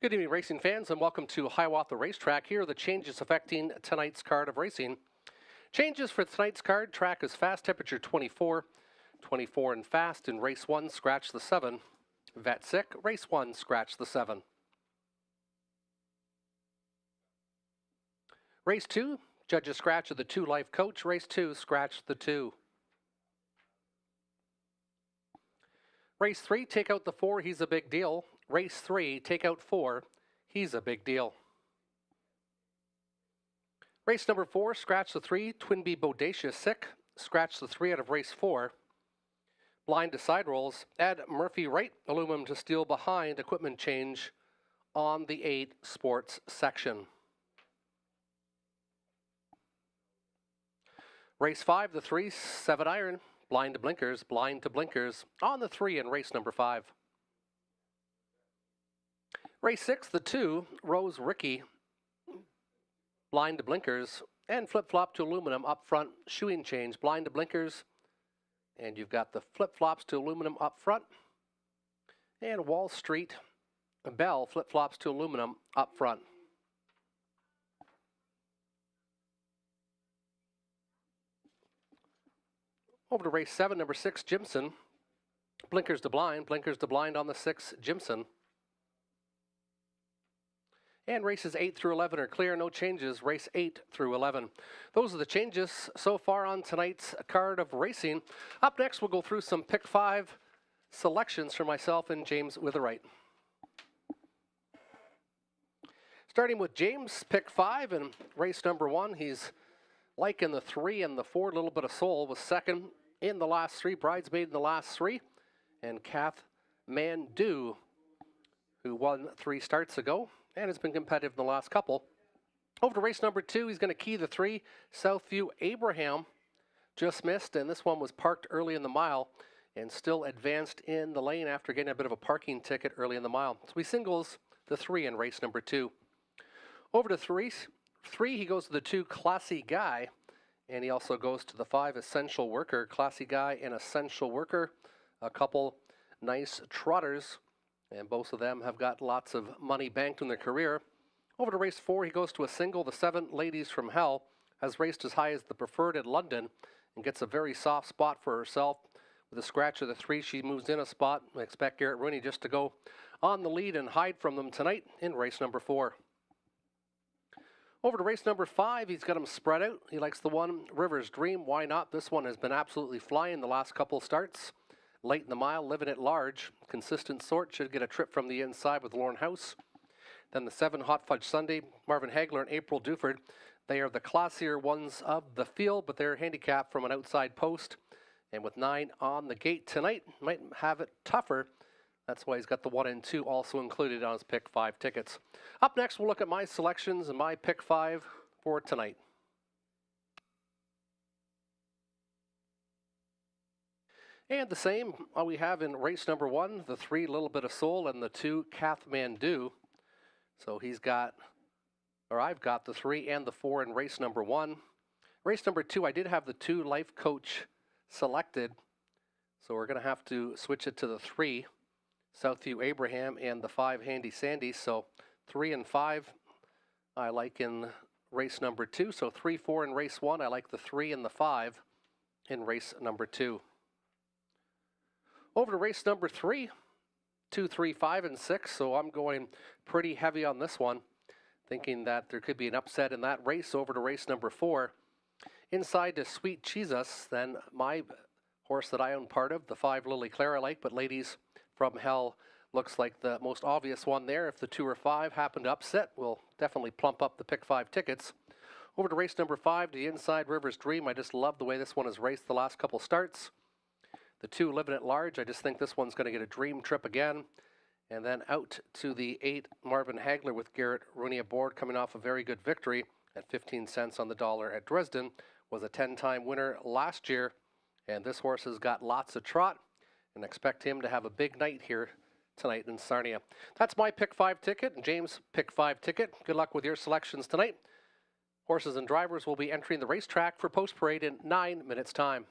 Good evening, racing fans, and welcome to Hiawatha Racetrack. Here are the changes affecting tonight's card of racing. Changes for tonight's card: track is fast, temperature 24, 24 and fast. In race 1, scratch the 7. Vet sick, race 1, scratch the 7. Race 2, judges scratch of the 2 life coach. Race 2, scratch the 2. Race 3, take out the 4, he's a big deal. Race 3, take out 4, he's a big deal. Race number 4, scratch the 3, Twin B Bodacious sick. Scratch the 3 out of race 4. Blind to side rolls, add Murphy right, aluminum to steel behind, equipment change on the 8 sports section. Race 5, the 3, 7 iron, blind to blinkers on the 3 in race number 5. Race 6, the 2, Rose Ricky, blind to blinkers, and flip-flop to aluminum up front, shoeing change, blind to blinkers, and you've got the flip-flops to aluminum up front, and Wall Street Bell flip-flops to aluminum up front. Over to race 7, number 6, Jimson, blinkers to blind on the 6, Jimson. And races 8 through 11 are clear, no changes, race 8 through 11. Those are the changes so far on tonight's card of racing. Up next, we'll go through some pick 5 selections for myself and James Witherite. Starting with James, pick 5 in race number 1. He's liking the 3 and the 4, a little bit of soul, was second in the last 3, bridesmaid in the last 3, and Kath Mandu, who won 3 starts ago and has been competitive in the last couple. Over to race number 2, he's going to key the 3, Southview Abraham, just missed, and this one was parked early in the mile and still advanced in the lane after getting a bit of a parking ticket early in the mile. So he singles the 3 in race number 2. Over to 3, he goes to the 2, Classy Guy, and he also goes to the 5, Essential Worker. Classy Guy and Essential Worker, a couple nice trotters, and both of them have got lots of money banked in their career. Over to race 4, he goes to a single. The 7, Ladies from Hell, has raced as high as the Preferred at London and gets a very soft spot for herself. With a scratch of the 3, she moves in a spot. I expect Garrett Rooney just to go on the lead and hide from them tonight in race number 4. Over to race number 5, he's got them spread out. He likes the 1, River's Dream. Why not? This one has been absolutely flying the last couple starts. Late in the mile, living at large. Consistent sort, should get a trip from the inside with Lorne House. Then the 7, Hot Fudge Sunday, Marvin Hagler and April Duford. They are the classier ones of the field, but they're handicapped from an outside post. And with 9 on the gate tonight, might have it tougher. That's why he's got the 1 and 2 also included on his pick 5 tickets. Up next, we'll look at my selections and my pick 5 for tonight. And the same we have in race number 1, the 3, Little Bit of Soul, and the 2, Kathmandu. So he's got, or I've got the 3 and the 4 in race number 1. Race number 2, I did have the 2 Life Coach selected, so we're going to have to switch it to the 3, Southview Abraham, and the 5, Handy Sandy. So 3 and 5 I like in race number 2. So 3, 4 in race 1. I like the 3 and the 5 in race number 2. Over to race number 3, 2, 3, 5, and 6. So I'm going pretty heavy on this one, thinking that there could be an upset in that race. Over to race number 4. Inside to Sweet Jesus, then my horse that I own part of, the 5, Lily Claire I like, but Ladies from Hell looks like the most obvious one there. If the 2 or 5 happen to upset, we'll definitely plump up the pick 5 tickets. Over to race number 5, to the inside, River's Dream. I just love the way this one has raced the last couple starts. The 2, Living at Large, I just think this one's going to get a dream trip again. And then out to the 8, Marvin Hagler with Garrett Rooney aboard, coming off a very good victory at 15 cents on the dollar at Dresden. Was a 10-time winner last year, and this horse has got lots of trot, and expect him to have a big night here tonight in Sarnia. That's my pick 5 ticket, and James' pick 5 ticket. Good luck with your selections tonight. Horses and drivers will be entering the racetrack for post parade in 9 minutes' time.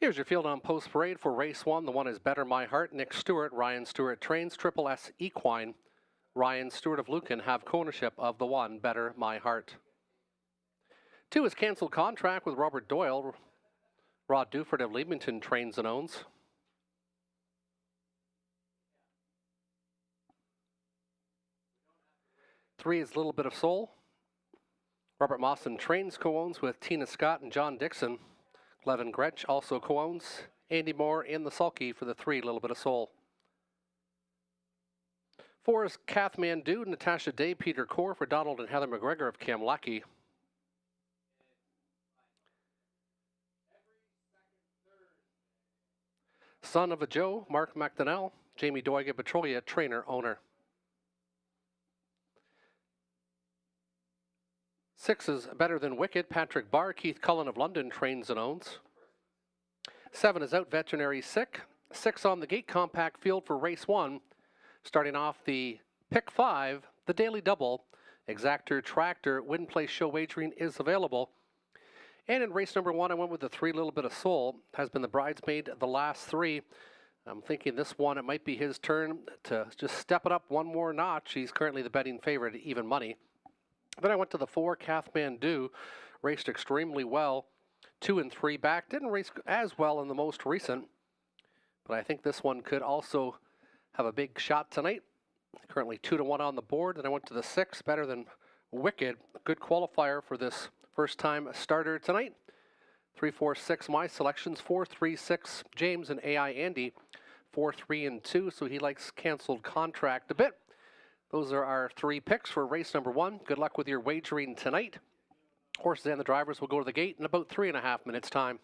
Here's your field on post parade for race 1. The 1 is Better My Heart. Nick Stewart, Ryan Stewart trains. Triple S Equine. Ryan Stewart of Lucan have co-ownership of the 1, Better My Heart. 2 is Canceled Contract with Robert Doyle. Rod Duford of Leamington trains and owns. 3 is Little Bit of Soul. Robert Mawson trains, co-owns with Tina Scott and John Dixon. Levin Gretsch also co-owns. Andy Moore in the sulky for the 3, Little Bit of Soul. 4 is Kathmandu, Natasha Day, Peter Core for Donald and Heather McGregor of Kamlaki. Son of a Joe, Mark McDonnell, Jamie Doiga Petrolia, trainer, owner. 6 is Better Than Wicked, Patrick Barr, Keith Cullen of London trains and owns. 7 is Out Veterinary Sick. 6 on the gate compact field for race 1. Starting off the pick 5, the daily double. Exactor Tractor Win Place Show wagering is available. And in race number 1, I went with the 3, Little Bit of Soul. Has been the bridesmaid the last 3. I'm thinking this one, it might be his turn to just step it up one more notch. He's currently the betting favorite at even money. Then I went to the 4, Kathmandu, raced extremely well. 2 and 3 back, didn't race as well in the most recent, but I think this one could also have a big shot tonight. Currently 2-1 on the board. Then I went to the 6, Better Than Wicked, good qualifier for this first time starter tonight. 3, 4, 6, my selections. 4, 3, 6, James and AI Andy. 4, 3, and 2, so he likes Canceled Contract a bit. Those are our 3 picks for race number 1. Good luck with your wagering tonight. Horses and the drivers will go to the gate in about 3.5 minutes' time.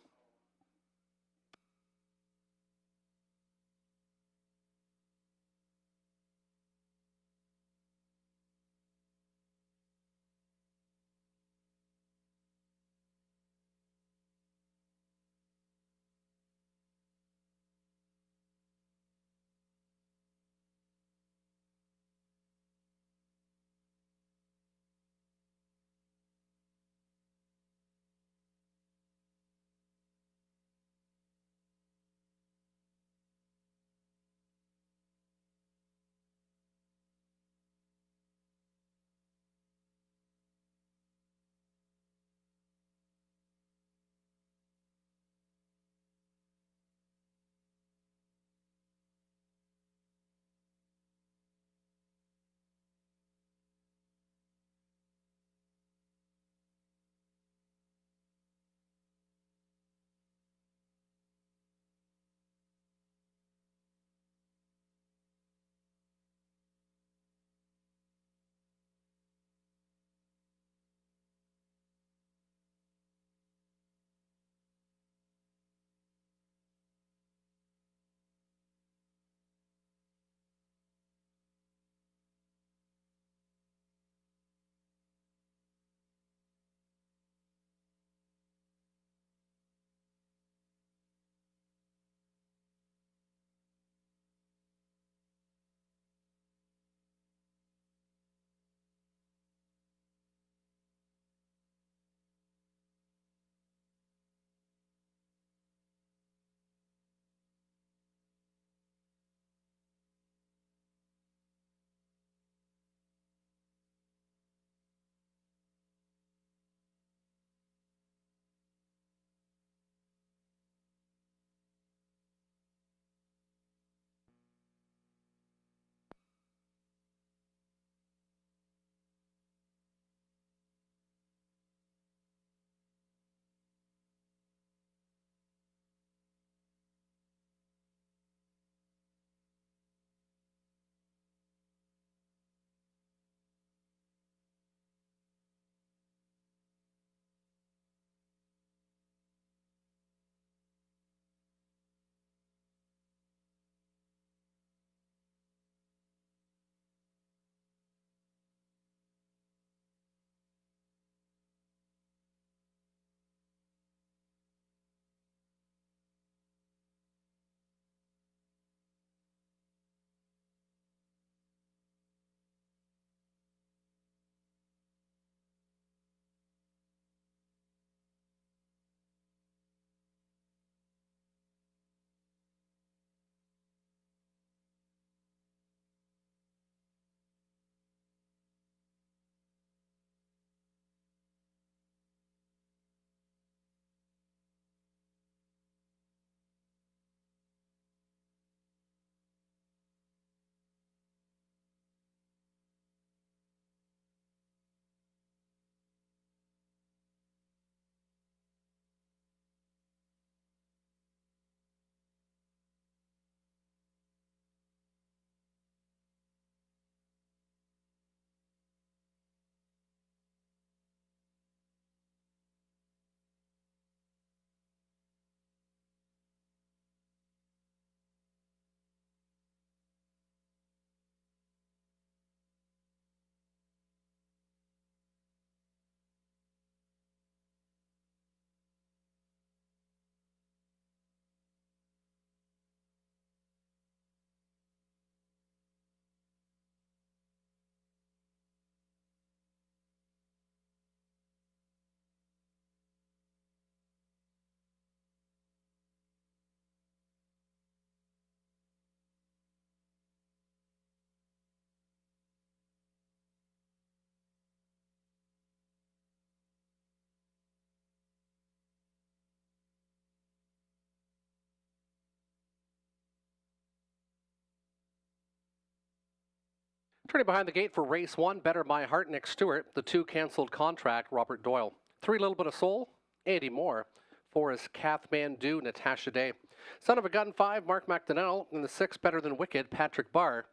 Turning behind the gate for race 1, Better My Heart, Nick Stewart. The 2, Cancelled Contract, Robert Doyle. 3, Little Bit of Soul, Andy Moore. 4 is Kathmandu, Natasha Day. Son of a Gun, 5, Mark McDonnell. And the 6, Better Than Wicked, Patrick Barr.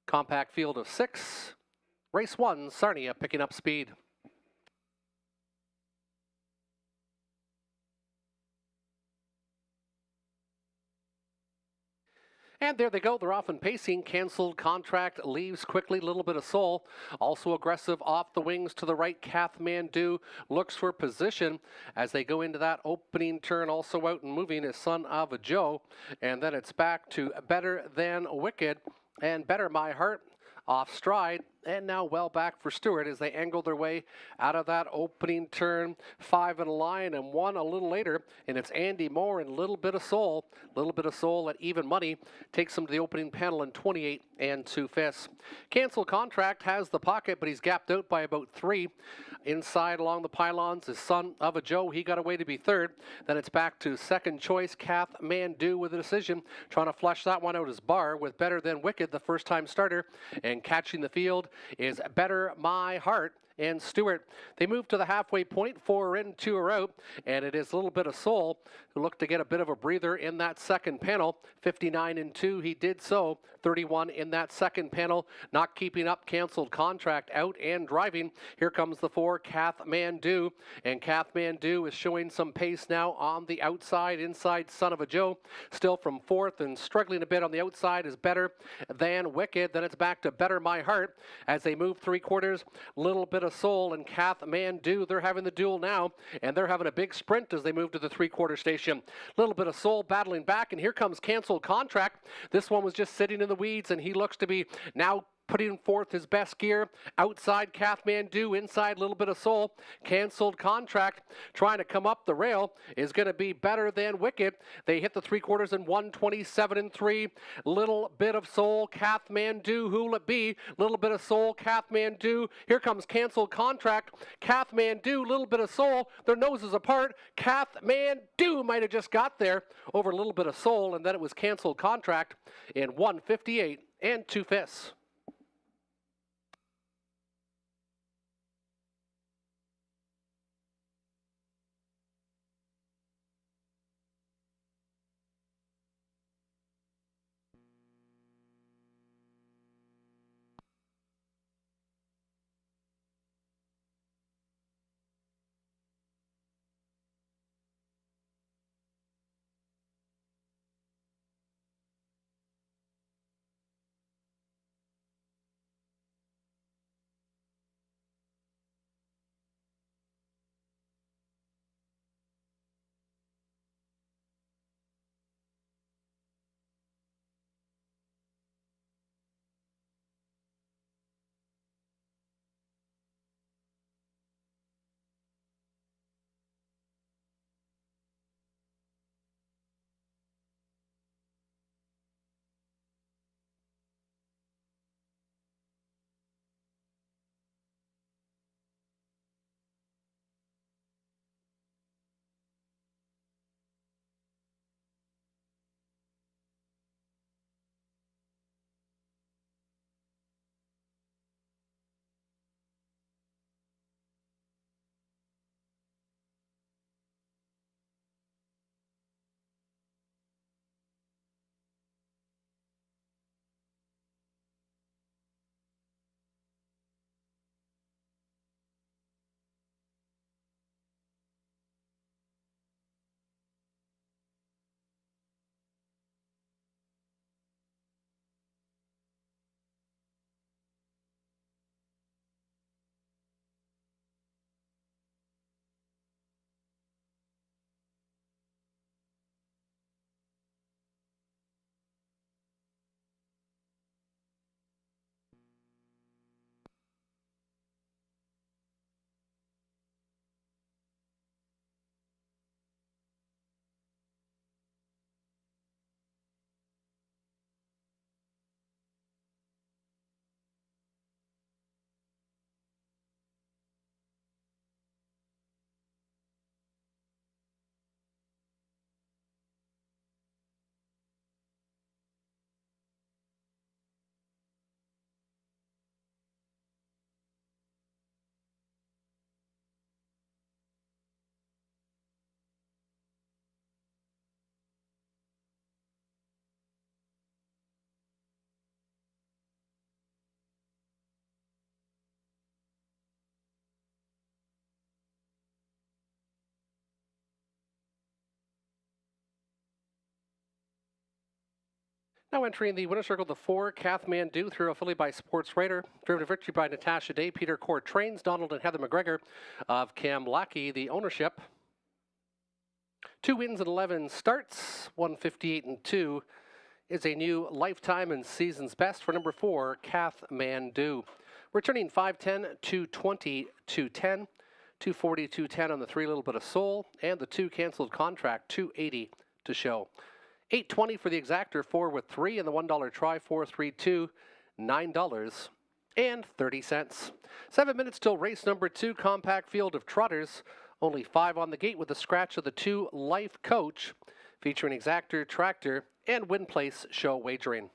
Compact field of 6. Race 1, Sarnia picking up speed. And there they go. They're off and pacing. Cancelled Contract leaves quickly. Little Bit of Soul. Also aggressive off the wings to the right. Kathmandu looks for position as they go into that opening turn. Also out and moving is Son of a Joe. And then it's back to Better Than Wicked and Better My Heart off stride. And now well back for Stewart as they angle their way out of that opening turn. 5 in a line and 1 a little later. And it's Andy Moore and Little Bit of Soul. Little Bit of Soul at even money takes them to the opening panel in 28 2/5. Cancel Contract has the pocket, but he's gapped out by about 3. Inside along the pylons is Son of a Joe. He got away to be 3rd. Then it's back to second choice. Kathmandu with a decision. Trying to flush that one out as Barr with Better Than Wicked, the first time starter. And catching the field is Better My Heart and Stewart. They move to the halfway point. 4 in, 2 are out. And it is a Little Bit of Soul who looked to get a bit of a breather in that second panel. 59 2, he did so. 31 in that second panel. Not keeping up. Cancelled Contract out and driving. Here comes the 4, Kathmandu. And Kathmandu is showing some pace now on the outside. Inside, Son of a Joe. Still from 4th and struggling a bit on the outside is Better Than Wicked. Then it's back to Better My Heart as they move 3/4. Little Bit of Soul and Kathmandu. They're having the duel now, and they're having a big sprint as they move to the 3/4 station. Little Bit of Soul battling back, and here comes Cancelled Contract. This one was just sitting in the weeds, and he looks to be now putting forth his best gear. Outside Kathmandu, inside Little Bit of Soul. Cancelled Contract trying to come up the rail is going to be Better Than Wicked. They hit the 3/4 in 1:27 3. Little Bit of Soul, Kathmandu, who will it be? Little Bit of Soul, Kathmandu. Here comes Cancelled Contract. Kathmandu, Little Bit of Soul. Their noses apart. Kathmandu might have just got there over Little Bit of Soul, and then it was Cancelled Contract in 1:58 2/5. Now entering the winner circle, the 4, Kath Mandu through a filly by Sports Raider. Driven to victory by Natasha Day. Peter Core trains Donald and Heather McGregor of Cam Lackey, the ownership. 2 wins and 11 starts, 158 and 2 is a new lifetime and season's best for number 4, Kath Mandu. Returning 510, 220, 210, 240, 210 on the 3, Little Bit of Soul, and the 2 canceled contract, 280 to show. 820 for the exactor, 4 with 3, and the $1 try, 432, $9.30. 7 minutes till race number 2, compact field of trotters. Only 5 on the gate with the scratch of the 2 Life Coach, featuring exactor, tractor, and win place show wagering.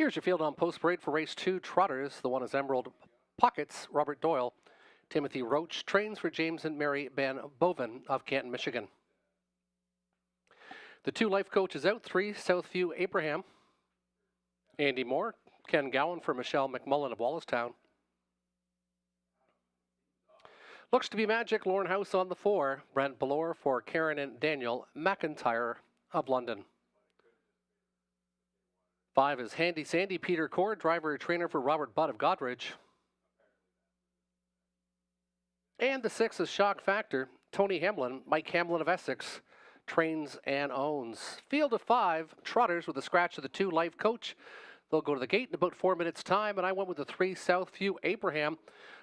Here's your field on post parade for race 2, Trotters. The one is Emerald Pockets, Robert Doyle. Timothy Roach trains for James and Mary Van Boven of Canton, Michigan. The 2 life coaches out, 3 Southview Abraham. Andy Moore, Ken Gowan for Michelle McMullen of Wallacestown. Looks to be Magic, Lauren House on the 4. Brent Ballore for Karen and Daniel McIntyre of London. 5 is Handy Sandy, Peter Cord, driver trainer for Robert Budd of Godridge. And the 6 is Shock Factor, Tony Hamlin, Mike Hamlin of Essex, trains and owns. Field of 5, Trotters with a scratch of the 2 life coach. They'll go to the gate in about 4 minutes time, and I went with the 3 Southview Abraham.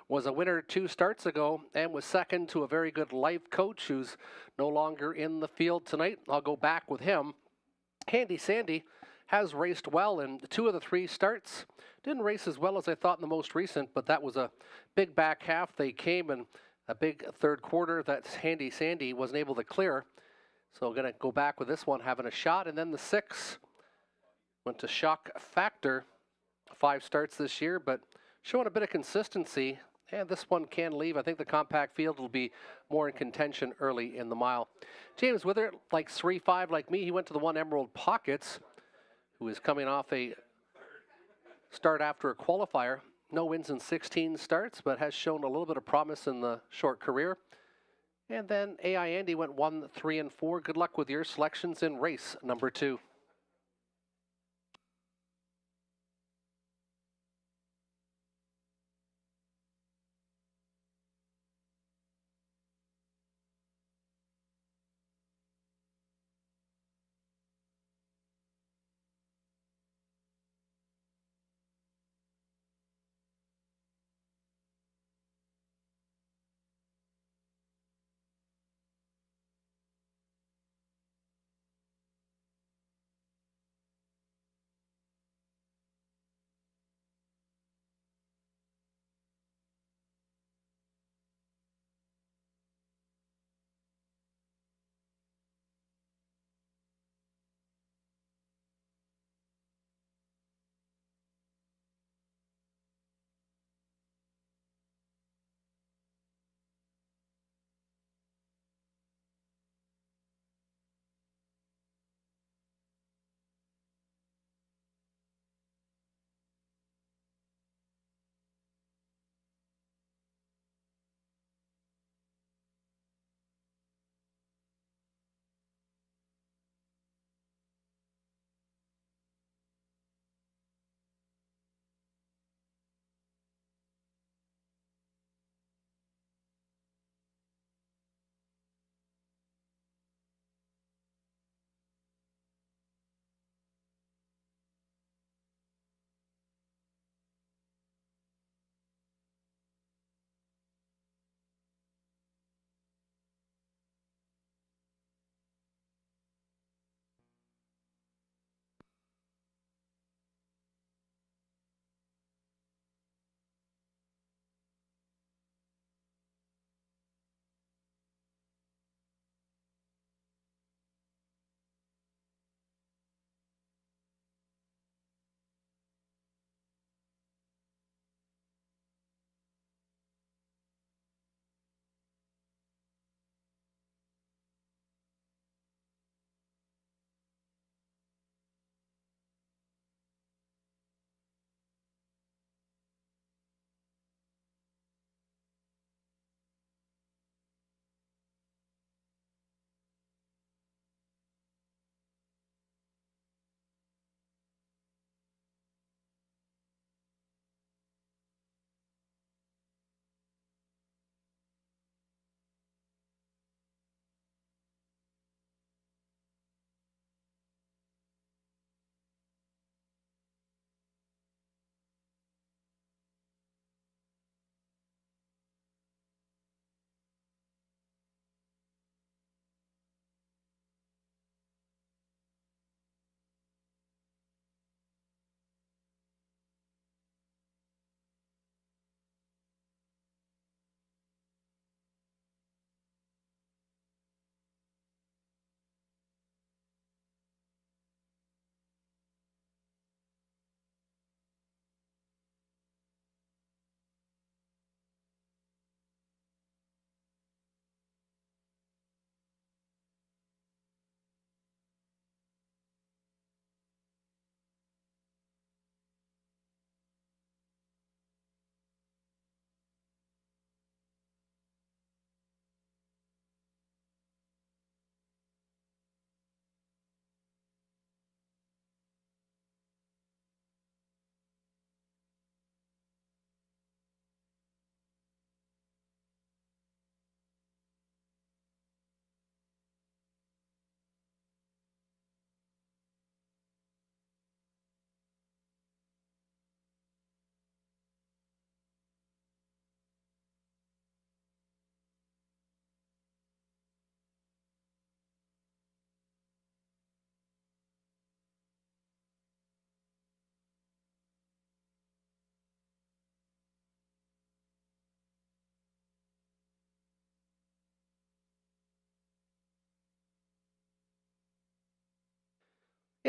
Was a winner 2 starts ago and was second to a very good life coach who's no longer in the field tonight. I'll go back with him. Handy Sandy has raced well in 2 of the 3 starts. Didn't race as well as I thought in the most recent, but that was a big back half. They came in a big third quarter that Handy Sandy wasn't able to clear. So going to go back with this one, having a shot. And then the 6 went to Shock Factor. 5 starts this year, but showing a bit of consistency. And this one can leave. I think the compact field will be more in contention early in the mile. James Wither likes 3-5 like me. He went to the 1 Emerald Pockets, who is coming off a start after a qualifier. No wins in 16 starts, but has shown a little bit of promise in the short career. And then AI Andy went 1, 3, and 4. Good luck with your selections in race number 2.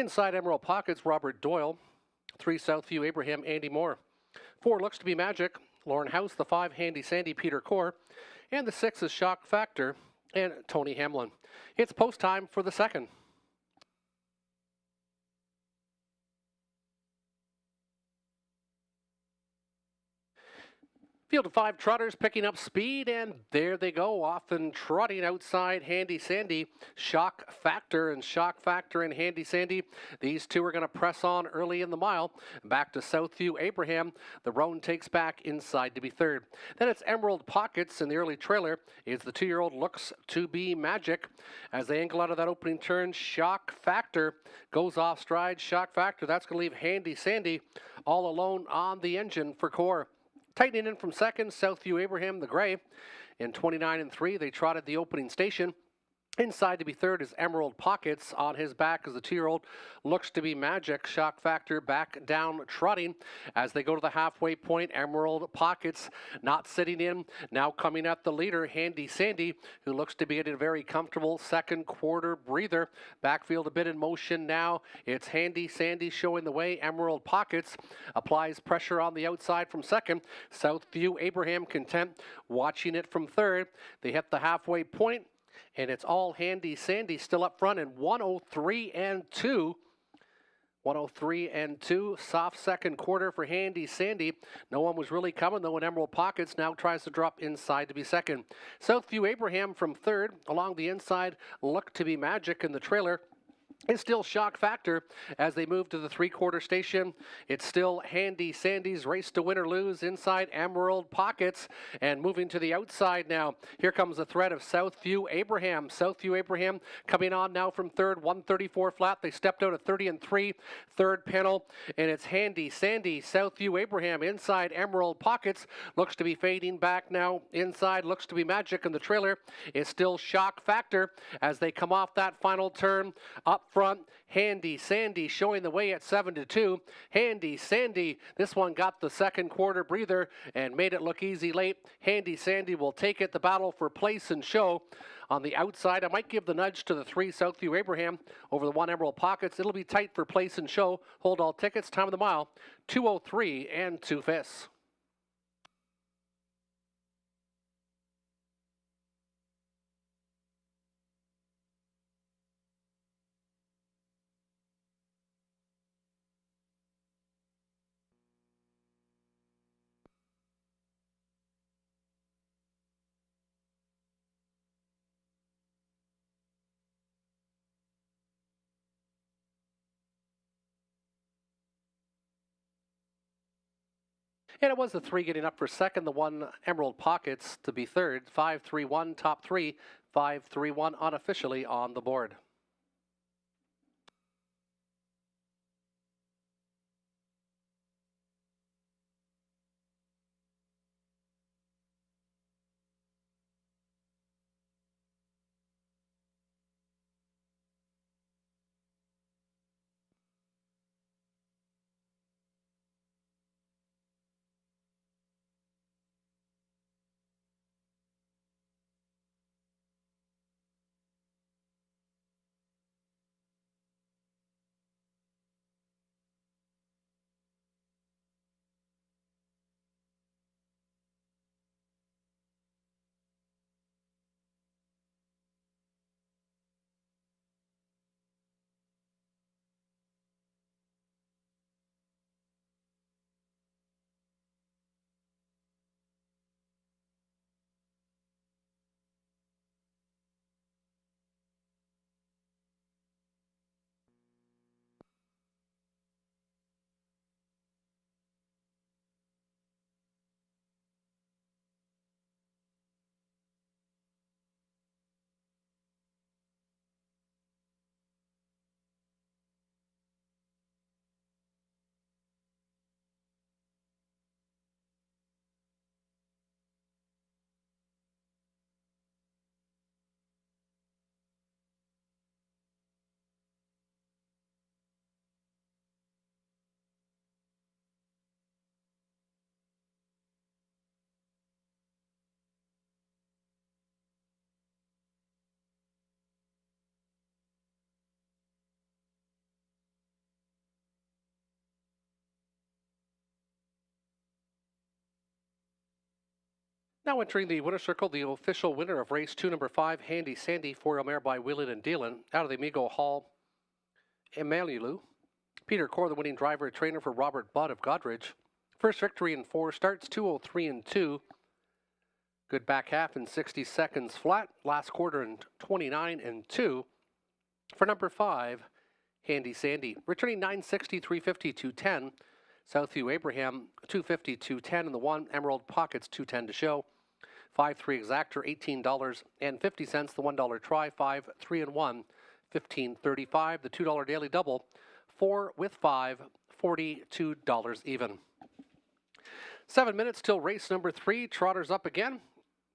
Inside Emerald Pockets, Robert Doyle. 3, Southview Abraham, Andy Moore. 4, Looks to Be Magic, Lauren House. The 5, Handy Sandy, Peter Core. And the 6 is Shock Factor and Tony Hamlin. It's post time for the second. Field of 5 trotters picking up speed, and there they go, off and trotting outside Handy Sandy, Shock Factor, and Handy Sandy. These two are going to press on early in the mile. Back to Southview Abraham. The roan takes back inside to be third. Then it's Emerald Pockets in the early trailer. Is the 2-year-old Looks to Be Magic. As they angle out of that opening turn, Shock Factor goes off stride. Shock Factor, that's going to leave Handy Sandy all alone on the engine for Core. Tightening in from second, Southview Abraham, the gray. In 29 and 3, they trotted the opening station. Inside to be third is Emerald Pockets. On his back as the 2-year-old Looks to Be Magic. Shock Factor back down trotting as they go to the halfway point. Emerald Pockets not sitting in. Now coming at the leader, Handy Sandy, who looks to be getting a very comfortable second quarter breather. Backfield a bit in motion now. It's Handy Sandy showing the way. Emerald Pockets applies pressure on the outside from second. Southview Abraham content watching it from third. They hit the halfway point. And it's all Handy Sandy still up front in 103 and 2. 103 and 2. Soft second quarter for Handy Sandy. No one was really coming though, and Emerald Pockets now tries to drop inside to be second. Southview Abraham from third. Along the inside, Look to Be Magic in the trailer. It's still Shock Factor as they move to the 3-quarter station. It's still Handy Sandy's race to win or lose inside Emerald Pockets. And moving to the outside now, here comes the threat of Southview Abraham. Southview Abraham coming on now from third, 134 flat. They stepped out at 30 and 3, third panel. And it's Handy Sandy, Southview Abraham inside Emerald Pockets. Looks to be fading back now inside. Looks to Be Magic in the trailer. It's still Shock Factor as they come off that final turn. Up front, Handy Sandy showing the way at 7-2. Handy Sandy, this one got the second quarter breather and made it look easy late. Handy Sandy will take it, the battle for place and show. On the outside, I might give the nudge to the 3, Southview Abraham, over the 1, Emerald Pockets. It'll be tight for place and show. Hold all tickets, time of the mile, 2:03 and 2 fifths. And it was the 3 getting up for second, the 1, Emerald Pockets, to be third. 5-3-1, top 3, 5-3-1 unofficially on the board. Now entering the winner's circle, the official winner of race 2, number 5, Handy Sandy, 4-year mare by Wheelan and Dealin, out of the Amigo Hall, Emmanuel. Peter Core, the winning driver and trainer for Robert Budd of Godridge. First victory in 4 starts, 2:03 and 2. Good back half in 60 seconds flat. Last quarter in 29 and 2. For number 5, Handy Sandy. Returning 960, 350, 210. Southview Abraham, 250, 210. And the 1, Emerald Pockets, 210 to show. 5-3 Exactor, $18.50. The $1 try, 5, 3 and 1, $15.35. The $2 daily double, 4 with 5, $42 even. 7 minutes till race number 3. Trotters up again.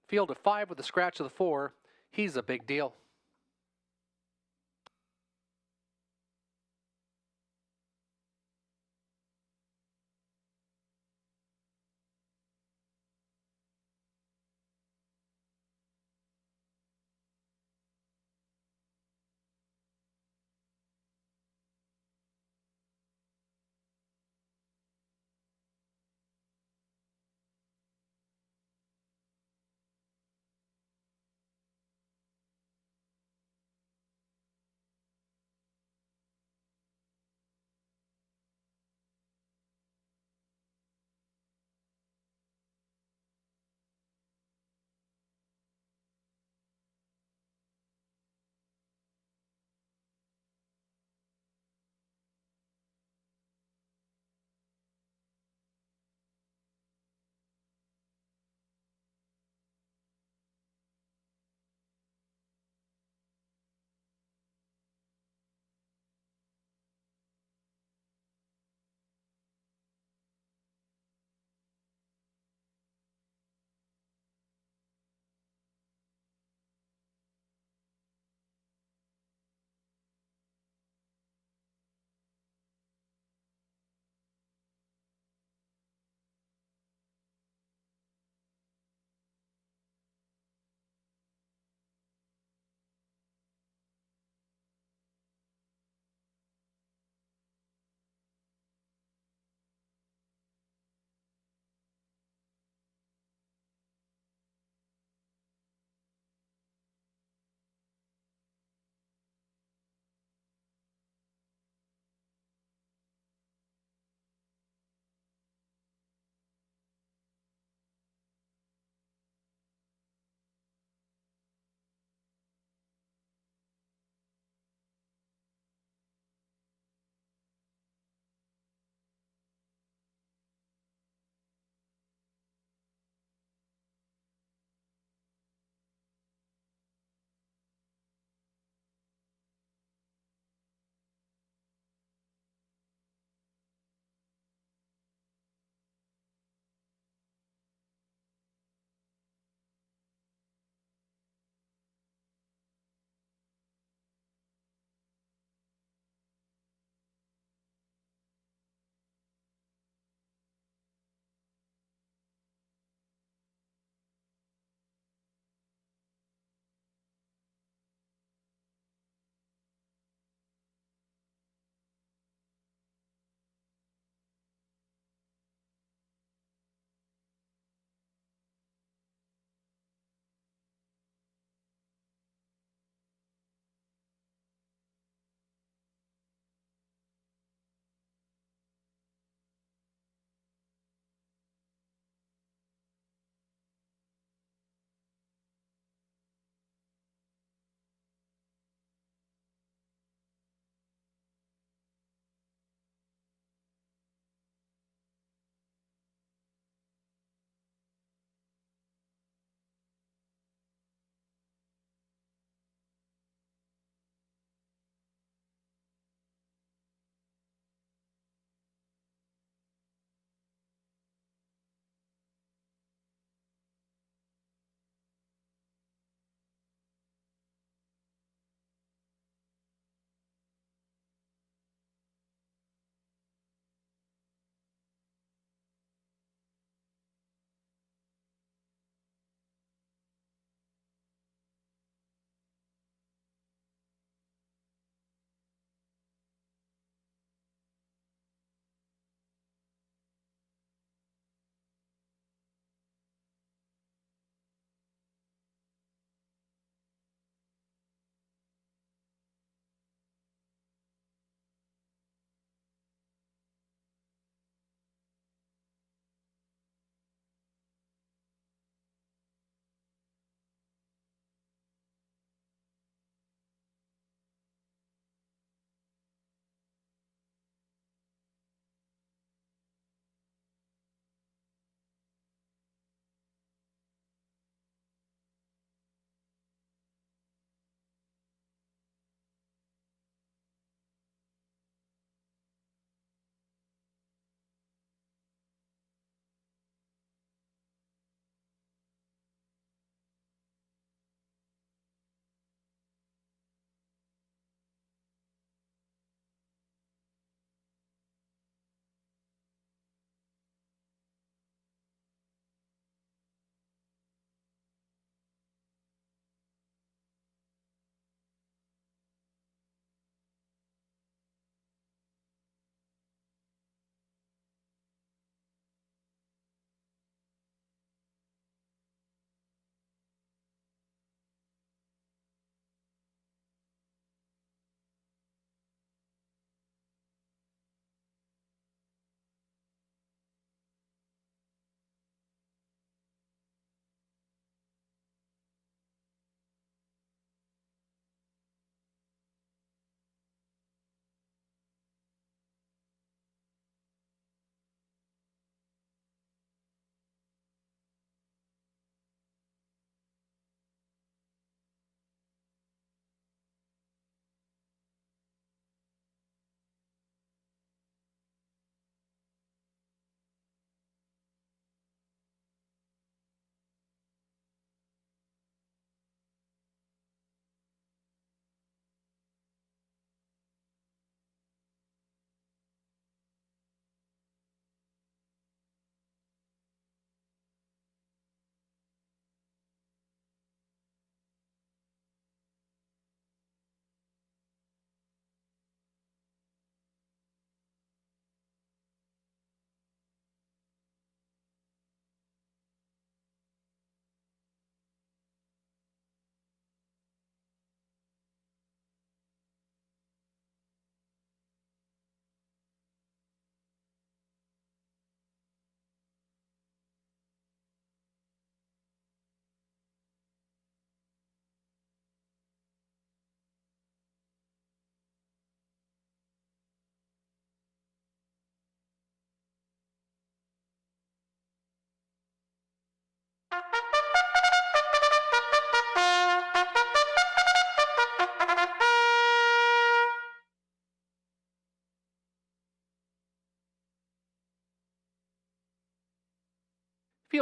Field of 5 with the scratch of the 4. He's a big deal.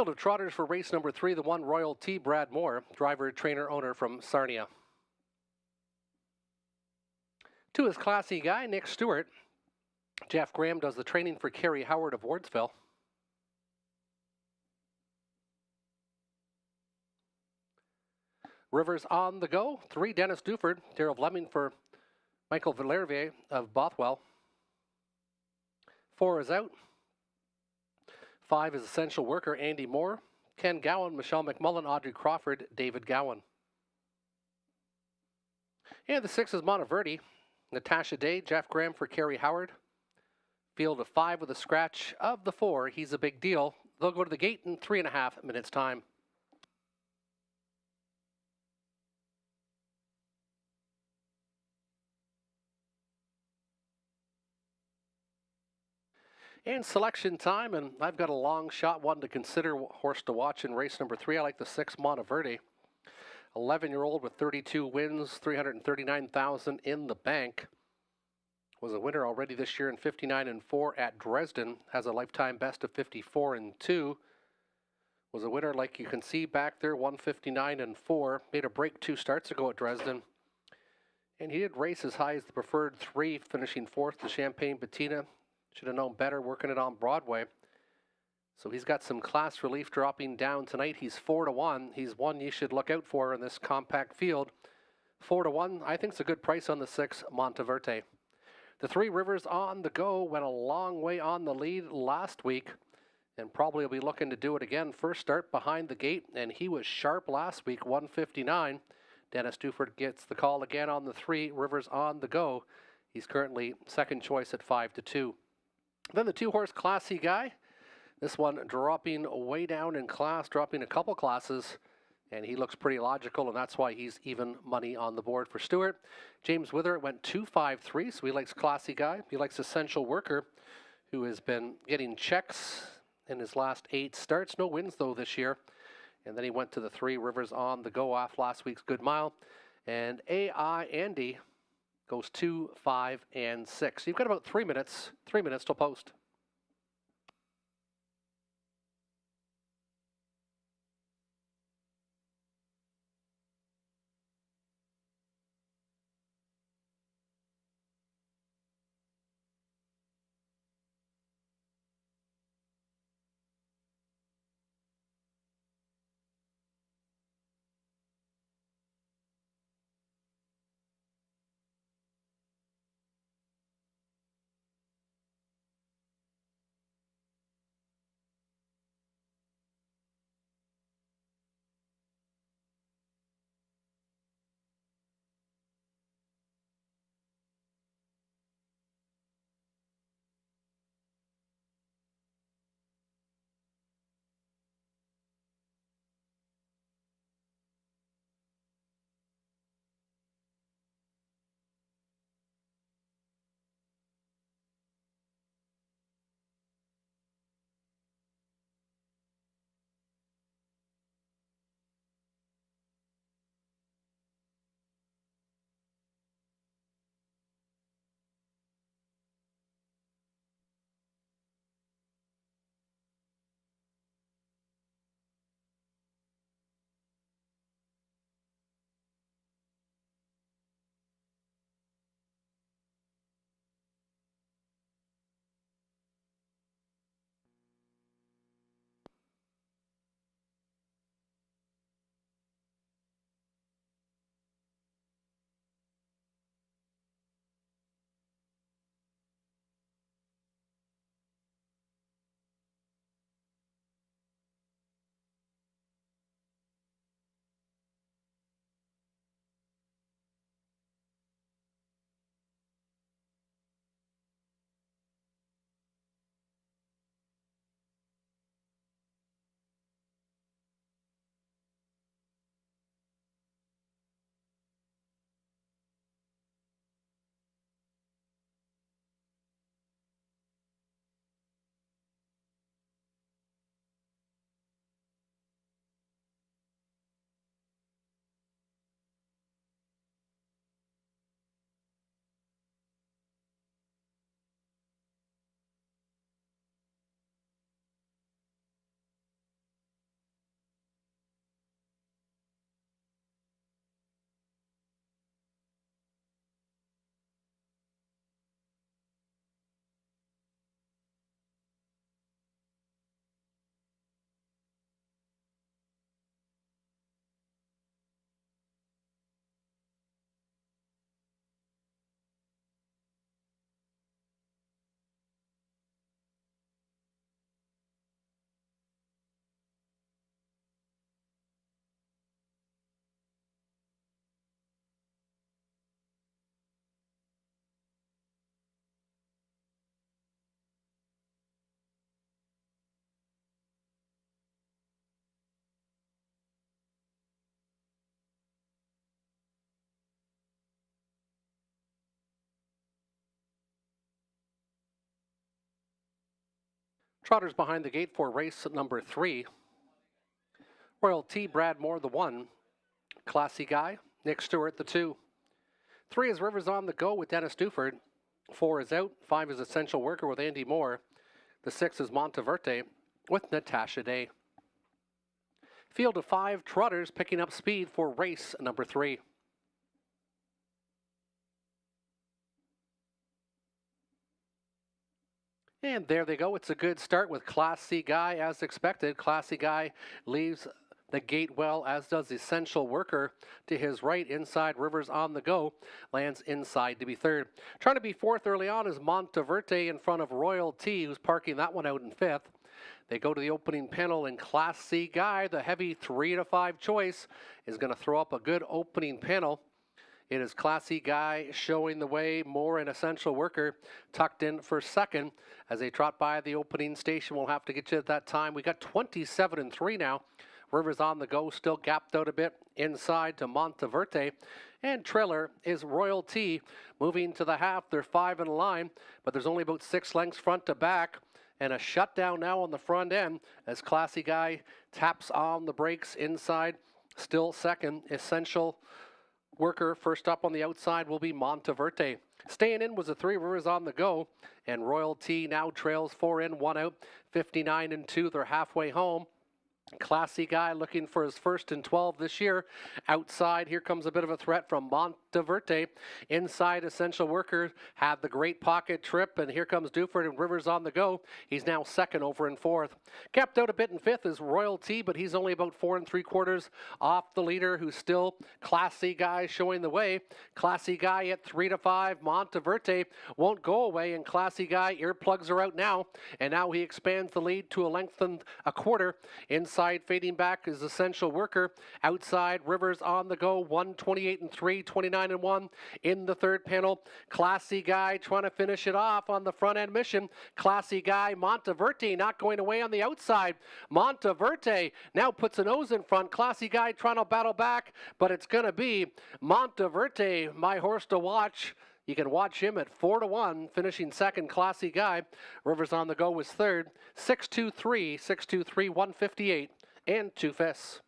Field of trotters for race number 3, the one Royal T. Brad Moore, driver, trainer, owner from Sarnia. 2 is Classy Guy, Nick Stewart. Jeff Graham does the training for Kerry Howard of Wardsville. Rivers on the go. 3, Dennis Duford. Daryl Fleming for Michael Villervier of Bothwell. 4 is out. 5 is Essential Worker, Andy Moore. Ken Gowan, Michelle McMullen, Audrey Crawford, David Gowan. And the 6 is Monteverdi. Natasha Day, Jeff Graham for Kerry Howard. Field of 5 with a scratch of the 4. He's a big deal. They'll go to the gate in 3.5 minutes' time. And selection time, and I've got a long shot one to consider, horse to watch in race number 3. I like the 6, Monteverdi. 11-year-old with 32 wins, 339,000 in the bank. Was a winner already this year in 59-4 at Dresden. Has a lifetime best of 54-2. Was a winner, like you can see back there, 159-4. Made a break 2 starts ago at Dresden. And he did race as high as the preferred 3, finishing 4th to Champagne Bettina. Should have known better working it on Broadway. So he's got some class relief dropping down tonight. He's 4-1. He's one you should look out for in this compact field. 4-1, I think it's a good price on the 6, Monteverdi. The 3, Rivers on the go, went a long way on the lead last week and probably will be looking to do it again. First start behind the gate, and he was sharp last week, 159. Dennis Duford gets the call again on the 3, Rivers on the go. He's currently second choice at 5-2. Then the 2-horse Classy Guy. This one dropping way down in class, dropping a couple classes, and he looks pretty logical, and that's why he's even money on the board for Stewart. James Wither went 2-5-3, so he likes Classy Guy. He likes Essential Worker, who has been getting checks in his last 8 starts. No wins, though, this year. And then he went to the 3, Rivers on the go off last week's Good Mile. And AI Andy goes 2, 5, and 6. So you've got about 3 minutes till post. Trotters behind the gate for race number 3. Royal T, Brad Moore, the 1. Classy Guy, Nick Stewart, the 2. 3 is Rivers on the Go with Dennis Duford. 4 is Out. 5 is Essential Worker with Andy Moore. The 6 is Monteverde with Natasha Day. Field of 5 trotters picking up speed for race number 3. And there they go. It's a good start with Classy Guy as expected. Classy Guy leaves the gate well, as does Essential Worker to his right. Inside, Rivers on the Go lands inside to be third. Trying to be fourth early on is Monteverde in front of Royal T, who's parking that one out in fifth. They go to the opening panel, and Classy Guy, the heavy 3 to 5 choice, is going to throw up a good opening panel. It is Classy Guy showing the way. Moore and Essential Worker tucked in for second as they trot by the opening station. We'll have to get you at that time. We got 27 and 3 now. Rivers on the Go, still gapped out a bit inside to Monteverde. And trailer is Royal T moving to the half. They're 5 in line, but there's only about 6 lengths front to back. And a shutdown now on the front end as Classy Guy taps on the brakes inside. Still second. Essential Worker first up on the outside will be Monteverde. Staying in was the 3, Rivers on the Go. And Royal T now trails 4 in, 1 out. 59 and 2. They're halfway home. Classy Guy looking for his first and 12 this year. Outside, here comes a bit of a threat from Monteverde. Inside, Essential Worker had the great pocket trip, and here comes Duford and Rivers on the Go. He's now second over in fourth. Kept out a bit in fifth is Royal T, but he's only about 4 3/4 off the leader, who's still Classy Guy showing the way. Classy Guy at 3 to 5. Monteverde won't go away, and Classy Guy earplugs are out now, and now he expands the lead to a length and a quarter. Inside, fading back is Essential Worker. Outside, Rivers on the Go. 128 and 3, 29 and 1 in the third panel. Classy Guy trying to finish it off on the front end mission. Classy Guy, Monteverde not going away on the outside. Monteverde now puts a nose in front. Classy Guy trying to battle back, but it's going to be Monteverde, my horse to watch. You can watch him at 4 to 1, finishing second. Classy Guy. Rivers on the Go was third. 6-2-3, 6-2-3, 158, and 2 fifths.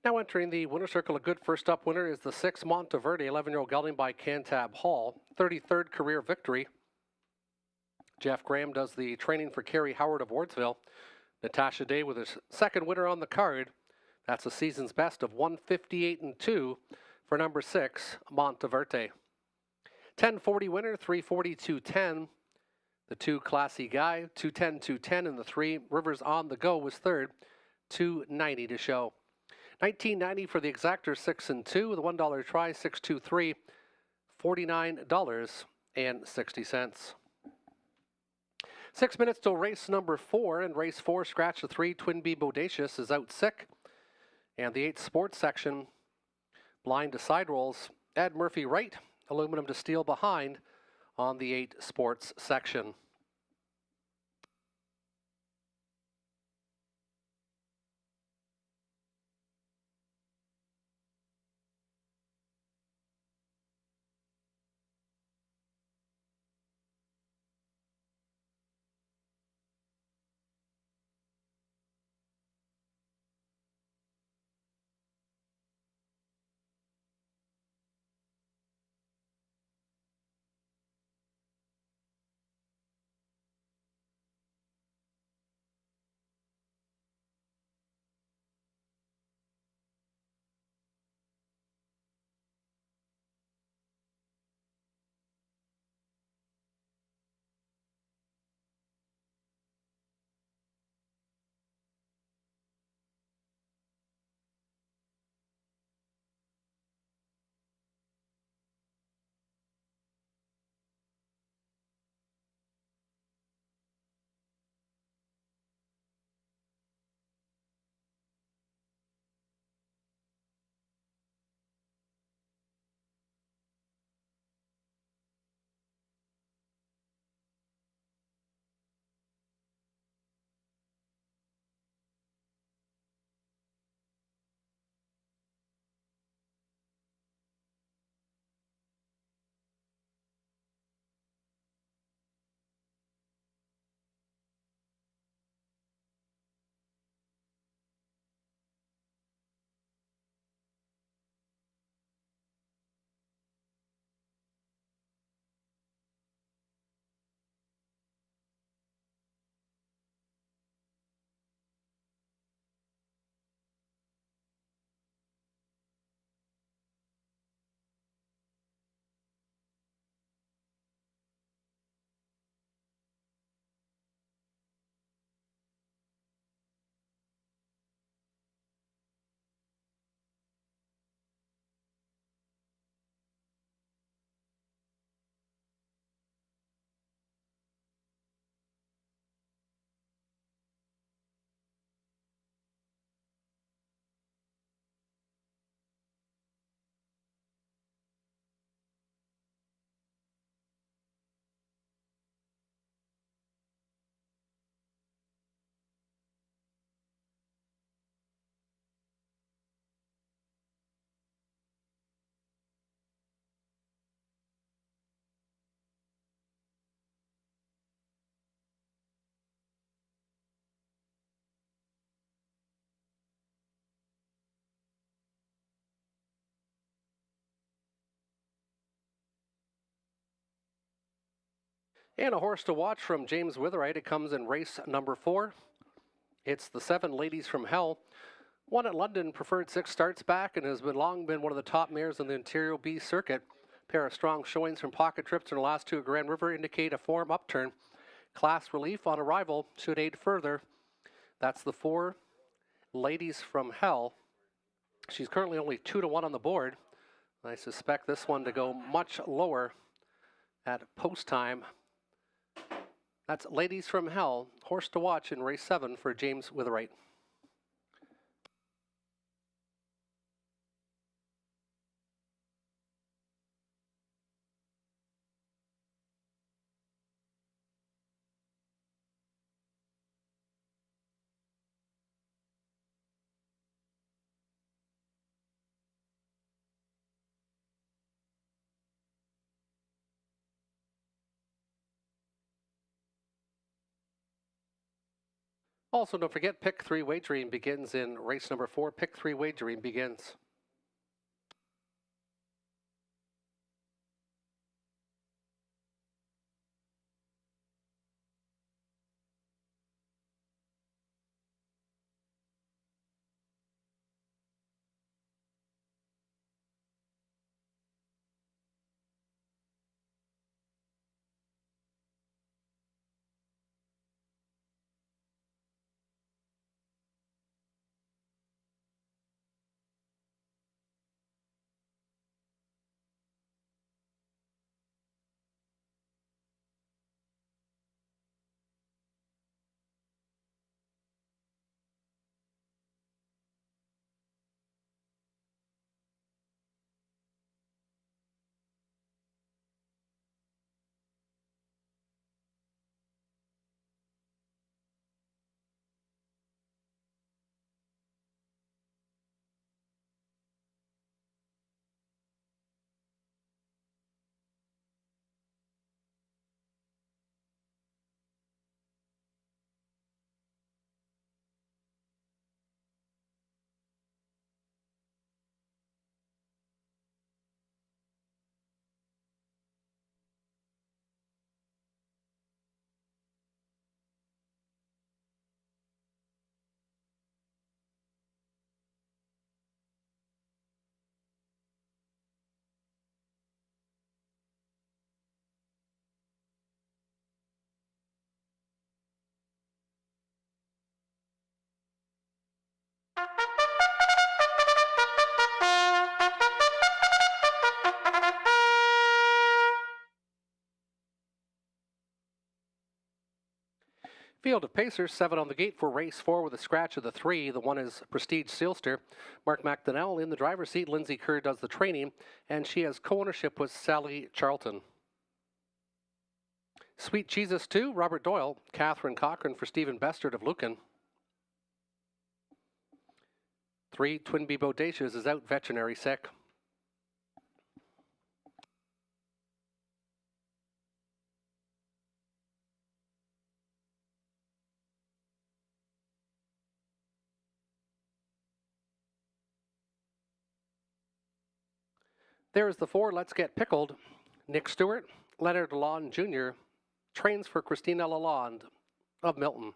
Now entering the winner's circle, a good first up winner is the 6 Monteverde, 11-year-old gelding by Cantab Hall, 33rd career victory. Jeff Graham does the training for Kerry Howard of Wardsville. Natasha Day with her second winner on the card. That's the season's best of 158-2 for number 6, Monteverde. 1040 winner, 342.10. The 2, Classy Guy, 210-210, and the 3, Rivers on the Go, was third, 290 to show. 1990 for the exactor, 6 and 2 with a $1 try, 623, $49.60. 6 minutes till race number 4, and race 4, scratch the 3, Twin B Bodacious is out sick. And the 8 sports section, blind to side rolls, Ed Murphy right, aluminum to steel behind on the 8 sports section. And a horse to watch from James Witherite. It comes in race number 4. It's the 7, Ladies from Hell. Won at London, preferred 6 starts back, and has long been one of the top mares in the Ontario B circuit. A pair of strong showings from pocket trips in the last 2 at Grand River indicate a form upturn. Class relief on arrival should aid further. That's the 4, Ladies from Hell. She's currently only 2-1 on the board. I suspect this one to go much lower at post time. That's Ladies from Hell, horse to watch in race 7 for James Witherite. Also, don't forget, Pick 3 wagering begins in race number 4. Pick 3 wagering begins. Field of Pacers, 7 on the gate for race 4 with a scratch of the 3. The 1 is Prestige Sealster. Mark McDonnell in the driver's seat. Lindsay Kerr does the training, and she has co-ownership with Sally Charlton. Sweet Jesus 2, Robert Doyle. Catherine Cochran for Stephen Bestard of Lucan. 3, Twin Bee Bodacious is out, veterinary sick. There's the 4, Let's Get Pickled. Nick Stewart, Leonard Lalonde Jr. trains for Christina Lalonde of Milton.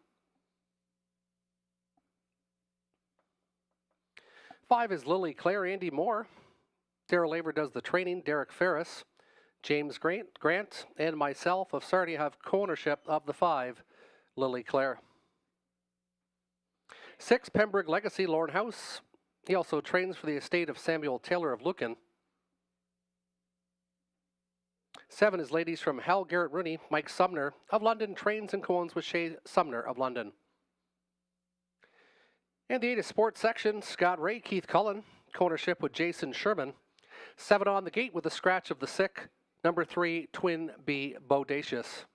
5 is Lily Claire, Andy Moore. Daryl Laver does the training, Derek Ferris. James Grant and myself of Sarnia have co-ownership of the 5, Lily Claire. 6, Pembroke Legacy, Lorne House. He also trains for the estate of Samuel Taylor of Lucan. 7 is Ladies from Hal Garrett Rooney, Mike Sumner of London, trains and co-owns with Shay Sumner of London. And the 8 is Sports Section, Scott Ray, Keith Cullen, co-ownership with Jason Sherman. 7 on the gate with a scratch of the sick, number 3, Twin Bee Bodacious.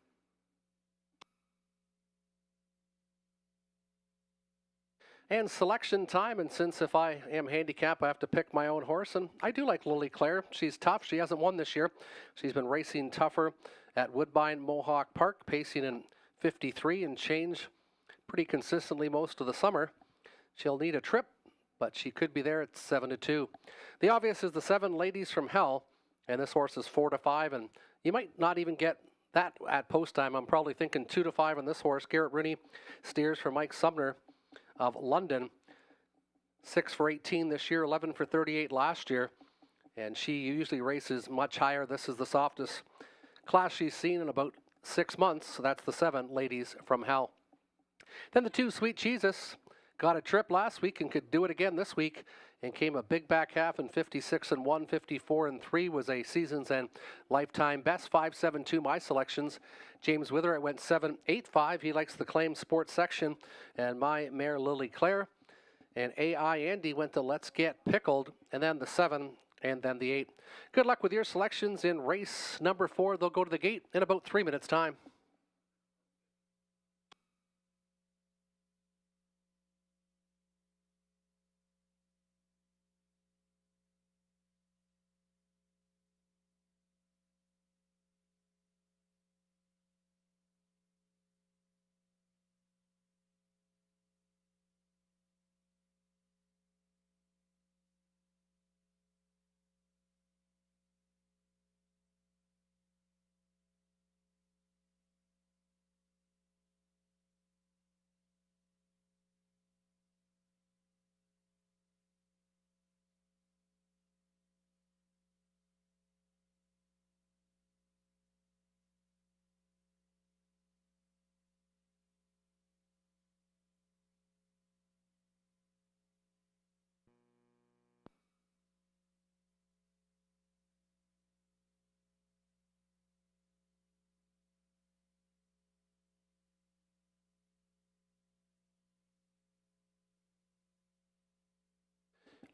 And selection time, and since if I am handicapped, I have to pick my own horse, and I do like Lily Claire. She's tough. She hasn't won this year. She's been racing tougher at Woodbine Mohawk Park, pacing in 53 and change pretty consistently most of the summer. She'll need a trip, but she could be there at 7-2. The obvious is the 7, Ladies from Hell, and this horse is 4-5, and you might not even get that at post time. I'm probably thinking 2-5 on this horse. Garrett Rooney steers for Mike Sumner of London. 6 for 18 this year, 11 for 38 last year, and she usually races much higher. This is the softest class she's seen in about 6 months, so that's the 7, Ladies from Hell. Then the 2, Sweet Jesus, got a trip last week and could do it again this week, and came a big back half in 56-1, 54-3 was a season's and lifetime best. 5-7-2 my selections. James Wither, I went 7-8-5. He likes the claim Sports Section, and my mare Lily Claire. And AI Andy went to Let's Get Pickled, and then the 7, and then the 8. Good luck with your selections in race number 4. They'll go to the gate in about 3 minutes' time.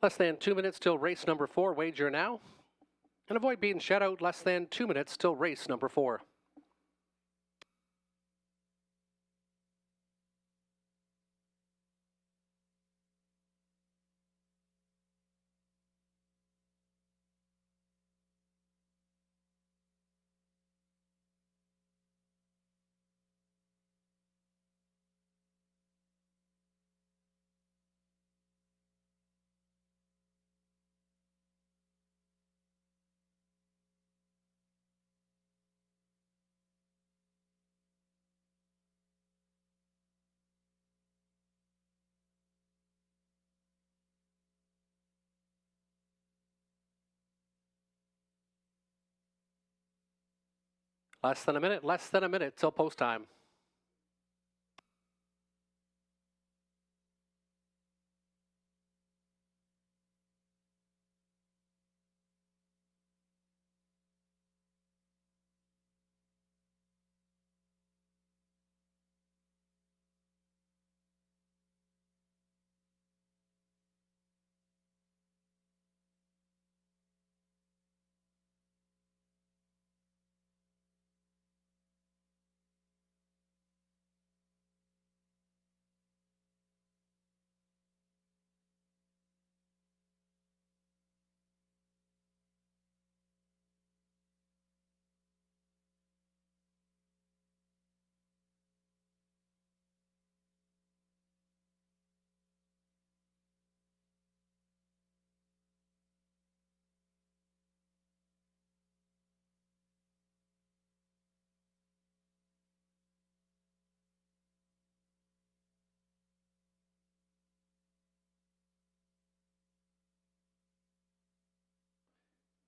Less than 2 minutes till race number 4. Wager now. And avoid being shut out. Less than 2 minutes till race number 4. Less than a minute till post time.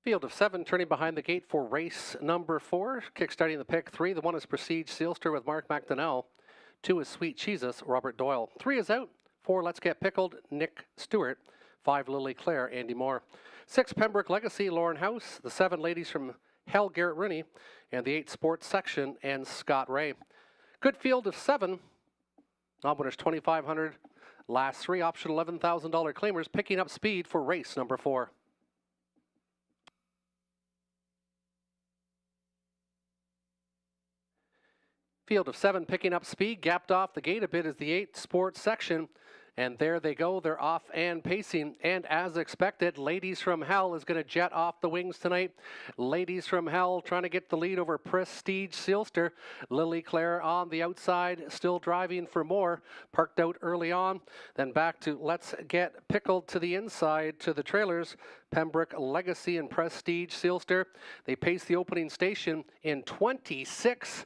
Field of 7 turning behind the gate for race number 4. Kickstarting the pick 3. The 1 is Prestige Sealster with Mark McDonnell. 2 is Sweet Jesus, Robert Doyle. 3 is out. 4, Let's Get Pickled, Nick Stewart. 5, Lily Claire, Andy Moore. 6, Pembroke Legacy, Lauren House. The 7, Ladies from Hell, Garrett Rooney. And the 8, Sports Section, and Scott Ray. Good field of 7. Non-winners $2,500. Last 3, option $11,000 claimers, picking up speed for race number 4. Field of 7 picking up speed, gapped off the gate a bit is the 8, Sports Section. And there they go, they're off and pacing. And as expected, Ladies from Hell is going to jet off the wings tonight. Ladies from Hell trying to get the lead over Prestige Sealster. Lily Claire on the outside, still driving for more. Parked out early on. Then back to Let's Get Pickled to the inside to the trailers. Pembroke Legacy and Prestige Sealster. They pace the opening station in 26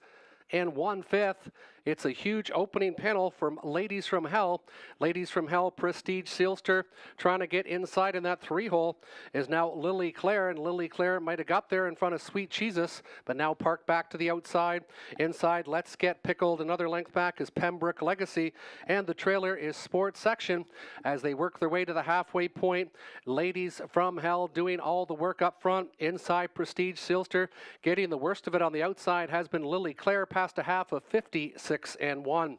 1/5. It's a huge opening panel from Ladies from Hell. Ladies from Hell, Prestige Sealster trying to get inside in that 3-hole is now Lily Claire, and Lily Claire might have got there in front of Sweet Jesus, but now parked back to the outside. Inside, Let's Get Pickled. Another length back is Pembroke Legacy, and the trailer is Sports Section as they work their way to the halfway point. Ladies from Hell doing all the work up front. Inside, Prestige Sealster getting the worst of it on the outside has been Lily Claire, past a half of 56 1.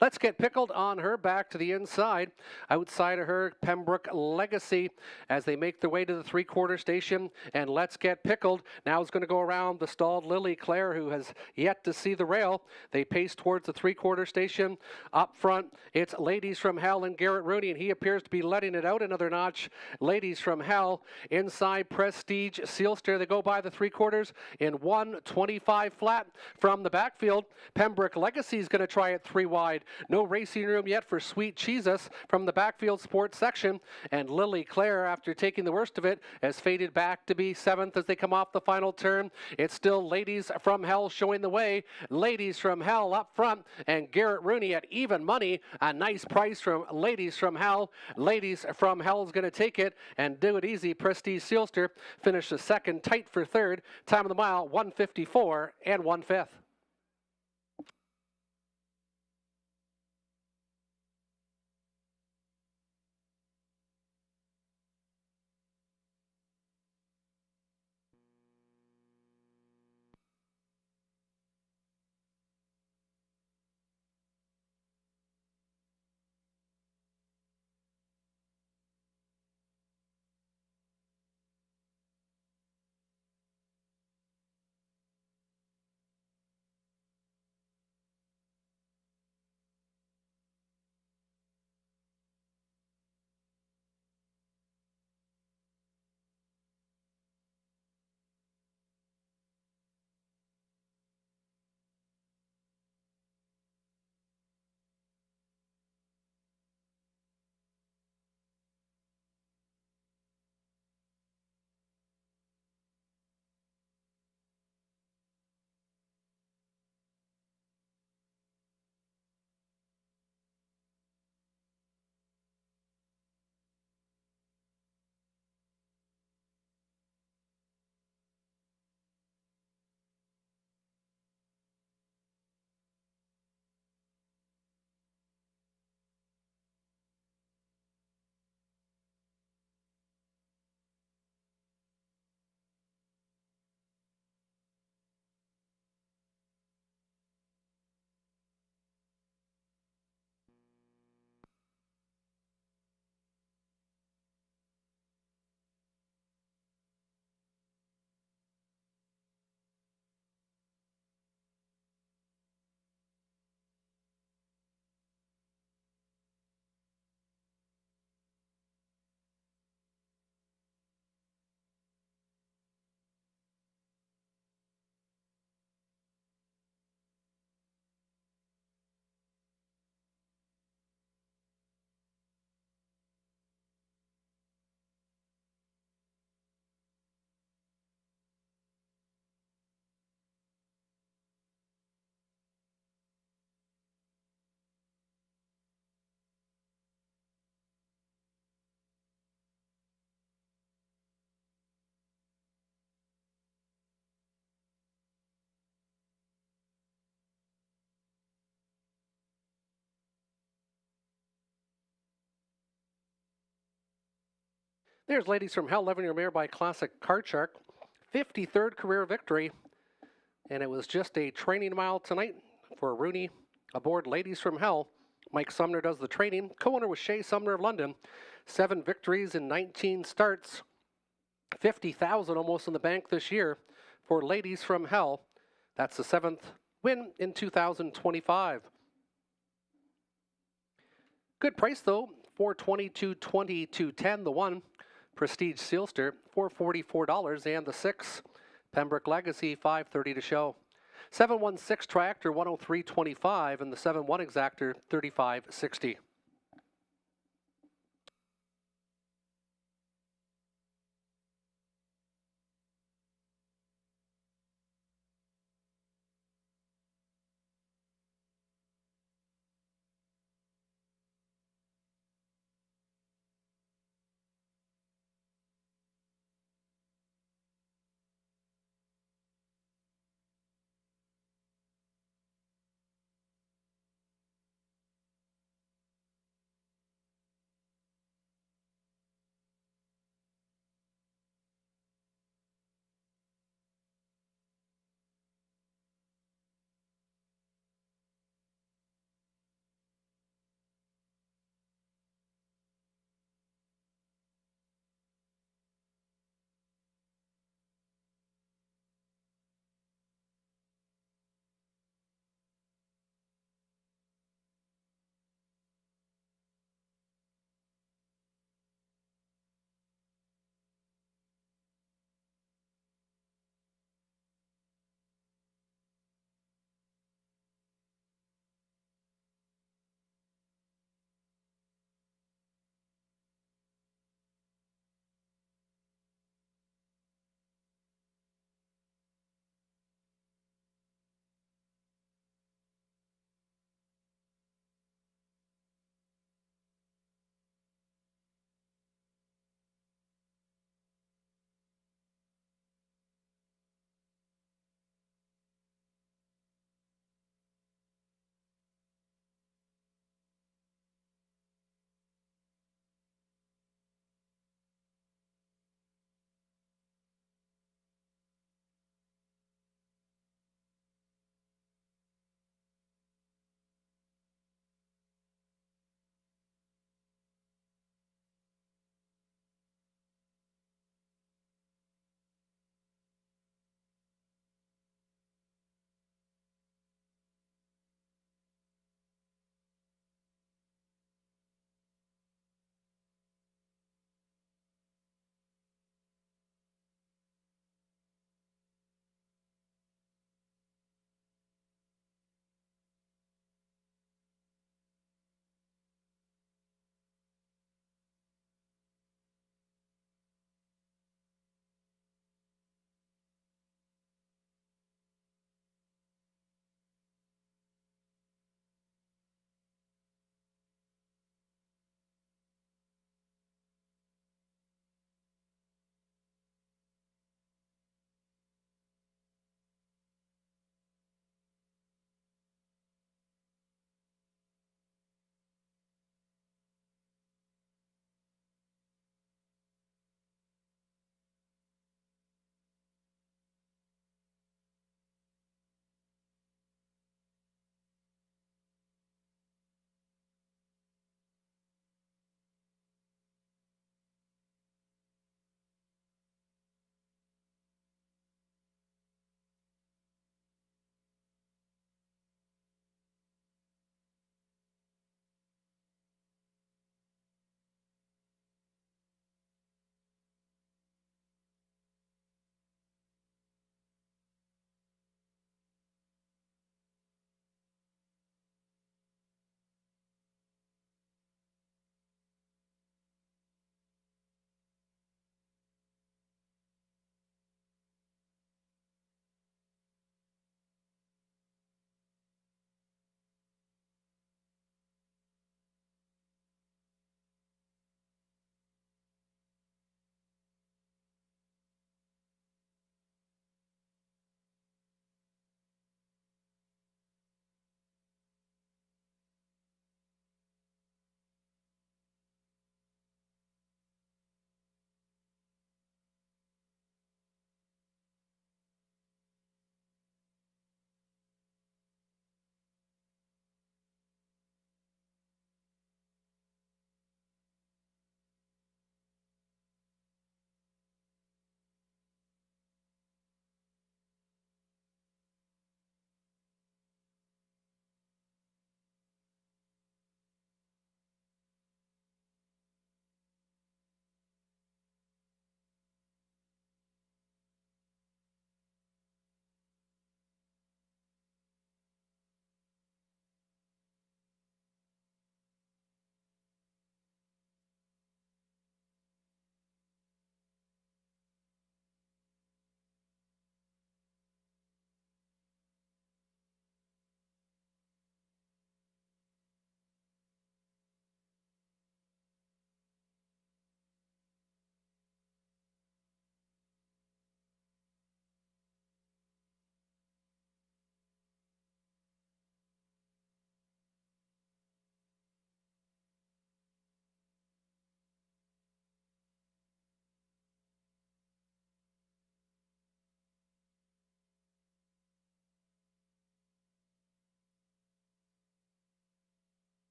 Let's Get Pickled on her back to the inside. Outside of her, Pembroke Legacy as they make their way to the 3/4 station. And Let's Get Pickled now is going to go around the stalled Lily Claire, who has yet to see the rail. They pace towards the 3/4 station. Up front, it's Ladies from Hell and Garrett Rooney, and he appears to be letting it out another notch. Ladies from Hell. Inside, Prestige Sealster. They go by the 3/4 in 1:25 flat from the backfield. Pembroke Legacy is going to try it 3 wide. No racing room yet for Sweet Jesus from the backfield Sports Section. And Lily Claire, after taking the worst of it, has faded back to be 7th as they come off the final turn. It's still Ladies from Hell showing the way. Ladies from Hell up front, and Garrett Rooney at even money. A nice price from Ladies from Hell. Ladies from Hell is going to take it and do it easy. Prestige Sealster finishes second, tight for third. Time of the mile, 1:54 1/5. There's Ladies from Hell, 11-year mare by Classic Card Shark. 53rd career victory. And it was just a training mile tonight for Rooney aboard Ladies from Hell. Mike Sumner does the training. Co-owner was Shea Sumner of London. 7 victories in 19 starts. 50,000 almost in the bank this year for Ladies from Hell. That's the 7th win in 2025. Good price though, $422.20 to 10. The 1, Prestige Sealster, $444, and the 6, Pembroke Legacy, $530 to show. 716 Tractor, $103.25, and the 7-1 Exactor, $35.60.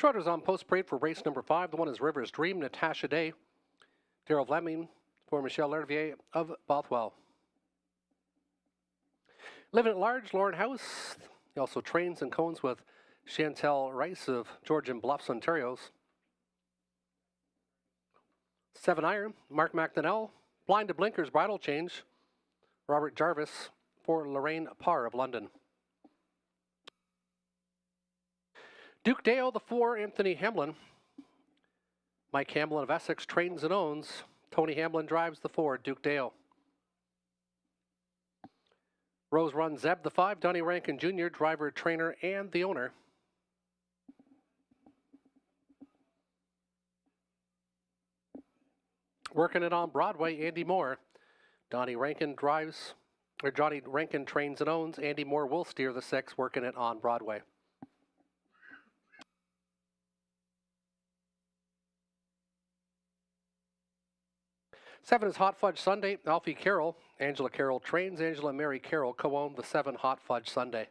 Trotters on post parade for race number 5. The one is River's Dream, Natasha Day, Daryl Fleming for Michelle Lervier of Bothwell. Living at Large, Lauren House. He also trains and cones with Chantel Rice of Georgian Bluffs, Ontario's. 7 iron, Mark McDonnell. Blind to Blinkers, bridle change, Robert Jarvis for Lorraine Parr of London. Duke Dale, the 4, Anthony Hamlin. Mike Hamlin of Essex trains and owns. Tony Hamlin drives the 4, Duke Dale. Rose Run Zeb, the 5, Donnie Rankin Jr., driver, trainer, and the owner. Working it on Broadway, Andy Moore. Johnny Rankin trains and owns. Andy Moore will steer the 6, working it on Broadway. Seven is Hot Fudge Sunday. Alfie Carroll, Angela Carroll trains. Angela Mary Carroll co-owned the 7 Hot Fudge Sunday.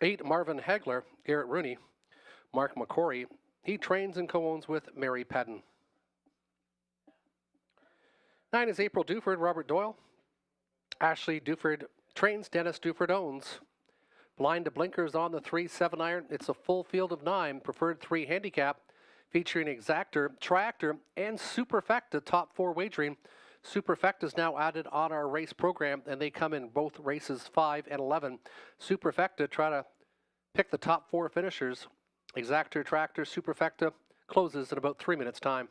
8, Marvin Hagler, Garrett Rooney. Mark McCory, he trains and co-owns with Mary Pedden. 9 is April Duford, Robert Doyle. Ashley Duford trains, Dennis Duford owns. Blind to Blinkers on the 3 7 iron. It's a full field of 9, preferred 3 handicap, featuring Exactor, Tractor, and Superfecta top 4 wagering. Superfecta is now added on our race program, and they come in both races 5 and 11. Superfecta try to pick the top 4 finishers. Exactor, Tractor, Superfecta closes in about 3 minutes' time.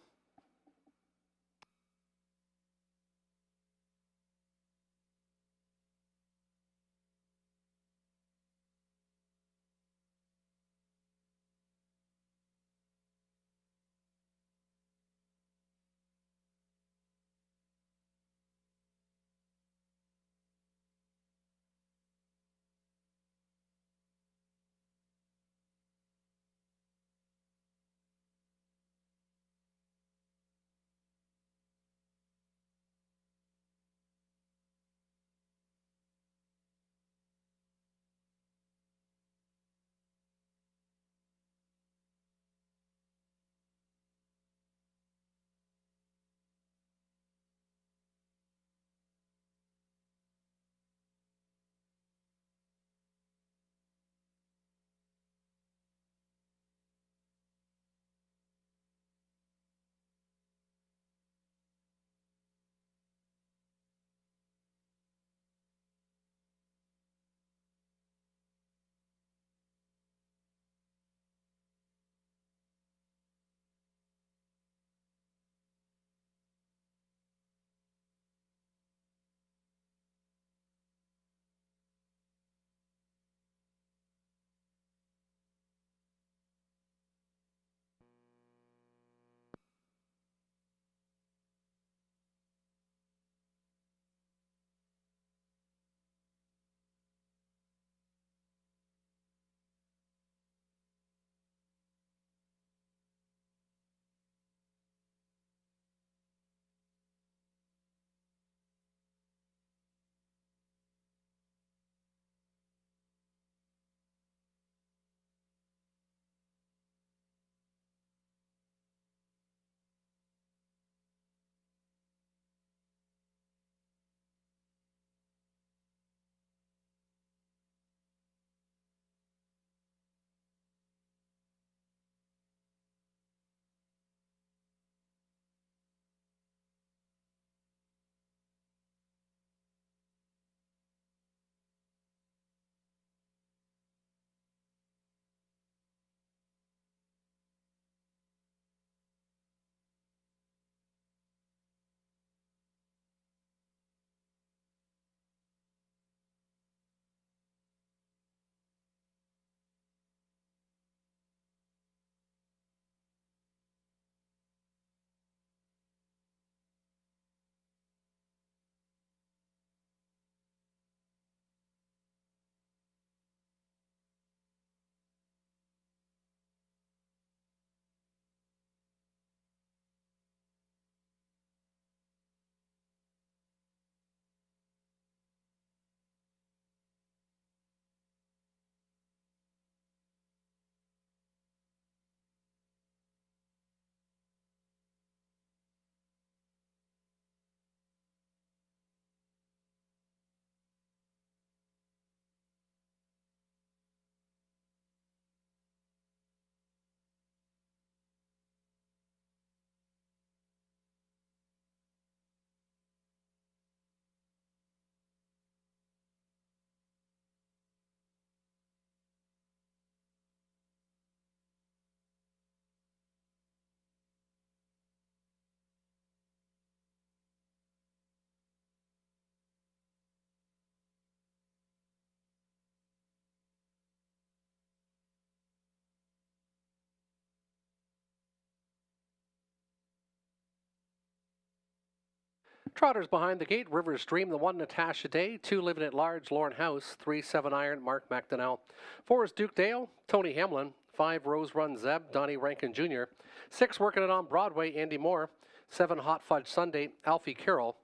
Trotters behind the gate, Rivers Dream, the 1, Natasha Day, 2, Living at Large, Lauren House, 3, 7 Iron, Mark McDonnell, 4 is Duke Dale, Tony Hamlin, 5, Rose Run Zeb, Donnie Rankin Jr., 6, Working It on Broadway, Andy Moore, 7, Hot Fudge Sunday, Alfie Carroll,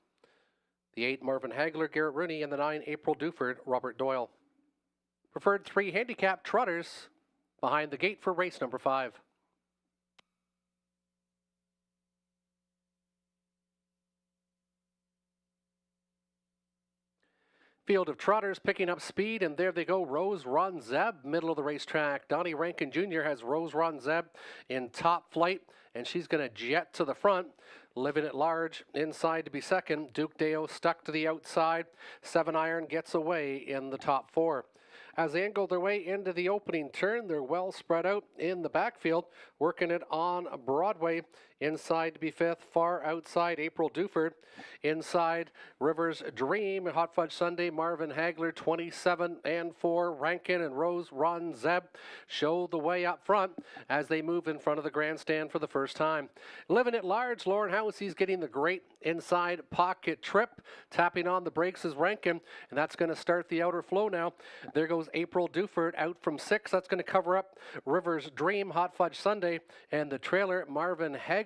the 8, Marvin Hagler, Garrett Rooney, and the 9, April Duford, Robert Doyle. Preferred 3 handicap Trotters behind the gate for race number 5. Field of Trotters picking up speed, and there they go. Rose Run Zeb, middle of the racetrack. Donnie Rankin Jr. has Rose Run Zeb in top flight, and she's going to jet to the front. Living at Large inside to be second. Duke Deo stuck to the outside. 7 Iron gets away in the top 4. As they angle their way into the opening turn, they're well spread out in the backfield, working it on Broadway. Inside to be 5th, far outside, April Duford. Inside, Rivers Dream, Hot Fudge Sunday, Marvin Hagler, 27 and 4. Rankin and Rose Ron Zeb show the way up front as they move in front of the grandstand for the first time. Living at Large, Lauren House, he's getting the great inside pocket trip. Tapping on the brakes is Rankin, and that's going to start the outer flow now. There goes April Duford out from 6. That's going to cover up Rivers Dream, Hot Fudge Sunday, and the trailer, Marvin Hagler.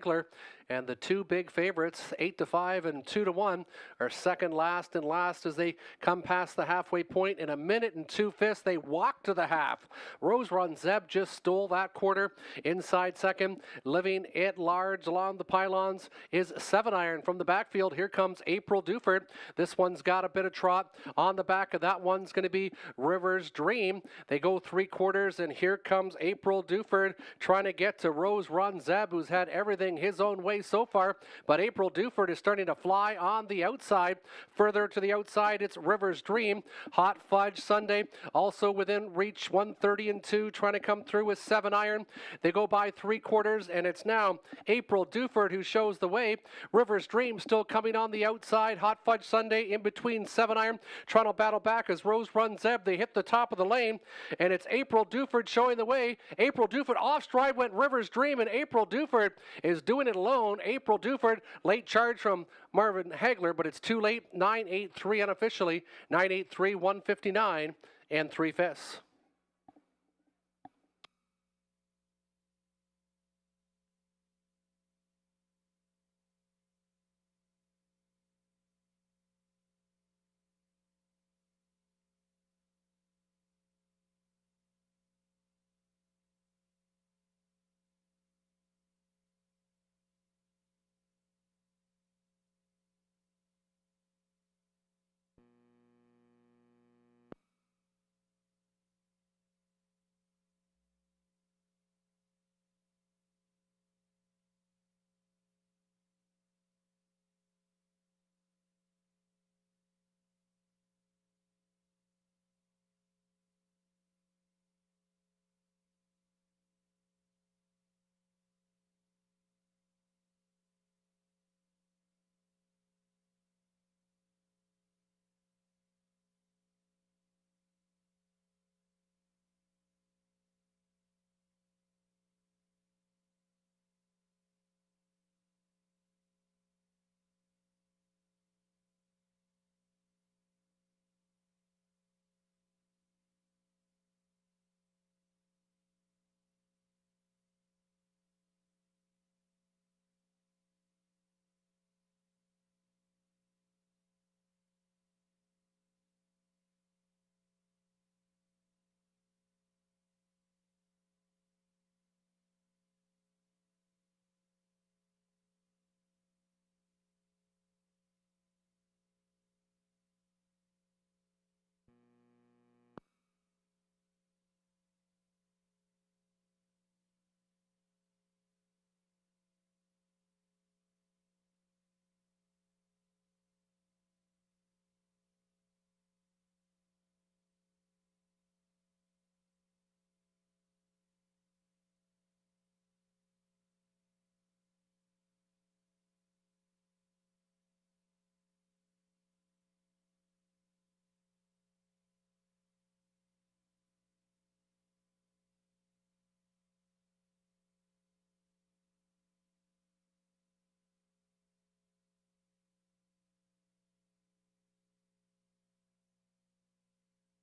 And the 2 big favorites, 8-5 and 2-1, are second last and last as they come past the halfway point. In 1 minute and 2 fifths, they walk to the half. Rose Run Zeb just stole that quarter. Inside second, Living at Large along the pylons is 7 Iron from the backfield. Here comes April Duford. This one's got a bit of trot. On the back of that one's going to be Rivers Dream. They go 3/4, and here comes April Duford trying to get to Rose Run Zeb, who's had everything his own way so far, but April Duford is starting to fly on the outside. Further to the outside, it's Rivers Dream. Hot Fudge Sunday also within reach, 1:30 and 2, trying to come through with 7 Iron. They go by 3/4, and it's now April Duford who shows the way. Rivers Dream still coming on the outside. Hot Fudge Sunday in between 7 Iron. Trying to battle back as Rose Run Zeb. They hit the top of the lane, and it's April Duford showing the way. April Duford off stride went Rivers Dream, and April Duford is doing it alone. April Duford, late charge from Marvin Hagler, but it's too late. 9.83 unofficially. 9.83, 159 and 3/5.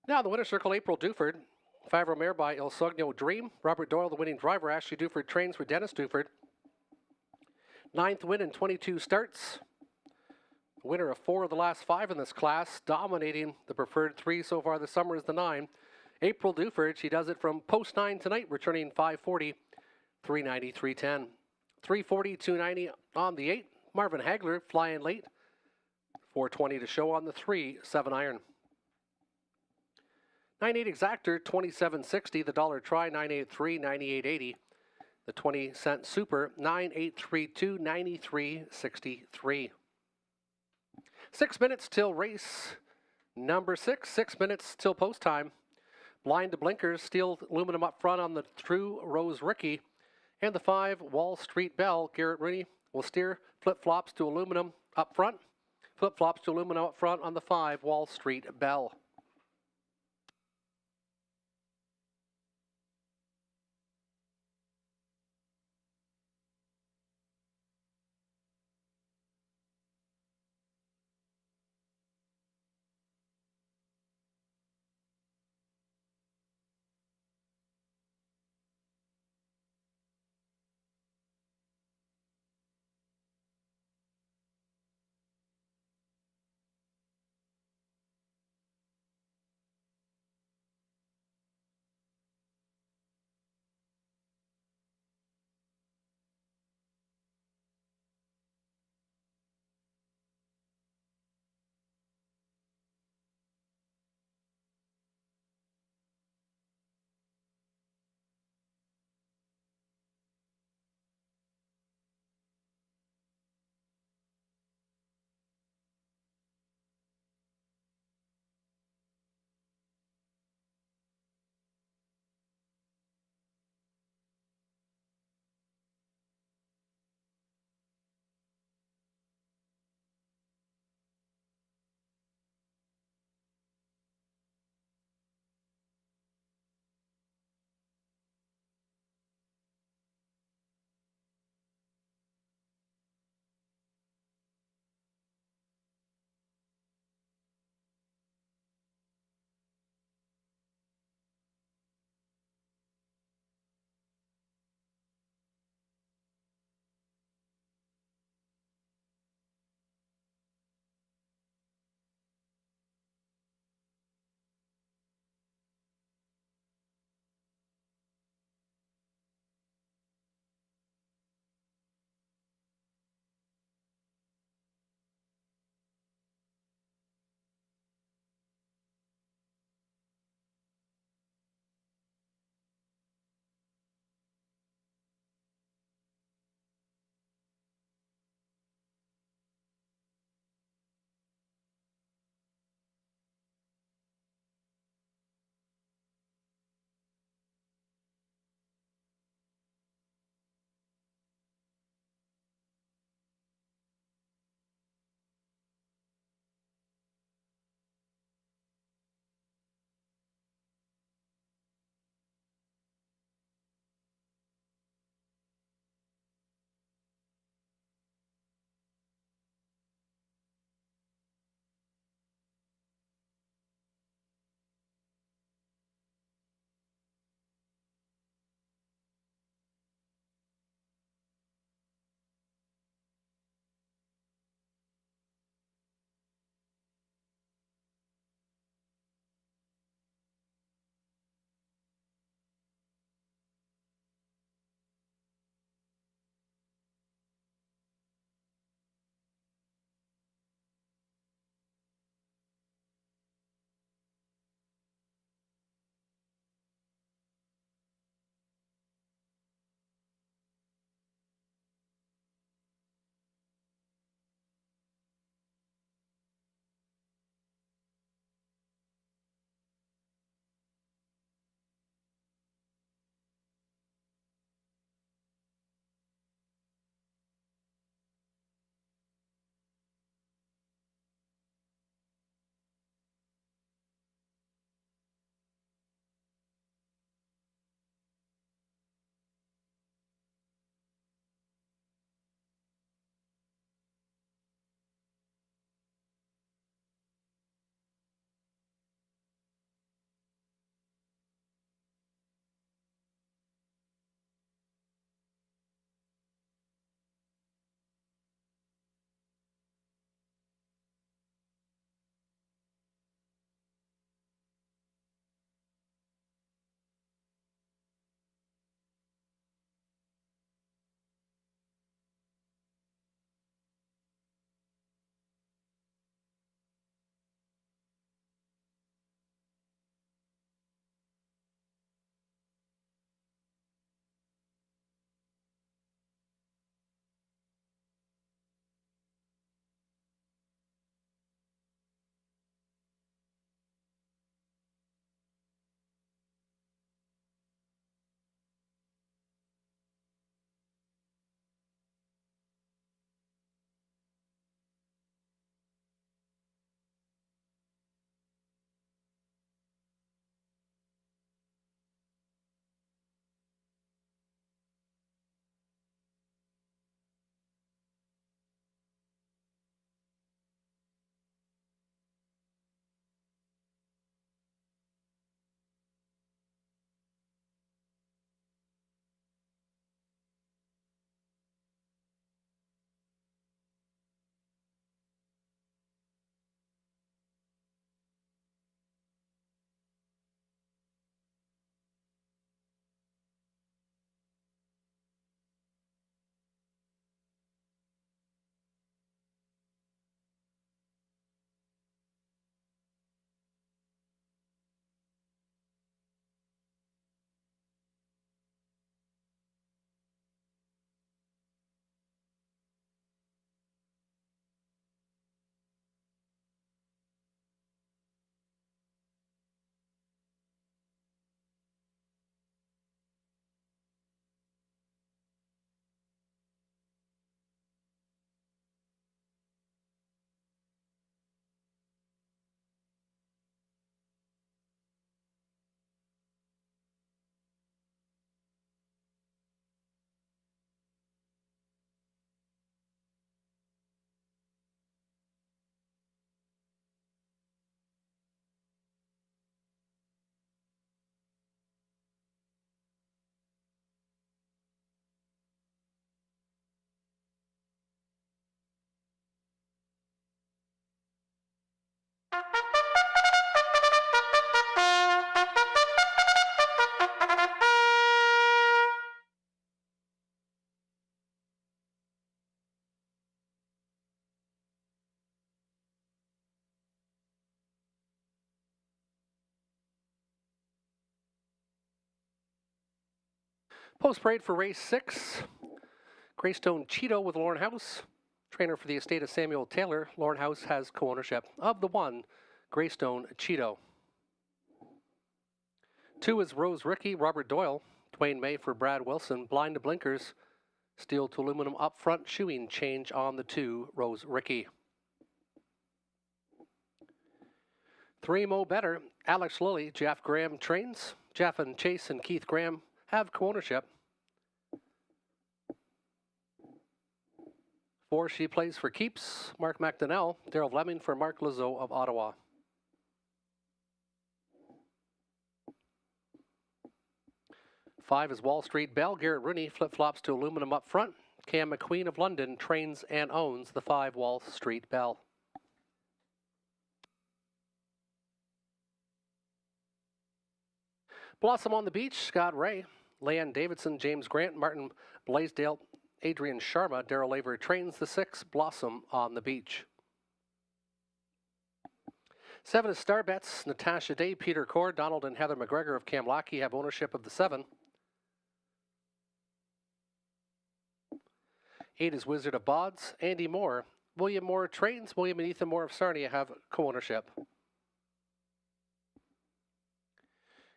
Now the winner's circle, April Duford. Favre Mare by Il Sogno Dream. Robert Doyle, the winning driver. Ashley Duford trains for Dennis Duford. 9th win in 22 starts. Winner of 4 of the last 5 in this class. Dominating the preferred 3 so far this summer is the 9. April Duford, she does it from post 9 tonight, returning 540, 390, 310. 340, 290 on the 8. Marvin Hagler flying late. 420 to show on the 3, 7 iron. 9.8 exactor, 27.60. The dollar try, 9.83, 98.80. The 20-cent super, 9.832, 93.63. 6 minutes till race number 6. 6 minutes till post time. Blind to blinkers, steel aluminum up front on the True Rose Ricky. And the 5 Wall Street Bell, Garrett Rooney, will steer flip-flops to aluminum up front. Flip-flops to aluminum up front on the 5 Wall Street Bell. Post parade for race 6. Greystone Cheeto with Lauren House. Trainer for the estate of Samuel Taylor. Lauren House has co-ownership of the 1, Greystone Cheeto. 2 is Rose Ricky, Robert Doyle. Dwayne May for Brad Wilson. Blind to blinkers. Steel to aluminum up front. Shoeing change on the 2, Rose Ricky. 3 Mo Better. Alex Lilly, Jeff Graham trains. Jeff and Chase and Keith Graham have co-ownership. 4 She Plays for Keeps. Mark McDonnell. Daryl Fleming for Mark Lazo of Ottawa. 5 is Wall Street Bell. Garrett Rooney flip-flops to aluminum up front. Cam McQueen of London trains and owns the 5 Wall Street Bell. Blossom on the Beach, Scott Ray. Leanne Davidson, James Grant, Martin Blaisdell, Adrian Sharma. Daryl Laver trains the 6 Blossom on the Beach. 7 is Star Bets. Natasha Day, Peter Core, Donald and Heather McGregor of Kamlaki have ownership of the 7. 8 is Wizard of Bods. Andy Moore. William Moore trains. William and Ethan Moore of Sarnia have co-ownership.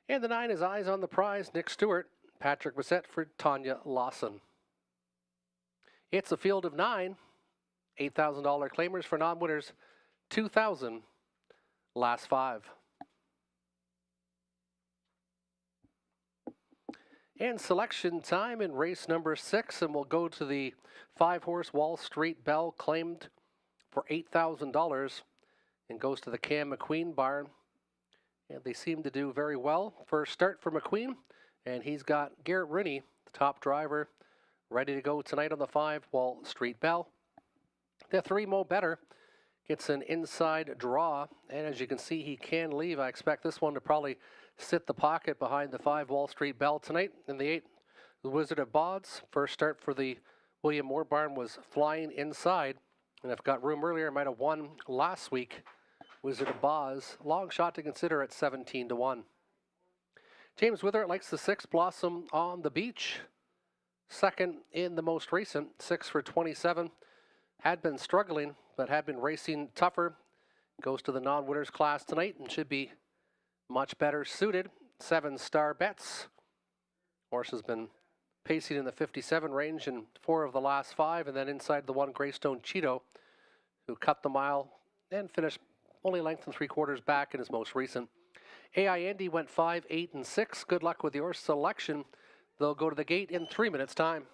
And the 9 is Eyes on the Prize. Nick Stewart. Patrick Bissett for Tanya Lawson. It's a field of 9. $8,000 claimers for non-winners. 2,000. Last 5. And selection time in race number 6, and we'll go to the 5-horse Wall Street Bell, claimed for $8,000, and goes to the Cam McQueen barn. And they seem to do very well. First start for McQueen, and he's got Garrett Rooney, the top driver, ready to go tonight on the 5 Wall Street Bell. The 3 Mo Better gets an inside draw, and as you can see, he can leave. I expect this one to probably sit the pocket behind the 5 Wall Street Bell tonight. In the 8, the Wizard of Bods. First start for the William Moore barn was flying inside, and if got room earlier, might have won last week. Wizard of Boz, long shot to consider at 17-1. James Withert likes the 6 Blossom on the Beach. Second in the most recent, 6 for 27. Had been struggling, but had been racing tougher. Goes to the non-winners class tonight and should be much better suited. 7 Star Bets. Horse has been pacing in the 57 range in 4 of the last 5, and then inside the 1 Greystone Cheeto, who cut the mile and finished only length and 3/4 back in his most recent. AI Andy went 5, 8, and 6. Good luck with your selection. They'll go to the gate in 3 minutes' time.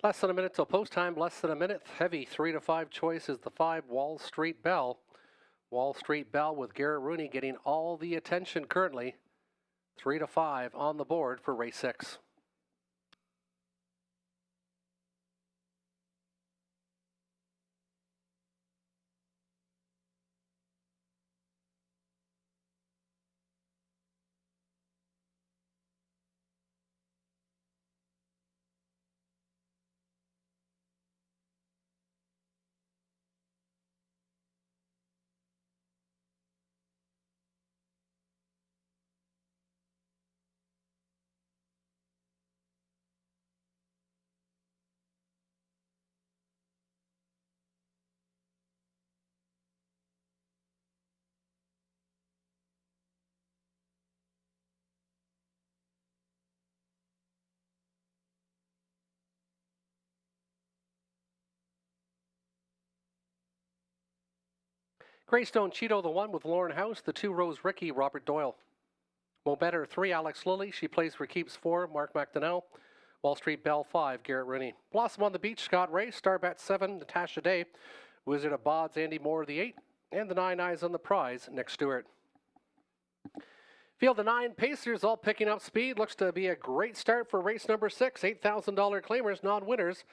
Less than a minute till post time, less than a minute. Heavy 3 to 5 choice is the 5 Wall Street Bell. Wall Street Bell with Garrett Rooney getting all the attention currently. 3 to 5 on the board for race 6. Greystone Cheeto, the 1 with Lauren House, the 2 Rose Ricky, Robert Doyle. Mo Better 3, Alex Lilly. She plays for Keeps 4, Mark McDonnell. Wall Street Bell 5, Garrett Rooney. Blossom on the Beach, Scott Ray. Starbet 7, Natasha Day. Wizard of Bods, Andy Moore, the 8. And the 9 Eyes on the Prize, Nick Stewart. Field of 9 Pacers all picking up speed. Looks to be a great start for race number 6. $8,000 claimers, non-winners.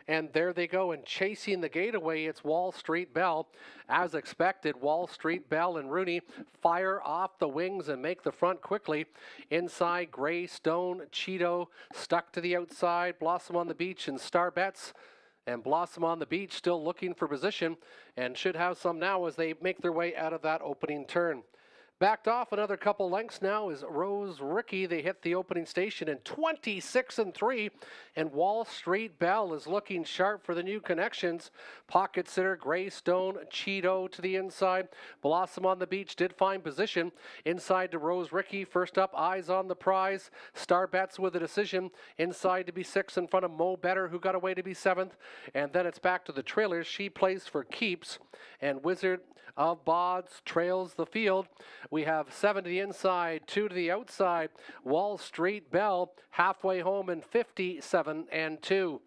And there they go, and chasing the gate away, it's Wall Street Bell. As expected, Wall Street Bell and Rooney fire off the wings and make the front quickly. Inside, Greystone, Cheeto, stuck to the outside, Blossom on the Beach and Star Bets. And Blossom on the Beach still looking for position and should have some now as they make their way out of that opening turn. Backed off another couple lengths now is Rose Ricky. They hit the opening station in 26-3, and Wall Street Bell is looking sharp for the new connections. Pocket Sitter, Greystone, Cheeto to the inside. Blossom on the Beach did find position. Inside to Rose Ricky. First up, Eyes on the Prize. Star Bets with a decision. Inside to be 6 in front of Mo Better, who got away to be 7th. And then it's back to the trailers. She plays for Keeps, and Wizard of Bods trails the field. We have 7 to the inside, 2 to the outside. Wall Street Bell halfway home in 57-2.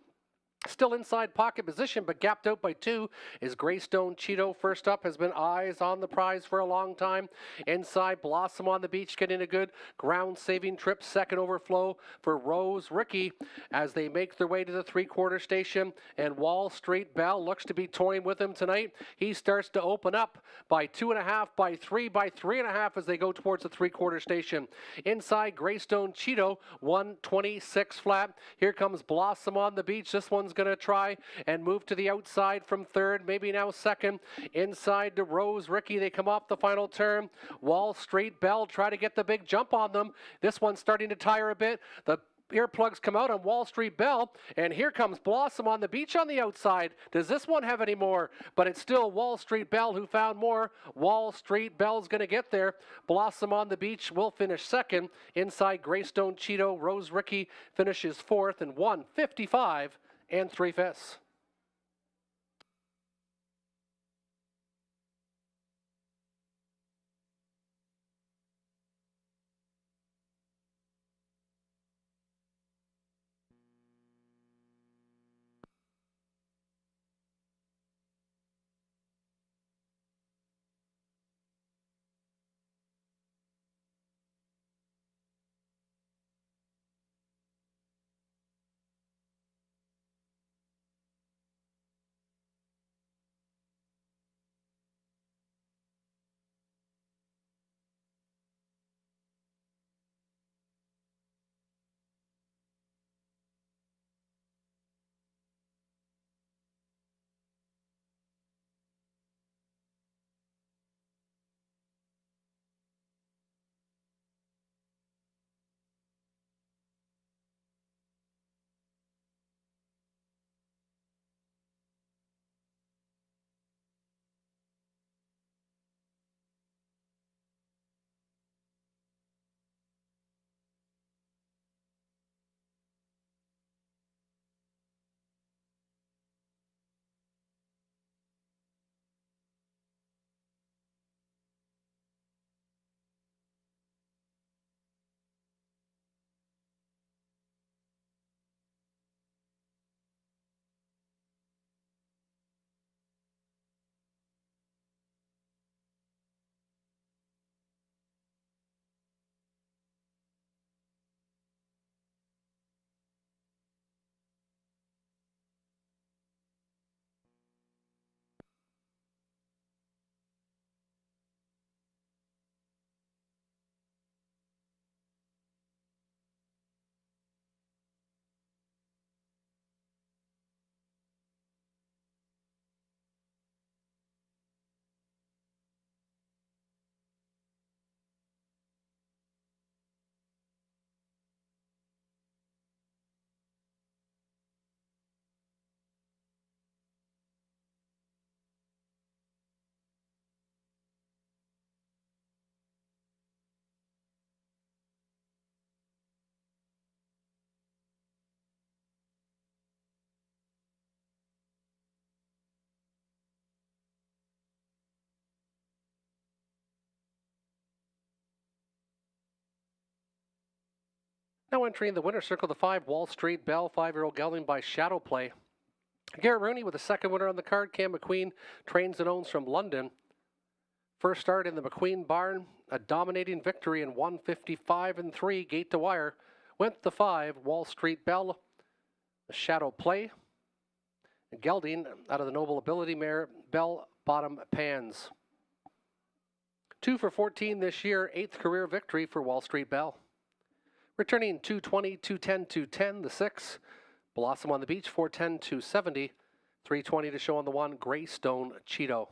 Still inside pocket position, but gapped out by 2 is Greystone Cheeto. First up has been Eyes on the Prize for a long time. Inside, Blossom on the Beach getting a good ground-saving trip. Second overflow for Rose Ricky as they make their way to the three-quarter station. And Wall Street Bell looks to be toying with him tonight. He starts to open up by 2.5, by 3, by 3.5 as they go towards the three-quarter station. Inside, Greystone Cheeto, 126 flat. Here comes Blossom on the Beach. This one's going to try and move to the outside from 3rd, maybe now 2nd. Inside to Rose Ricky. They come off the final turn. Wall Street Bell try to get the big jump on them. This one's starting to tire a bit. The earplugs come out on Wall Street Bell, and here comes Blossom on the Beach on the outside. Does this one have any more? But it's still Wall Street Bell who found more. Wall Street Bell's going to get there. Blossom on the Beach will finish 2nd. Inside, Greystone Cheeto. Rose Ricky finishes 4th and 1:55 3/5. Now entering the winner's circle, the 5 Wall Street Bell, 5-year-old gelding by Shadow Play. Garrett Rooney with the second winner on the card. Cam McQueen trains and owns from London. First start in the McQueen barn, a dominating victory in 155-3, gate to wire. Went the 5 Wall Street Bell, the Shadow Play. Gelding out of the Noble Ability mare, Bell Bottom Pans. 2 for 14 this year, 8th career victory for Wall Street Bell. Returning 220, 210, 210, the 6. Blossom on the Beach, 410, 270. 320 to show on the 1, Greystone Cheeto.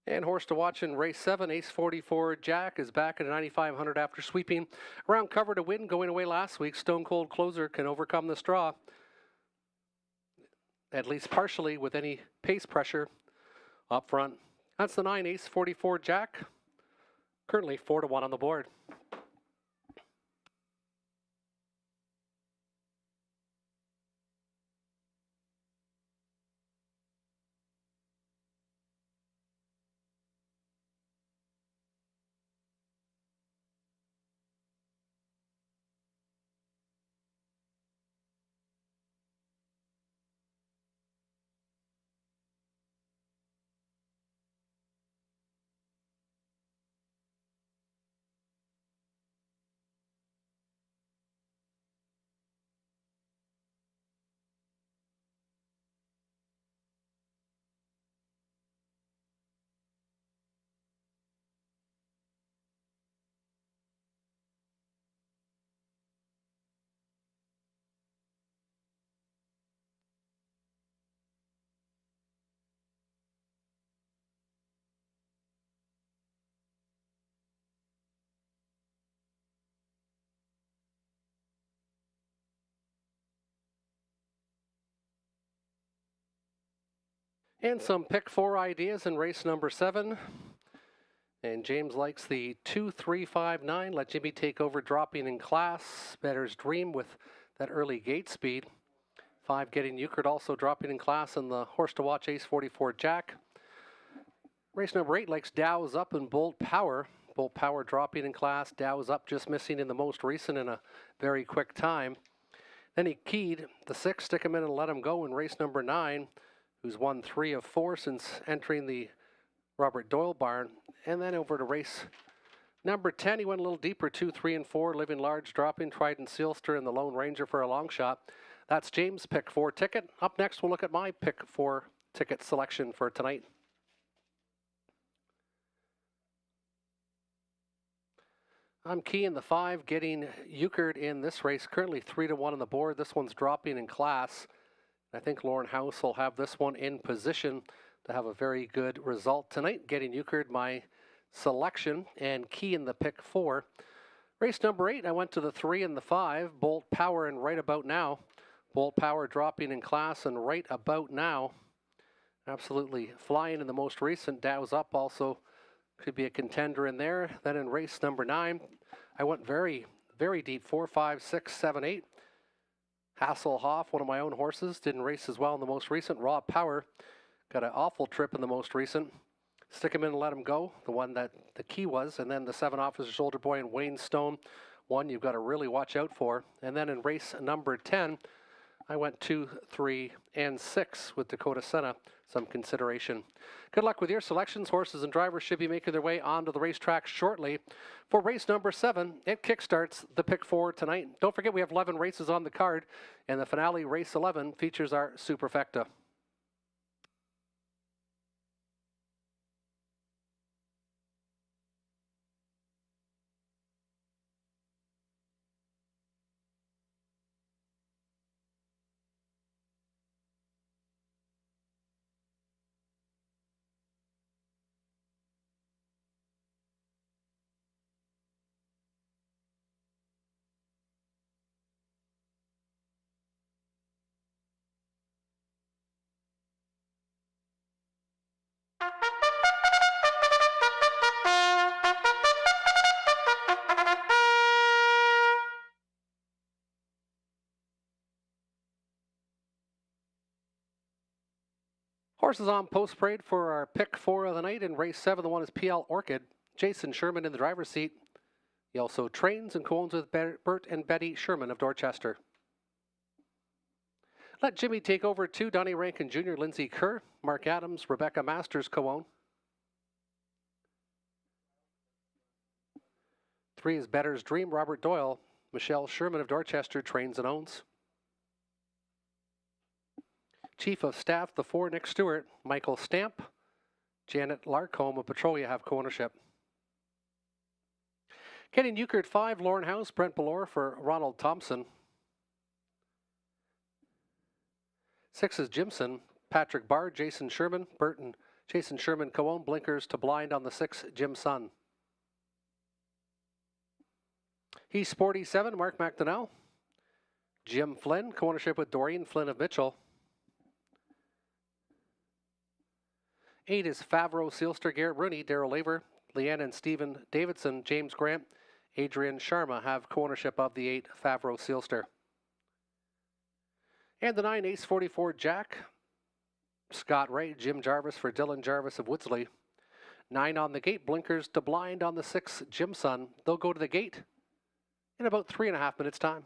And horse to watch in race 7, Ace 44 Jack is back at 9,500 after sweeping around cover to win, going away last week. Stone Cold Closer can overcome the straw, at least partially, with any pace pressure up front. That's the 9, Ace 44 Jack, currently 4-1 on the board. And some pick 4 ideas in race number 7. And James likes the 2-3-5-9. Let Jimmy take over, dropping in class. Better's Dream with that early gate speed. 5 Getting Euchred also dropping in class, and the horse to watch, Ace 44 Jack. Race number 8 likes Dow's Up and Bolt Power. Bolt Power dropping in class. Dow's Up just missing in the most recent in a very quick time. Then he keyed the 6, Stick Him In and Let Him Go in race number 9, who's won 3 of 4 since entering the Robert Doyle barn. And then over to race number 10, he went a little deeper, 2, 3, and 4, Living Large, dropping Trident Sealster and the Lone Ranger for a long shot. That's James' pick 4 ticket. Up next, we'll look at my pick 4 ticket selection for tonight. I'm keying the 5, Getting Euchred in this race. Currently 3-1 on the board. This one's dropping in class. I think Lauren House will have this one in position to have a very good result tonight. Getting Euchred, my selection, and keying the pick 4. Race number 8, I went to the 3 and the 5, Bolt Power and Right About Now. Bolt Power dropping in class and Right About Now. Absolutely flying in the most recent. Dow's Up also could be a contender in there. Then in race number 9, I went very, very deep. 4, 5, 6, 7, 8. Hasselhoff, one of my own horses, didn't race as well in the most recent. Raw Power got an awful trip in the most recent. Stick Him In and Let Him Go, the one that the key was. And then the 7 Officer Shoulder Boy and Wayne Stone, one you've got to really watch out for. And then in race number 10, I went 2, 3, and 6 with Dakota Senna. Some consideration. Good luck with your selections. Horses and drivers should be making their way onto the racetrack shortly. For race number 7, it kickstarts the pick 4 tonight. Don't forget we have 11 races on the card, and the finale, race 11, features our Superfecta. Horses on post parade for our pick 4 of the night. In race 7, the one is PL Orchid. Jason Sherman in the driver's seat. He also trains and co-owns with Bert and Betty Sherman of Dorchester. Let Jimmy take over 2, Donnie Rankin Jr., Lindsay Kerr, Mark Adams, Rebecca Masters co-own. 3 is Better's Dream, Robert Doyle. Michelle Sherman of Dorchester trains and owns. Chief of Staff, the 4, Nick Stewart, Michael Stamp, Janet Larcombe of Petrolia have co-ownership. Getting Euchred 5, Lauren House, Brent Ballore for Ronald Thompson. 6 is Jimson, Patrick Bard, Jason Sherman, Burton, Jason Sherman co-own, blinkers to blind on the 6, Jim Sun. He's Sporty 7, Mark McDonnell. Jim Flynn, co-ownership with Doreen Flynn of Mitchell. 8 is Favreau, Sealster, Garrett Rooney, Darrell Laver, Leanne and Stephen Davidson, James Grant, Adrian Sharma have co-ownership of the 8 Favreau Sealster. And the 9 Ace 44 Jack, Scott Ray, Jim Jarvis for Dylan Jarvis of Woodsley. 9 on the gate, blinkers to blind on the 6 Jim Sun. They'll go to the gate in about 3.5 minutes time.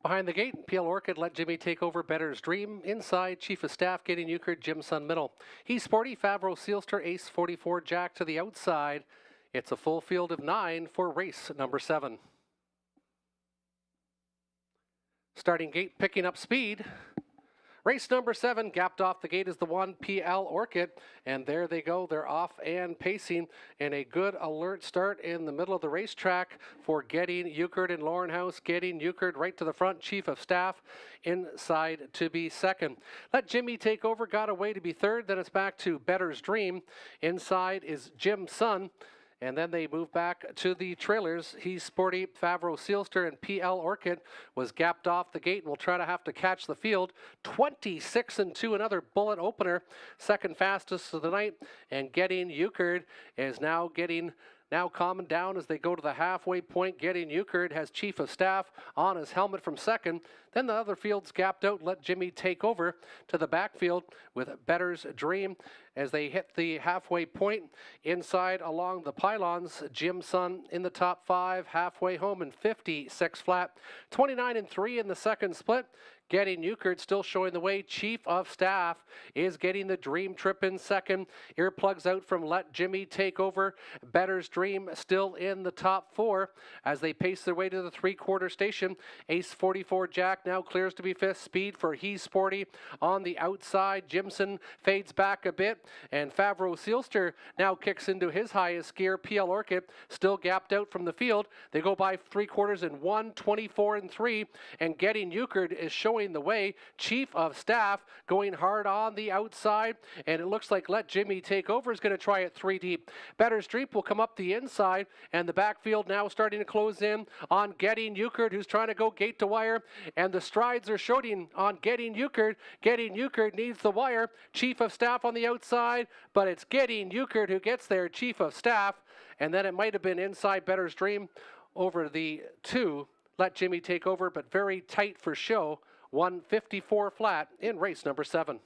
Behind the gate, PL Orchid let Jimmy take over Better's Dream. Inside, Chief of Staff getting Euchred, Jim Sun middle. He's Sporty, Favreau Sealster, Ace 44 Jack to the outside. It's a full field of 9 for race number 7. Starting gate picking up speed. Race number 7, gapped off the gate is the 1, PL Orchid, and there they go. They're off and pacing, and a good alert start in the middle of the racetrack for Getting Euchred and Lauren House. Getting Euchred right to the front, Chief of Staff inside to be second. Let Jimmy take over, got away to be third, then it's back to Better's Dream. Inside is Jim Sun. And then they move back to the trailers. He's Sporty, Favreau Sealster, and PL Orchid was gapped off the gate and will try to have to catch the field. 26-2, another bullet opener. Second fastest of the night. And Getting Euchred is now calming down as they go to the halfway point. Getting Euchred has Chief of Staff on his helmet from second. Then the other field's gapped out. Let Jimmy take over to the backfield with Better's Dream as they hit the halfway point. Inside along the pylons, Jim Sun in the top 5, halfway home in 56 flat. 29-3 in the second split. Getting Euchred still showing the way. Chief of Staff is getting the Dream trip in second. Earplugs out from Let Jimmy take over. Better's Dream still in the top 4 as they pace their way to the three-quarter station. Ace 44 Jack now clears to be fifth. Speed for He's Sporty on the outside. Jimson fades back a bit, and Favreau Sealster now kicks into his highest gear. PL Orchid still gapped out from the field. They go by three-quarters in 1:24-3, and Getting Euchred is showing the way. Chief of Staff going hard on the outside, and it looks like Let Jimmy take over is going to try it 3 deep. Better's Dream will come up the inside, and the backfield now starting to close in on Getting Euchred, who's trying to go gate to wire, and the strides are showing on Getting Euchred. Getting Euchred needs the wire. Chief of Staff on the outside, but it's Getting Euchred who gets there. Chief of Staff, and then it might have been inside Better's Dream over the 2. Let Jimmy take over, but very tight for show. 154 flat in race number 7.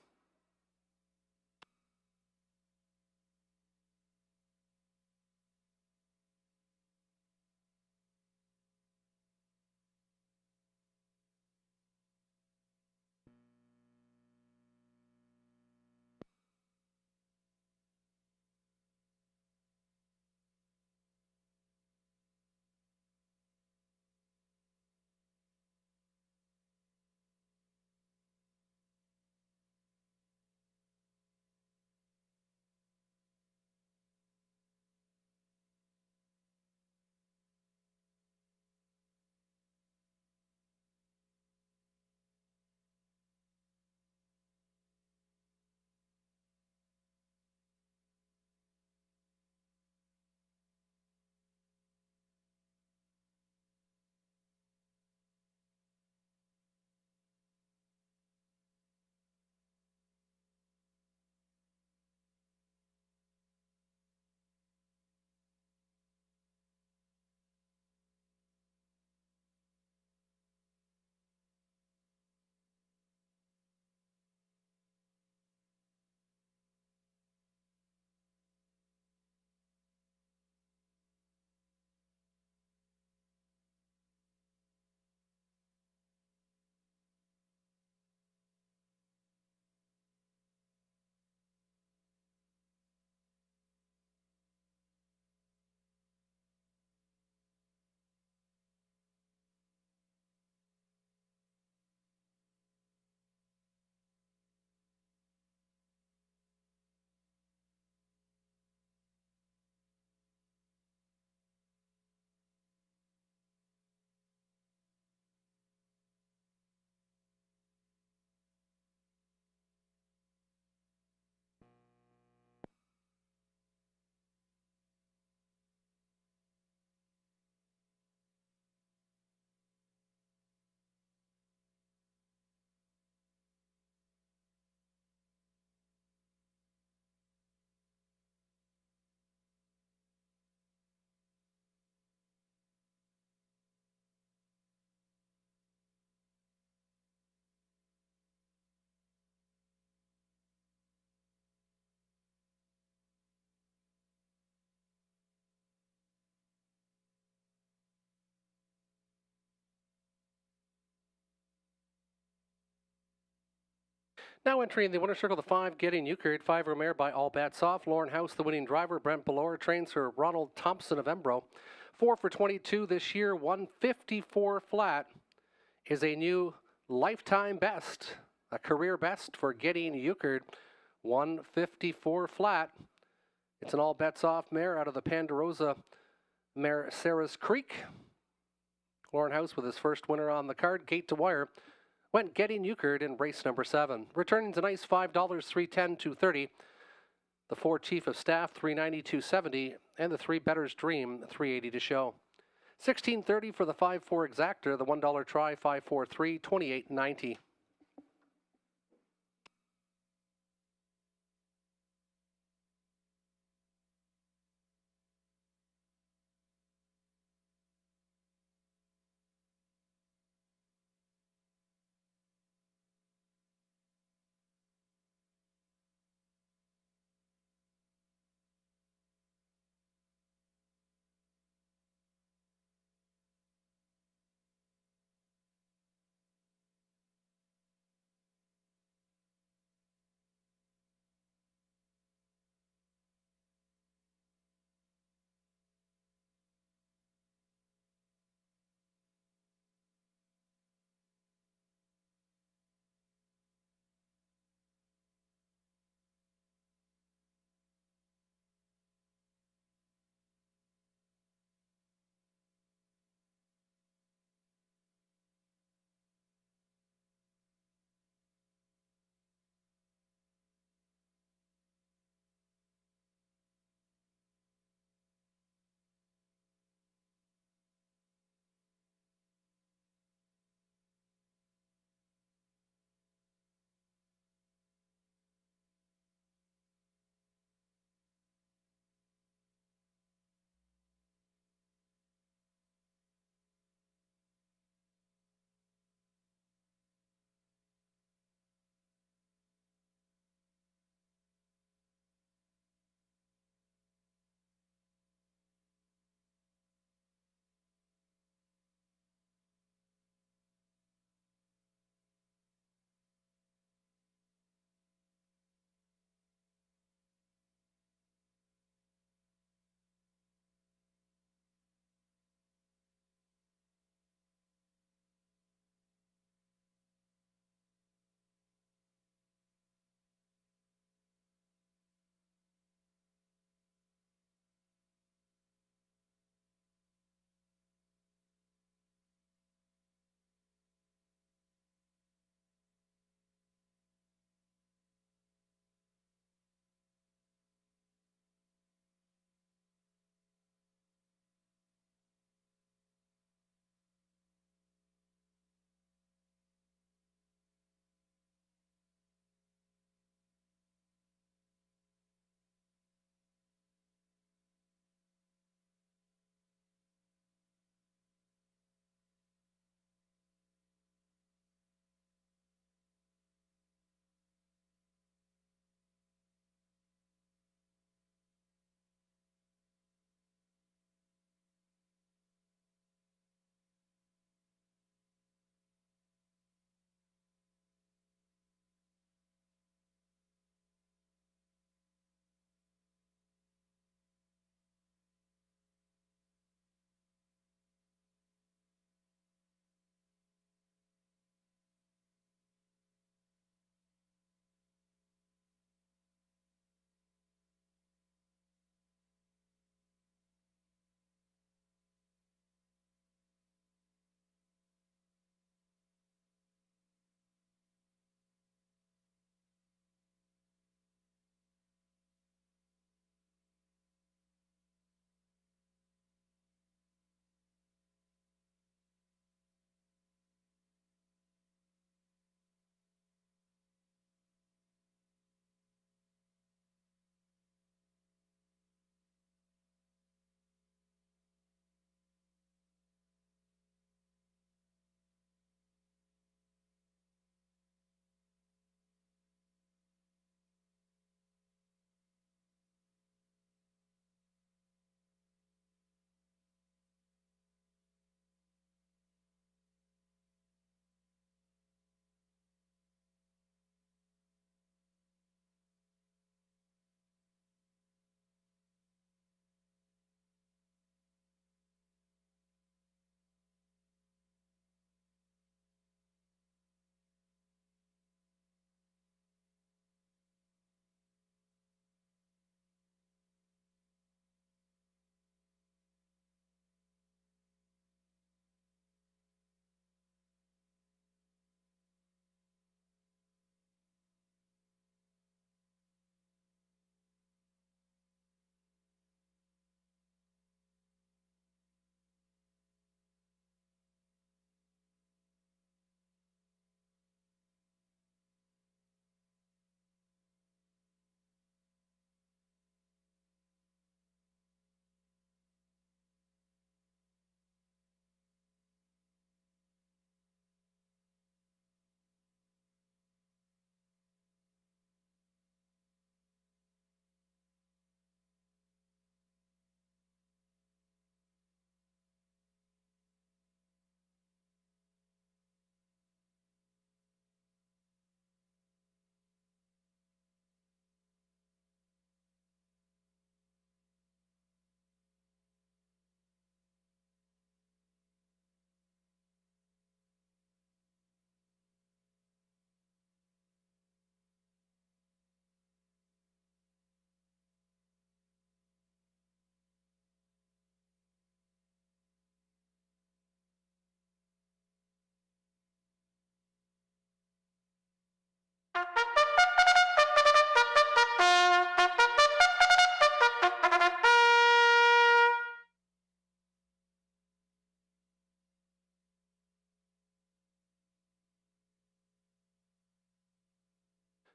Now entering the winner's circle, the 5, Getting Euchred, 5 Romare by All Bets Off. Lauren House, the winning driver. Brent Ballore trains for Ronald Thompson of Embro. 4 for 22 this year, 154 flat is a new lifetime best, a career best for Getting Euchred, 154 flat. It's an All Bets Off mare out of the Ponderosa mare Sarah's Creek. Lauren House with his first winner on the card, gate to wire, went Getting Euchred in race number 7. Returning to nice $5, $3.10, $2.30. The 4 Chief of Staff, $3.90, $2.70, and the 3 Better's Dream, $3.80 to show. $16.30 for the 5-4 Exactor, the $1 try, 5-4-3, $28.90.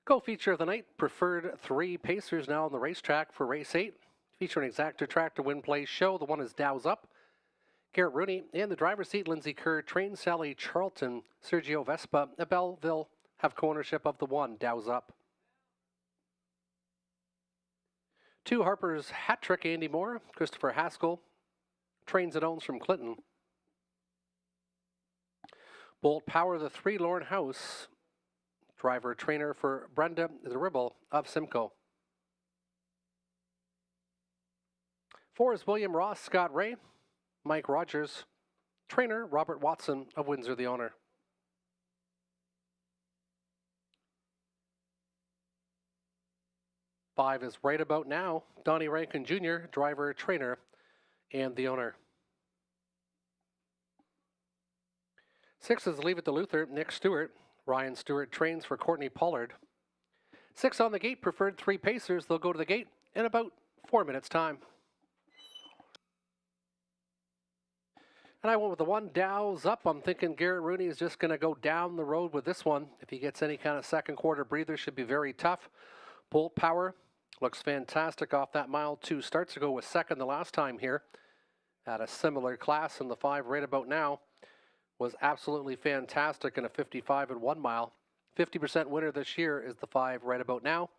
Go feature of the night, Preferred 3 Pacers now on the racetrack for race 8. Featuring Exacta Tractor Win Play Show. The one is Dow's Up. Garrett Rooney in the driver's seat, Lindsay Kerr, Train Sally Charlton, Sergio Vespa, Belleville have co-ownership of the one, Dow's Up. 2 Harper's Hat Trick, Andy Moore, Christopher Haskell, Trains and Owns from Clinton. Bolt Power, the 3, Lauren House, driver trainer for Brenda the Ribble of Simcoe. 4 is William Ross, Scott Ray, Mike Rogers, trainer Robert Watson of Windsor the owner. 5 is Right About Now, Donnie Rankin Jr., driver, trainer, and the owner. 6 is Leave It to Luther, Nick Stewart. Ryan Stewart trains for Courtney Pollard. 6 on the gate, Preferred 3 Pacers. They'll go to the gate in about 4 minutes' time. And I went with the one, Dow's Up. I'm thinking Garrett Rooney is just going to go down the road with this one. If he gets any kind of second quarter breather, should be very tough. Bolt Power looks fantastic off that mile 2 starts to go with second the last time here at a similar class, and the 5 Right About Now was absolutely fantastic in a 55 and 1 mile. 50% winner this year is the 5 Right About Now.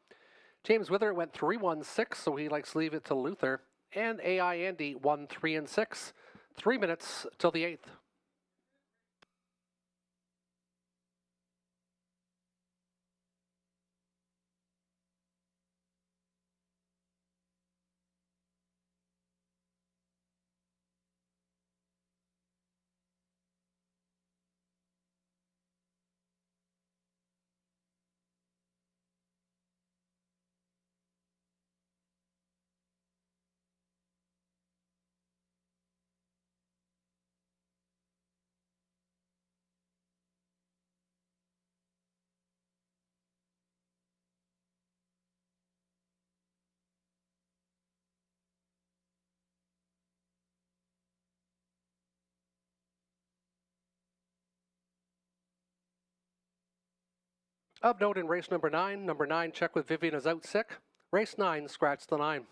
James Wither went 3-1-6, so he likes Leave It to Luther. And AI Andy won 3-6. 3 minutes till the 8th. Of note in race number 9, Check with Vivian is out sick. Race 9, scratch the 9.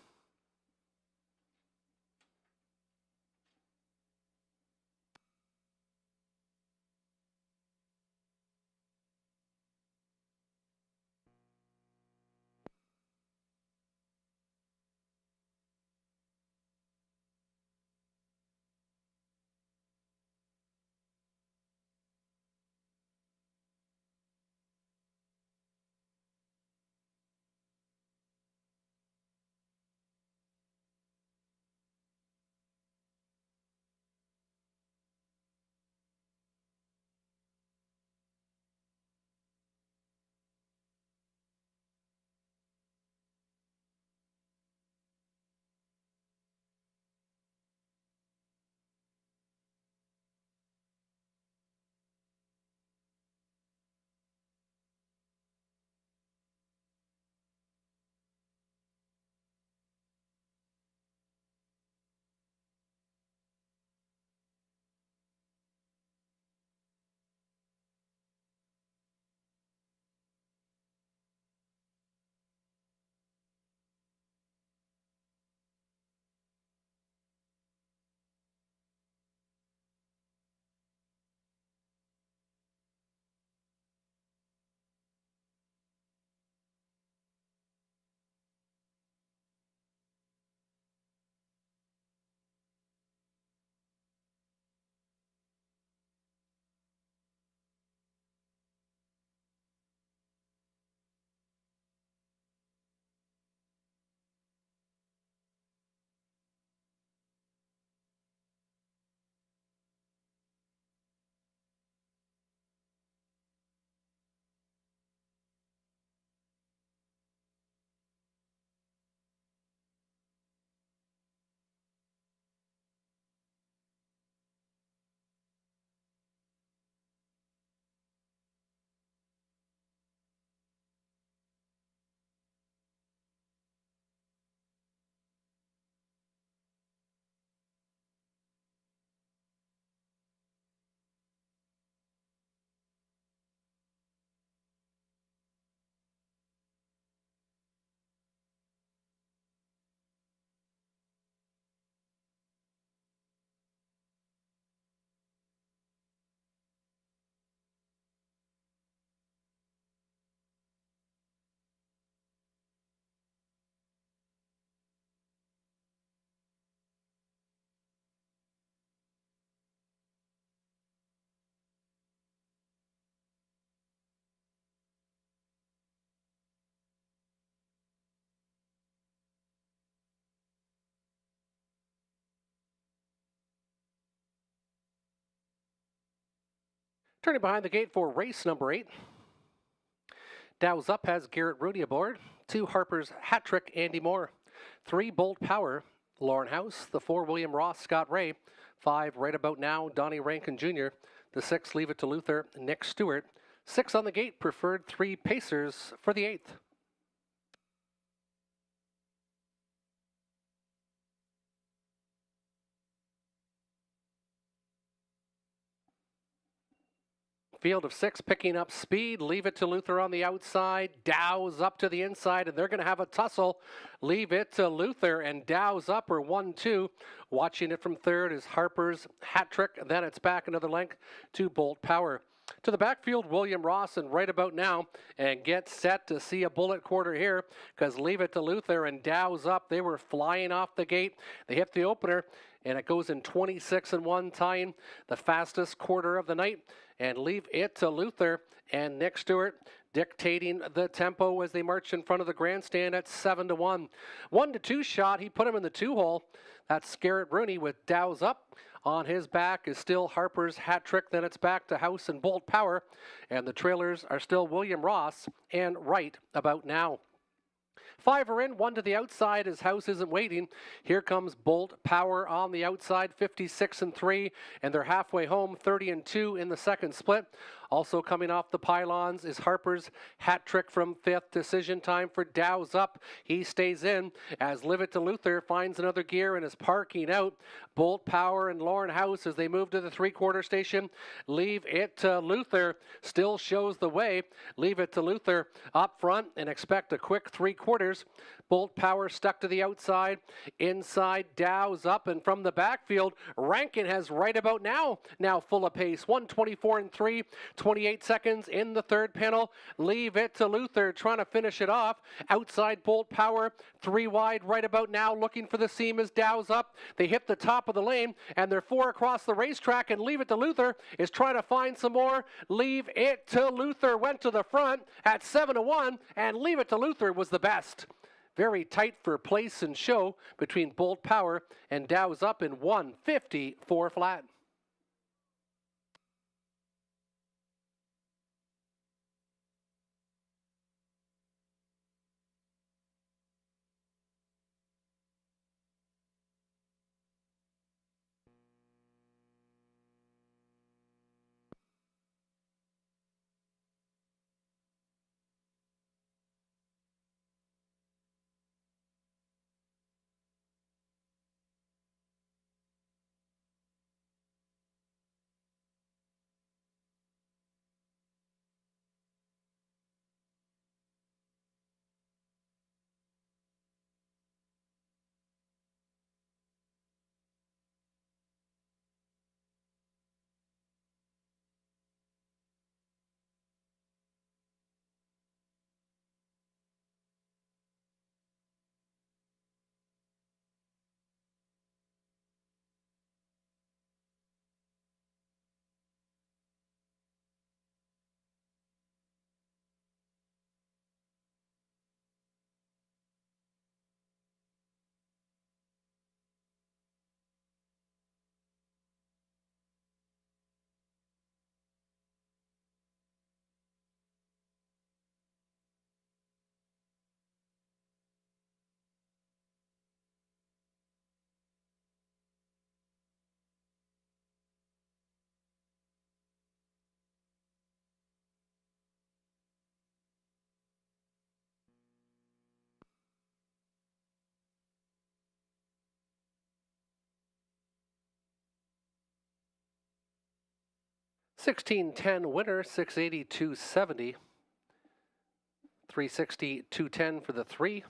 Turning behind the gate for race number 8. Dow's Up has Garrett Rooney aboard. 2 Harper's Hat Trick, Andy Moore. 3 Bolt Power, Lauren House. The 4 William Ross, Scott Ray. 5 Right About Now, Donnie Rankin Jr. The 6 Leave It to Luther, Nick Stewart. 6 on the gate, preferred 3 Pacers for the 8th. Field of 6 picking up speed. Leave It to Luther on the outside. Dow's Up to the inside, and they're going to have a tussle. Leave It to Luther and Dow's Up are 1-2. Watching it from third is Harper's Hat Trick. Then it's back another length to Bolt Power. To the backfield, William Ross and Right About Now, and get set to see a bullet quarter here because Leave It to Luther and Dow's Up, they were flying off the gate. They hit the opener, and it goes in 26-1, tying the fastest quarter of the night. And Leave It to Luther and Nick Stewart dictating the tempo as they march in front of the grandstand at 7-1. 1-2 shot, he put him in the 2-hole. That's Garrett Rooney with Dow's Up. On his back is still Harper's Hat Trick. Then it's back to House and Bolt Power. And the trailers are still William Ross and Right About Now. 5 are in, 1 to the outside as House isn't waiting. Here comes Bolt Power on the outside, 56-3, and they're halfway home, 30-2 in the second split. Also coming off the pylons is Harper's Hat Trick from 5th. Decision time for Dow's Up. He stays in as Leave It to Luther finds another gear and is parking out. Bolt Power and Lauren House as they move to the 3/4 station. Leave It to Luther still shows the way. Leave It to Luther up front and expect a quick 3/4. Bolt Power stuck to the outside. Inside, Dow's Up, and from the backfield, Rankin has Right About Now full of pace. 1:24-3, 28 seconds in the third panel. Leave It to Luther trying to finish it off. Outside, Bolt Power, 3 wide. Right About Now looking for the seam as Dow's Up. They hit the top of the lane, and they're 4 across the racetrack, and Leave It to Luther is trying to find some more. Leave It to Luther went to the front at 7-1, and Leave It to Luther was the best. Very tight for place and show between Bolt Power and Dow's Up in 1:54 flat. $16.10 winner, $680, $270. $360, $210 for the 3.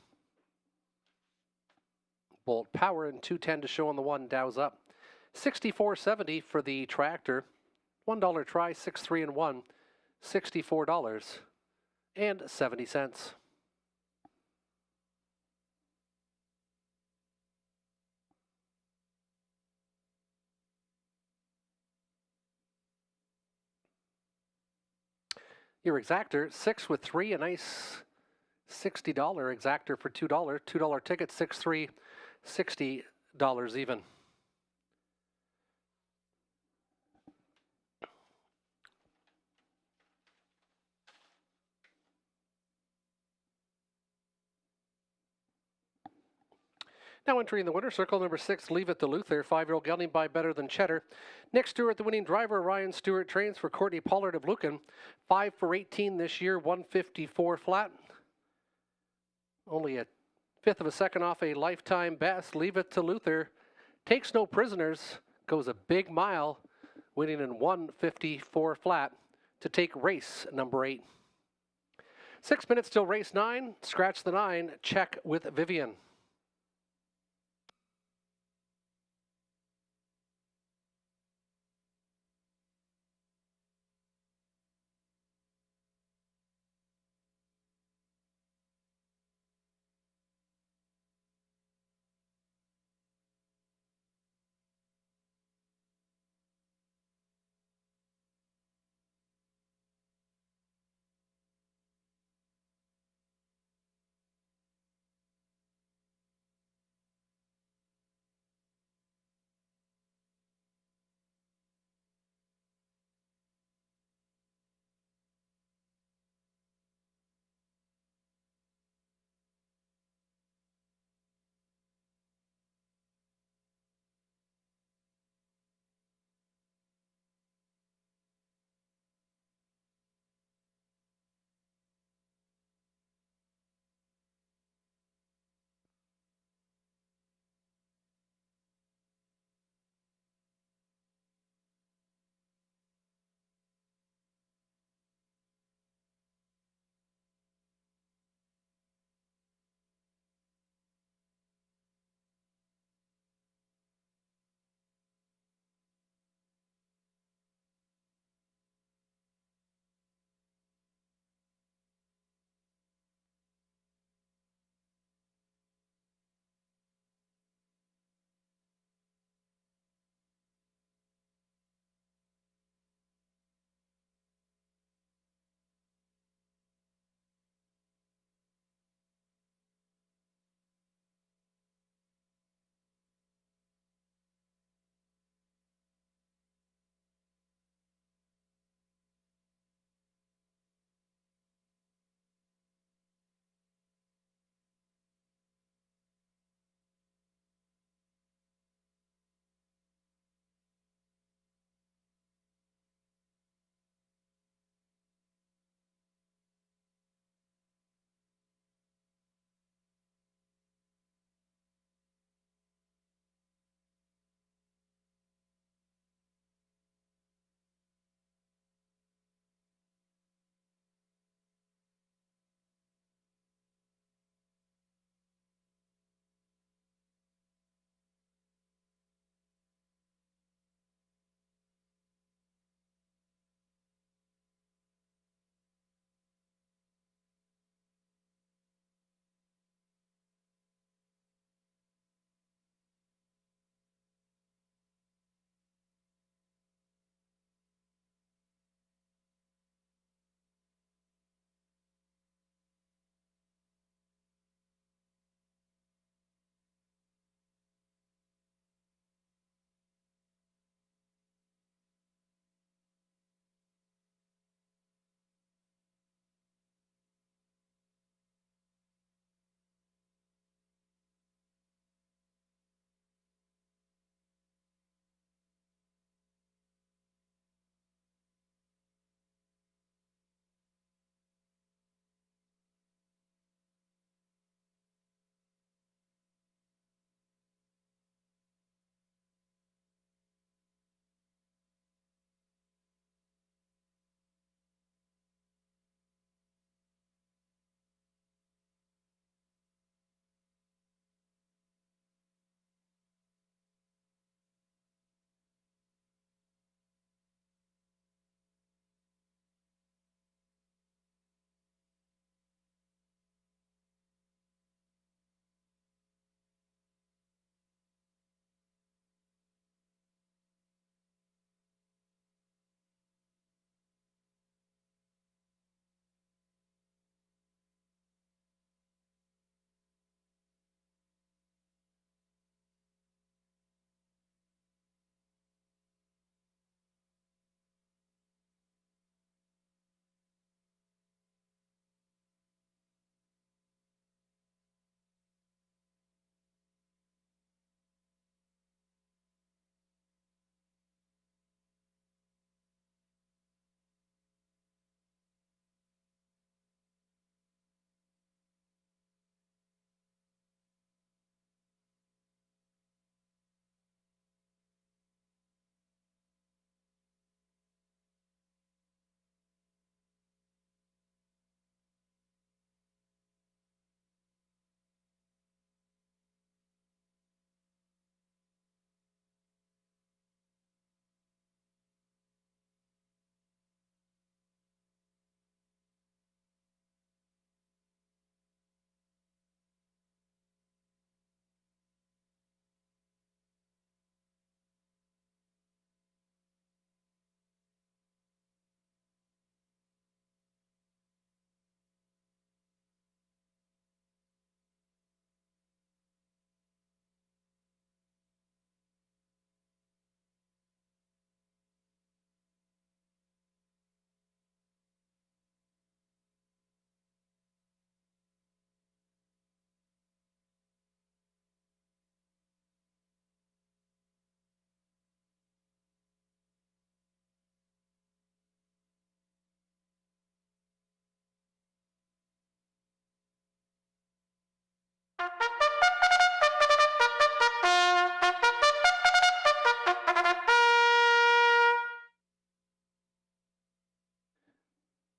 Bolt Power and $210 to show on the 1. Dow's Up. $64.70 for the tractor. $1 try, 6-3 and 1. $64.70. Your exactor, 6 with 3, a nice $60 exactor for $2. $2 ticket, 6-3, $60 even. Now entering the winner's circle, number 6, Leave It to Luther, 5-year-old gelding by Better Than Cheddar. Nick Stewart, the winning driver. Ryan Stewart trains for Courtney Pollard of Lucan. 5 for 18 this year, 154 flat. Only a fifth of a second off a lifetime best. Leave It to Luther. Takes no prisoners, goes a big mile, winning in 154 flat to take race number 8. 6 minutes till race 9. Scratch the 9. Check with Vivian.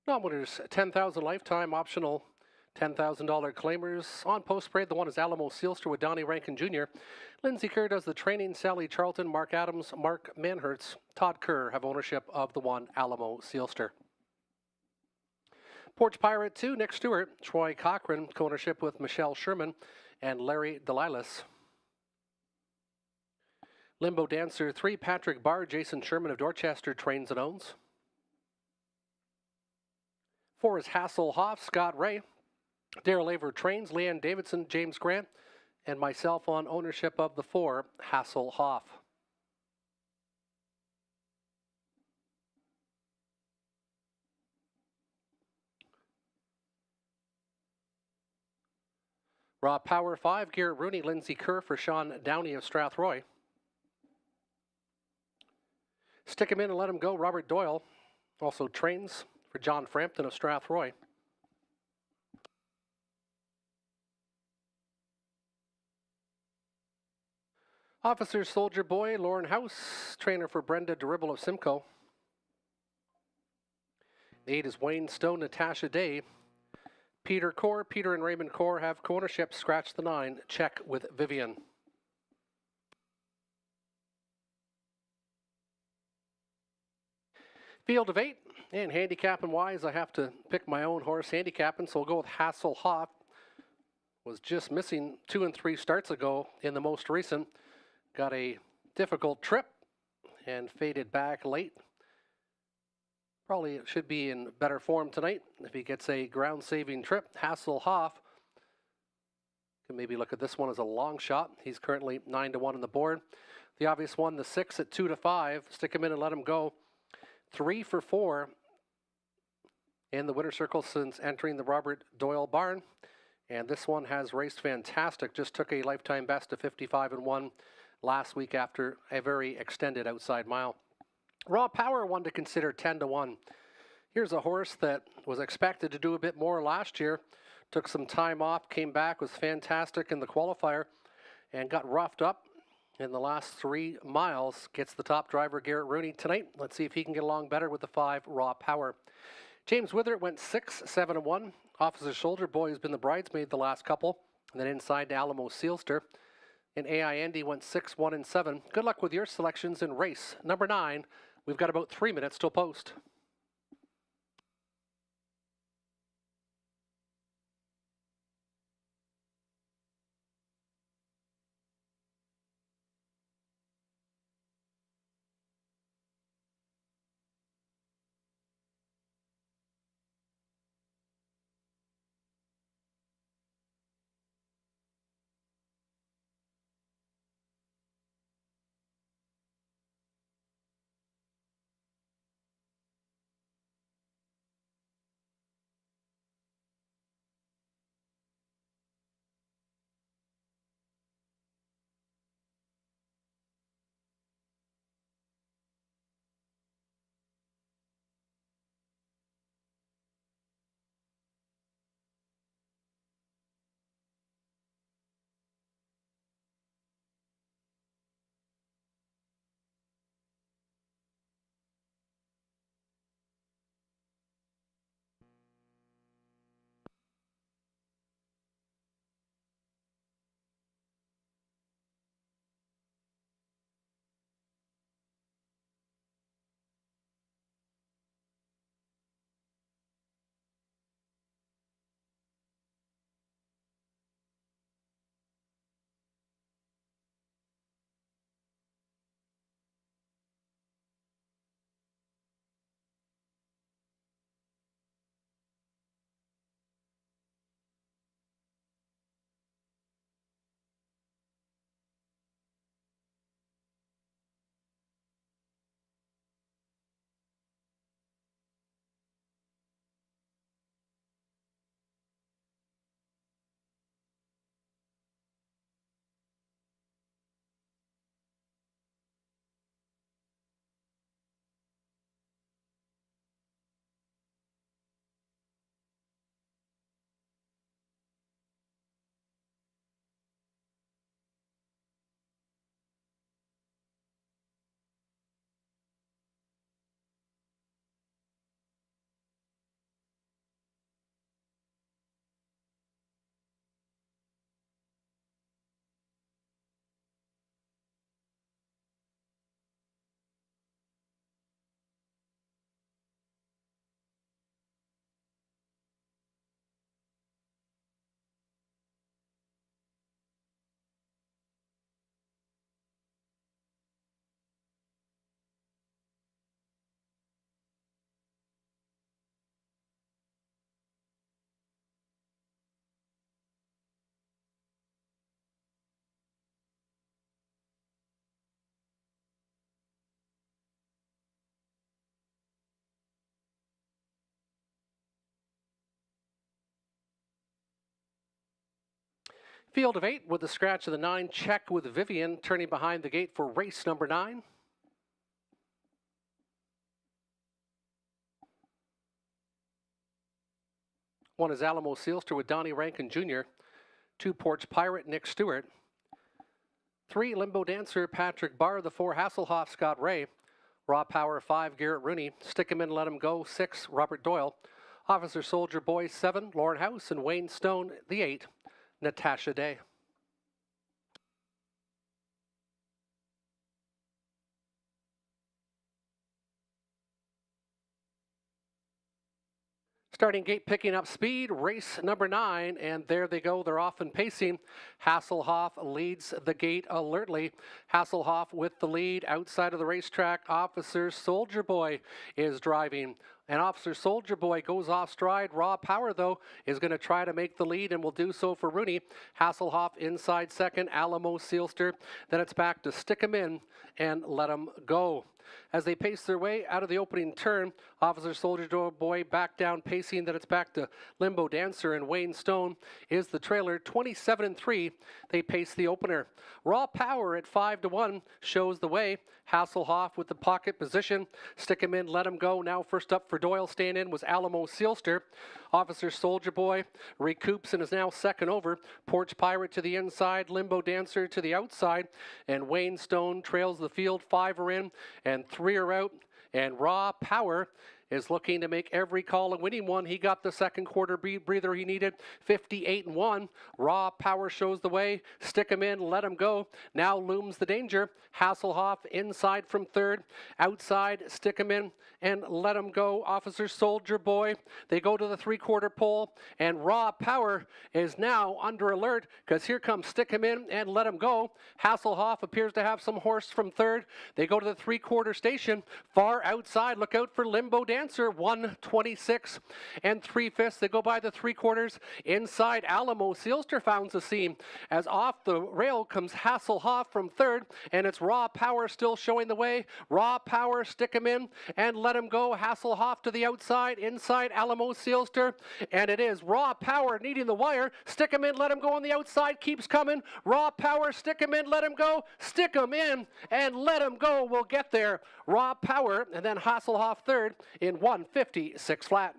Non-winners, 10,000 lifetime optional $10,000 claimers. On post parade, the one is Alamo Sealster with Donnie Rankin Jr. Lindsay Kerr does the training. Sally Charlton, Mark Adams, Mark Manhertz, Todd Kerr have ownership of the one Alamo Sealster. Porch Pirate 2, Nick Stewart, Troy Cochran, co-ownership with Michelle Sherman and Larry Delilas. Limbo Dancer 3, Patrick Barr, Jason Sherman of Dorchester trains and owns. 4 is Hasselhoff, Scott Ray. Daryl Aver trains, Leanne Davidson, James Grant, and myself on ownership of the 4, Hasselhoff. Raw Power 5, Garrett Rooney, Lindsay Kerr for Sean Downey of Strathroy. Stick him in and let him go, Robert Doyle, also trains for John Frampton of Strathroy. Officer Soldier Boy, Lauren House, trainer for Brenda Deribble of Simcoe. The 8 is Wayne Stone, Natasha Day. Peter Core, Peter and Raymond Core have co-ownership. Scratch the 9, check with Vivian. Field of 8, and handicapping wise, I have to pick my own horse handicapping, so we'll go with Hasselhoff. Was just missing 2 and 3 starts ago in the most recent. Got a difficult trip and faded back late. Probably should be in better form tonight if he gets a ground-saving trip. Hasselhoff can maybe look at this one as a long shot. He's currently 9-1 on the board. The obvious one, the 6 at 2-5. Stick him in and let him go. 3 for 4 in the winner circle since entering the Robert Doyle barn. And this one has raced fantastic. Just took a lifetime best of 55-1 last week after a very extended outside mile. Raw Power, one to consider, 10-1. Here's a horse that was expected to do a bit more last year. Took some time off, came back, was fantastic in the qualifier, and got roughed up in the last 3 miles. Gets the top driver, Garrett Rooney, tonight. Let's see if he can get along better with the 5, Raw Power. James Withert went 6-7-1. Officer Soldier Boy has been the bridesmaid the last couple. And then inside to Alamo Sealster. And AI Andy went 6-1-7. Good luck with your selections in race number 9. We've got about 3 minutes till post. Field of 8 with the scratch of the 9, check with Vivian, turning behind the gate for race number 9. One is Alamo Sealster with Donnie Rankin Jr. 2, Porch Pirate, Nick Stewart. 3, Limbo Dancer, Patrick Barr. The 4, Hasselhoff, Scott Ray. Raw Power, 5, Garrett Rooney. Stick Him In, Let Him Go, 6, Robert Doyle. Officer Soldier Boy, 7, Lauren House. And Wayne Stone, the 8, Natasha Day. Starting gate picking up speed, race number 9, and there they go. They're off and pacing. Hasselhoff leads the gate alertly. Hasselhoff with the lead outside of the racetrack. Officer Soldier Boy is driving. And Officer Soldier Boy goes off stride. Raw Power, though, is going to try to make the lead and will do so for Rooney. Hasselhoff inside second. Alamo Sealster. Then it's back to Stick 'Em In and Let 'Em Go. As they pace their way out of the opening turn, Officer Soldier Boy back down pacing. Then it's back to Limbo Dancer, and Wayne Stone is the trailer. 27-3, they pace the opener. Raw Power at 5-1 shows the way. Hasselhoff with the pocket position. Stick 'Em In, Let 'Em Go. Now first up for Doyle, staying in was Alamo Sealster. Officer Soldier Boy recoups and is now second over. Porch Pirate to the inside, Limbo Dancer to the outside, and Wayne Stone trails the field. 5 are in and 3 are out, and Raw Power is looking to make every call and winning one. He got the second quarter breather he needed, 58-1. Raw Power shows the way. Stick 'Em In, Let 'Em Go. Now looms the danger. Hasselhoff inside from third. Outside, Stick 'Em In and Let 'Em Go. Officer Soldier Boy. They go to the three-quarter pole, and Raw Power is now under alert because here comes Stick 'Em In and Let 'Em Go. Hasselhoff appears to have some horse from third. They go to the three-quarter station. Far outside, look out for Limbo Dancer, 126 and 3/5. They go by the three-quarters. Inside, Alamo Sealster founds the seam as off the rail comes Hasselhoff from third, and it's Raw Power still showing the way. Raw Power, Stick 'Em In and Let 'Em Go. Hasselhoff to the outside, inside Alamo Sealster, and it is Raw Power needing the wire. Stick 'Em In, Let 'Em Go on the outside, keeps coming. Raw Power, Stick 'Em In, Let 'Em Go. Stick 'Em In and Let 'Em Go will get there. Raw Power, and then Hasselhoff third in 156 flat.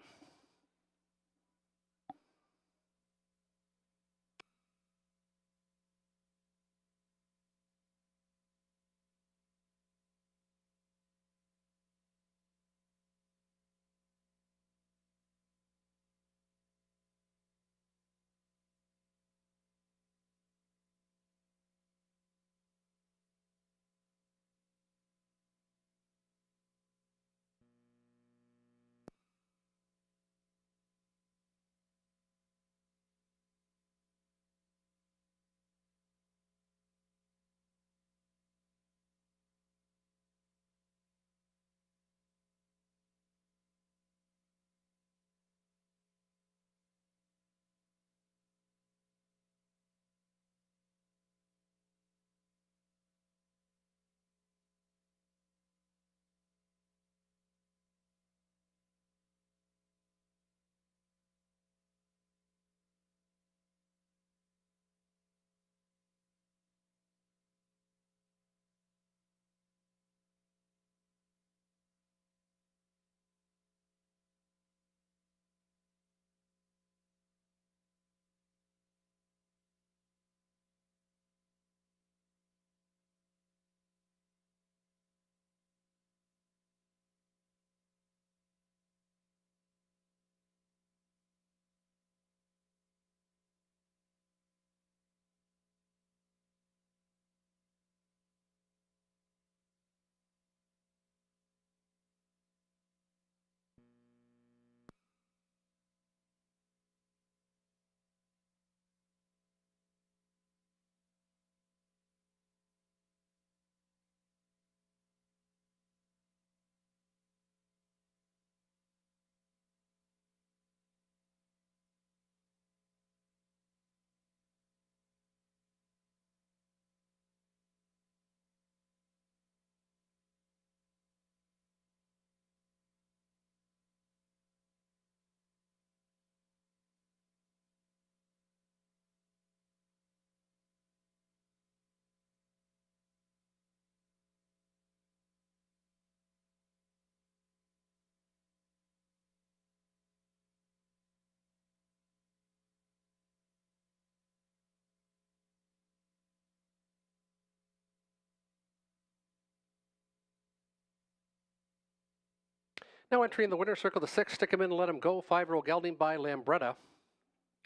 Now entering the winner's circle, the 6, Stick 'em in and Let 'em Go, 5-year-old gelding by Lambretta.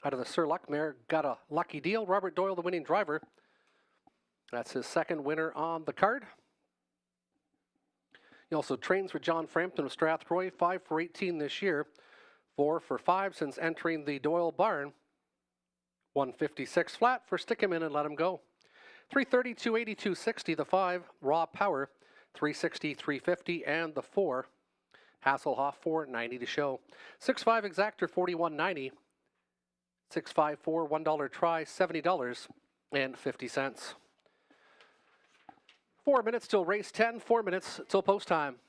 Out of the Sir Luck mare, got a lucky deal. Robert Doyle, the winning driver. That's his second winner on the card. He also trains with John Frampton of Strathroy, 5 for 18 this year, 4 for 5 since entering the Doyle barn. 156 flat for Stick 'em in and Let 'em Go. 330, 280, 260, the 5, Raw Power, 360, 350, and the 4, Hasselhoff, 490 to show. 6-5 Exactor, 41.90. 654, $1 try, $70.50. 4 minutes till race 10, 4 minutes till post time.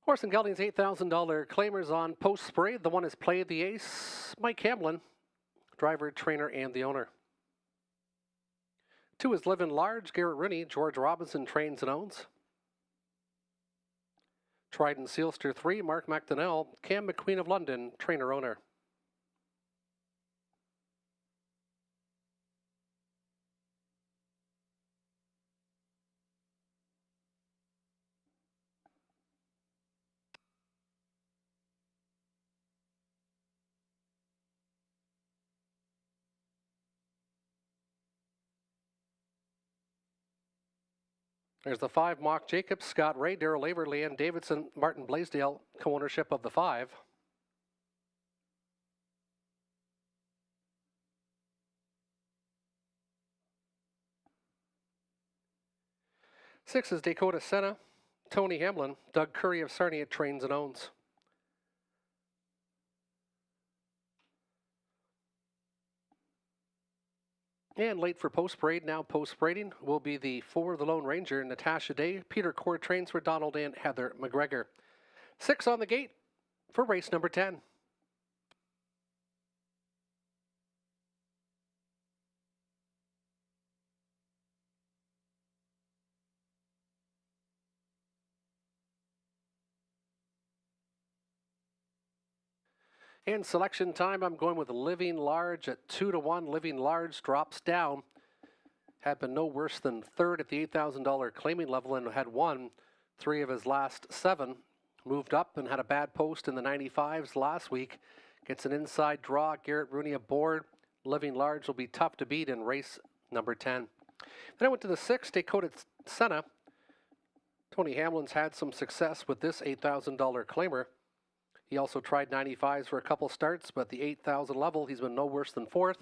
Horse and Gelding's $8,000 claimers on post parade. The one is Play the Ace, Mike Hamlin, driver, trainer, and the owner. 2 is Livin' Large, Garrett Rooney, George Robinson trains and owns. Trident Sealster 3, Mark McDonnell, Cam McQueen of London, trainer, owner. There's the 5, Mock Jacobs, Scott Ray, Darrell Laver, Leanne Davidson, Martin Blaisdell, co-ownership of the 5. Six is Dakota Senna, Tony Hamlin, Doug Curry of Sarnia trains and owns. And late for post-parade, now post-parading, will be the 4, the Lone Ranger, Natasha Day. Peter Cord trains for Donald and Heather McGregor. 6 on the gate for race number 10. And selection time, I'm going with Living Large at 2-1. Living Large drops down. Had been no worse than third at the $8,000 claiming level and had won 3 of his last 7. Moved up and had a bad post in the 95s last week. Gets an inside draw. Garrett Rooney aboard. Living Large will be tough to beat in race number 10. Then I went to the 6, Dakota Senna. Tony Hamlin's had some success with this $8,000 claimer. He also tried 95s for a couple starts, but the 8,000 level, he's been no worse than 4th.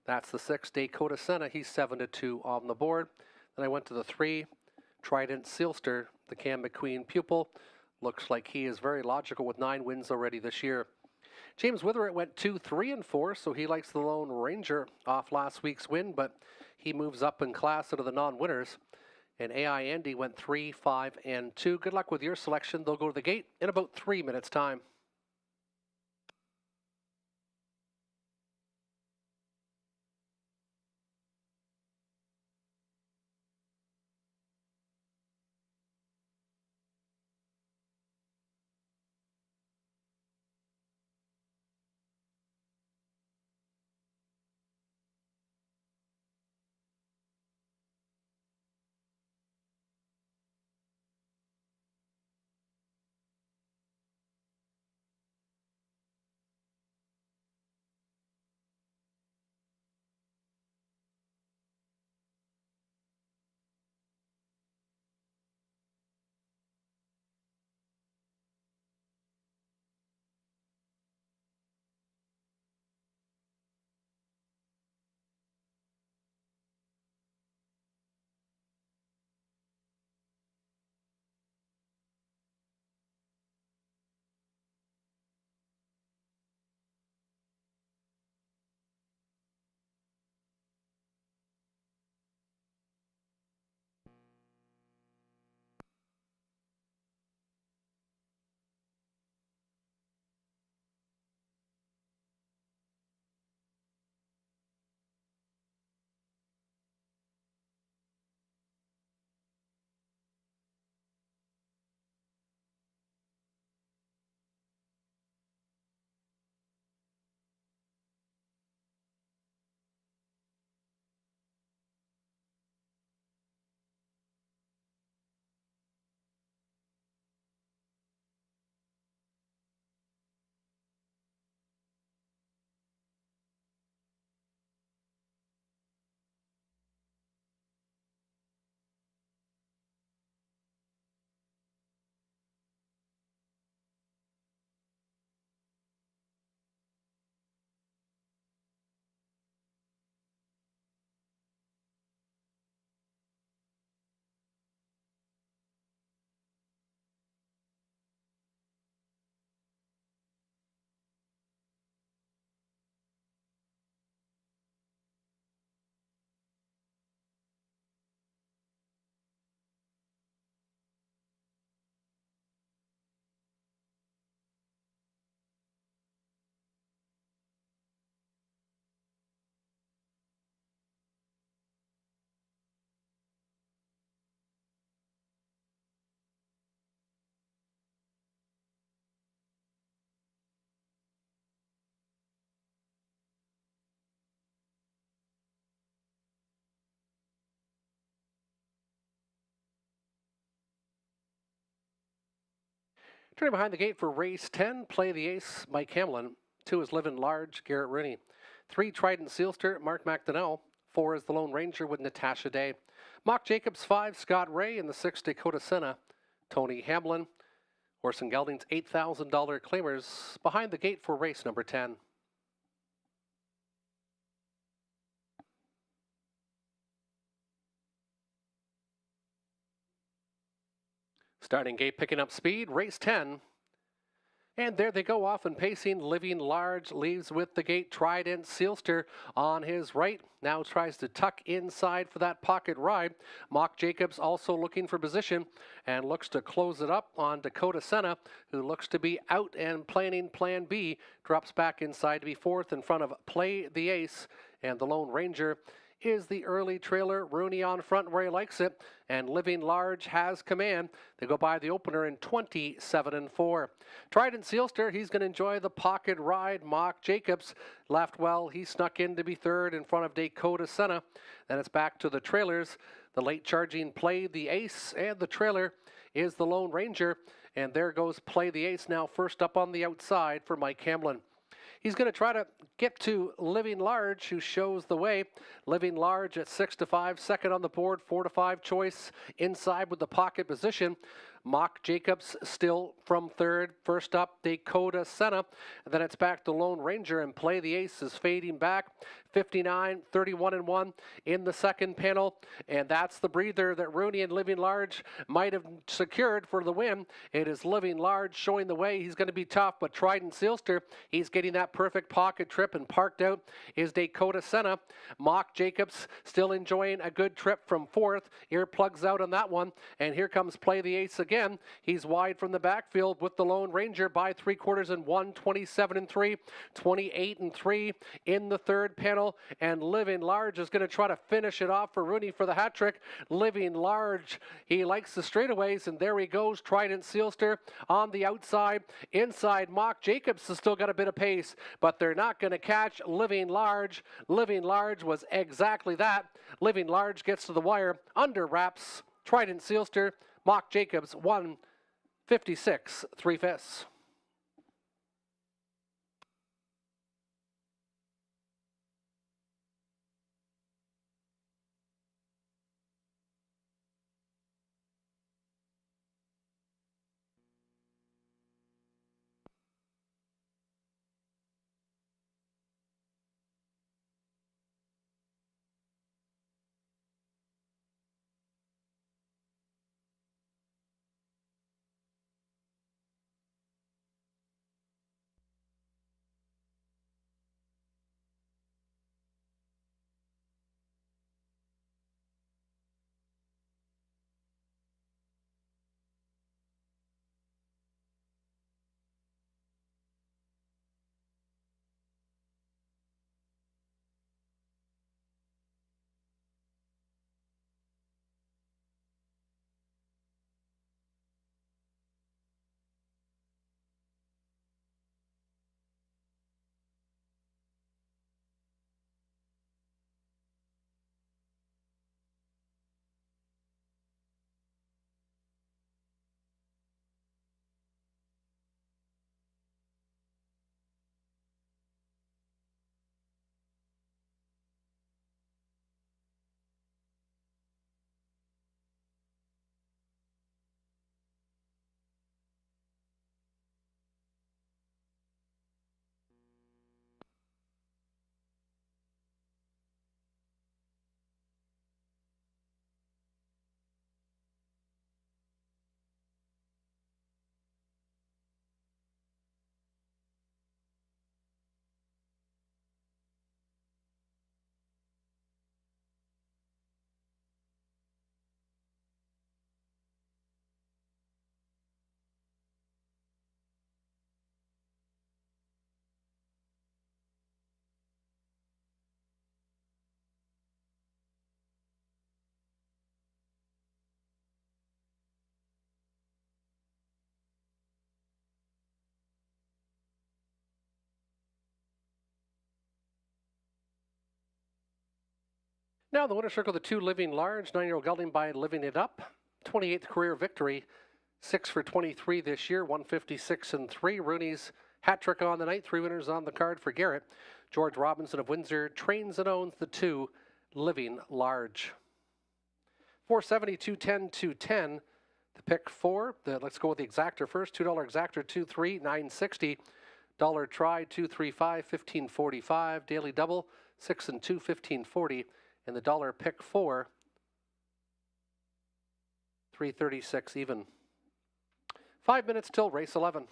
That's the 6, Dakota Senna. He's 7-2 on the board. Then I went to the 3, Trident Sealster, the Cam McQueen pupil. Looks like he is very logical with 9 wins already this year. James Witherett went 2, 3, and 4, so he likes the Lone Ranger off last week's win, but he moves up in class out of the non-winners. And AI Andy went 3, 5, and 2. Good luck with your selection. They'll go to the gate in about 3 minutes' time. Turning behind the gate for race 10, Play the Ace, Mike Hamlin. 2 is Living Large, Garrett Rooney. 3, Trident Sealster, Mark McDonnell. 4 is the Lone Ranger with Natasha Day. Mock Jacobs 5, Scott Ray, and the 6, Dakota Senna, Tony Hamlin. Horse and Gelding's $8,000 claimers behind the gate for race number 10. Starting gate picking up speed, race 10. And there they go off and pacing. Living Large leaves with the gate. Trident Sealster on his right. Now tries to tuck inside for that pocket ride. Mock Jacobs also looking for position and looks to close it up on Dakota Senna, who looks to be out and planning plan B. Drops back inside to be fourth in front of Play the Ace, and the Lone Ranger is the early trailer. Rooney on front where he likes it, and Living Large has command. They go by the opener in 27-4. Trident Sealster, he's going to enjoy the pocket ride. Mock Jacobs left well. He snuck in to be third in front of Dakota Senna. Then it's back to the trailers. The late charging Play the Ace, and the trailer is the Lone Ranger. And there goes Play the Ace now first up on the outside for Mike Hamlin. He's going to try to get to Living Large, who shows the way. Living Large at 6-5, second on the board, 4-5 choice inside with the pocket position. Mock Jacobs still from third. First up, Dakota Senna. And then it's back to Lone Ranger, and Play the Ace is fading back. 59, 31-1 in the second panel. And that's the breather that Rooney and Living Large might have secured for the win. It is Living Large showing the way. He's going to be tough, but Trident Sealster, he's getting that perfect pocket trip, and parked out is Dakota Senna. Mock Jacobs still enjoying a good trip from fourth. Earplugs out on that one. And here comes Play the Ace again. He's wide from the backfield with the Lone Ranger by 3/4 and 1, 27-3, 28-3 in the third panel. And Living Large is going to try to finish it off for Rooney for the hat trick. Living Large, he likes the straightaways, and there he goes. Trident Sealster on the outside. Inside, Mock Jacobs has still got a bit of pace, but they're not going to catch Living Large. Living Large was exactly that. Living Large gets to the wire under wraps. Trident Sealster, Mock Jacobs, 1:56 3/5. Now the winner circle, the 2 Living Large, 9-year-old gelding by Living It Up. 28th career victory, 6 for 23 this year, 156 and 3. Rooney's hat trick on the night. 3 winners on the card for Garrett. George Robinson of Windsor trains and owns the 2 Living Large. 470, 210, 210. The pick 4. Let's go with the exactor first. $2 exactor, 2-3, 960. Dollar try, 235, 1545. Daily double, 6 and 2, 1540. And the dollar pick 4, 336 even. 5 minutes till race 11.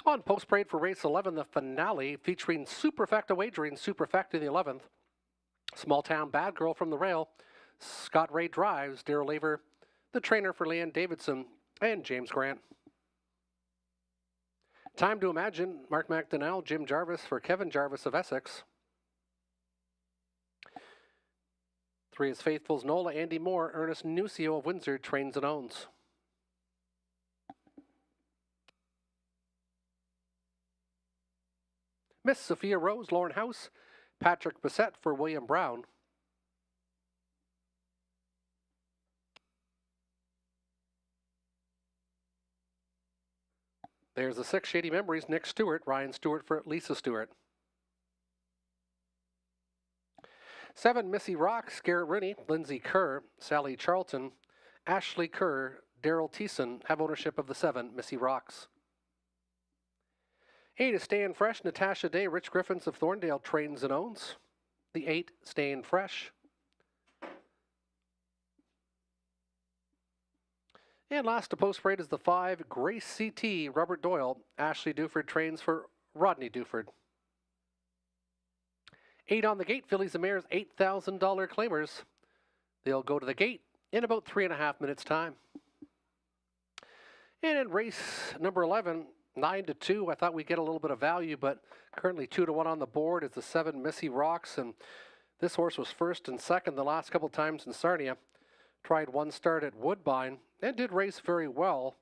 On post parade for race 11, the finale featuring Superfecta Wagering, Superfecta in the 11th. Small Town Bad Girl from the rail. Scott Ray drives, Daryl Aver, the trainer for Leanne Davidson, and James Grant. Time to Imagine, Mark McDonnell, Jim Jarvis for Kevin Jarvis of Essex. 3 is Faithful's Nola, Andy Moore, Ernest Nucio of Windsor trains and owns. Miss Sophia Rose, Lauren House, Patrick Bissett for William Brown. There's the 6 Shady Memories, Nick Stewart, Ryan Stewart for Lisa Stewart. 7 Missy Rocks, Garrett Rooney, Lindsay Kerr, Sally Charlton, Ashley Kerr, Daryl Thiessen have ownership of the 7 Missy Rocks. 8 is Staying Fresh, Natasha Day, Rich Griffins of Thorndale trains and owns. The 8 Staying Fresh. And last to post parade is the 5 Grace CT, Robert Doyle, Ashley Duford trains for Rodney Duford. 8 on the gate, Fillies and Mares, $8,000 claimers. They'll go to the gate in about 3.5 minutes' time. And in race number 11, 9-2, I thought we'd get a little bit of value, but currently 2-1 on the board is the 7 Missy Rocks, and this horse was first and second the last couple times in Sarnia. Tried one start at Woodbine and did race very well.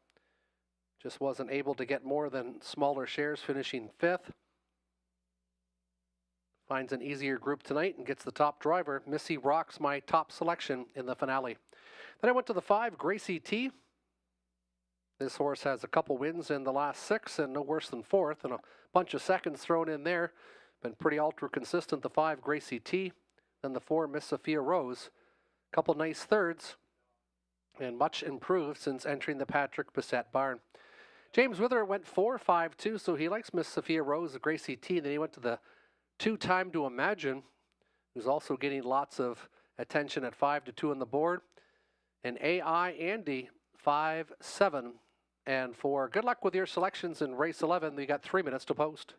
Just wasn't able to get more than smaller shares, finishing 5th. Finds an easier group tonight and gets the top driver. Missy Rocks, my top selection in the finale. Then I went to the 5 Gracie T. This horse has a couple wins in the last 6 and no worse than 4th, and a bunch of seconds thrown in there. Been pretty ultra consistent, the 5 Gracie T. Then the 4 Miss Sophia Rose. Couple nice thirds, and much improved since entering the Patrick Bissett barn. James Wither went 4-5-2, so he likes Miss Sophia Rose, the Gracie T. Then he went to the 2 Time to Imagine, who's also getting lots of attention at 5-2 on the board. And AI Andy, 5-7 and 4. Good luck with your selections in race 11. You got 3 minutes to post.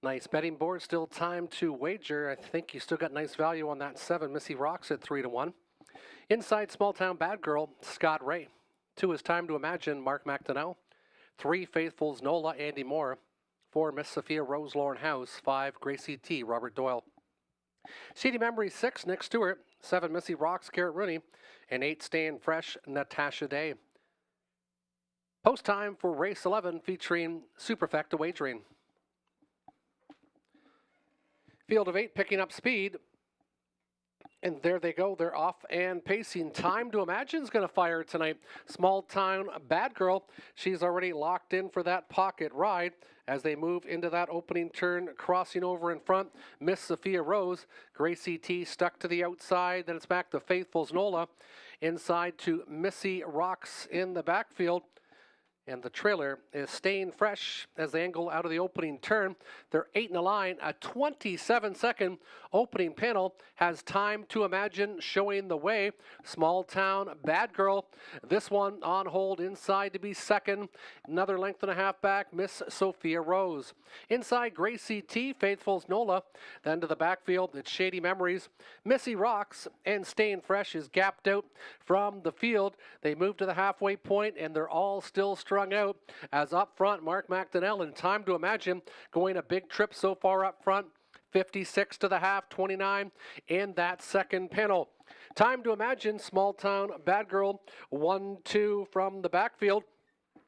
Nice betting board. Still time to wager. I think you still got nice value on that 7. Missy Rocks at 3-1. Inside Small Town Bad Girl, Scott Ray. 2 is Time to Imagine, Mark McDonnell. 3, Faithfuls Nola, Andy Moore. 4, Miss Sophia Rose, Lauren House. 5, Gracie T, Robert Doyle. Shady Memories 6, Nick Stewart. 7, Missy Rocks, Garrett Rooney. And 8, Staying Fresh, Natasha Day. Post time for race 11 featuring Superfecta wagering. Field of 8 picking up speed. And there they go. They're off and pacing. Time to Imagine is going to fire tonight. Small Town Bad Girl. She's already locked in for that pocket ride as they move into that opening turn, crossing over in front. Miss Sophia Rose. Gracie T stuck to the outside. Then it's back to Faithfuls Nola. Inside to Missy Rocks in the backfield. And the trailer is Staying Fresh as they angle out of the opening turn. They're 8 in the line. A 27-second opening panel has Time to Imagine showing the way. Small Town Bad Girl. This one on hold inside to be second. Another length and a half back, Miss Sophia Rose. Inside, Gracie T, Faithfuls Nola. Then to the backfield, it's Shady Memories. Missy Rocks and Staying Fresh is gapped out from the field. They move to the halfway point, and they're all still strung out as up front, Mark McDonnell and Time to Imagine going a big trip so far up front. 56 to the half, 29 in that second panel. Time to Imagine, Small Town Bad Girl, 1-2 from the backfield.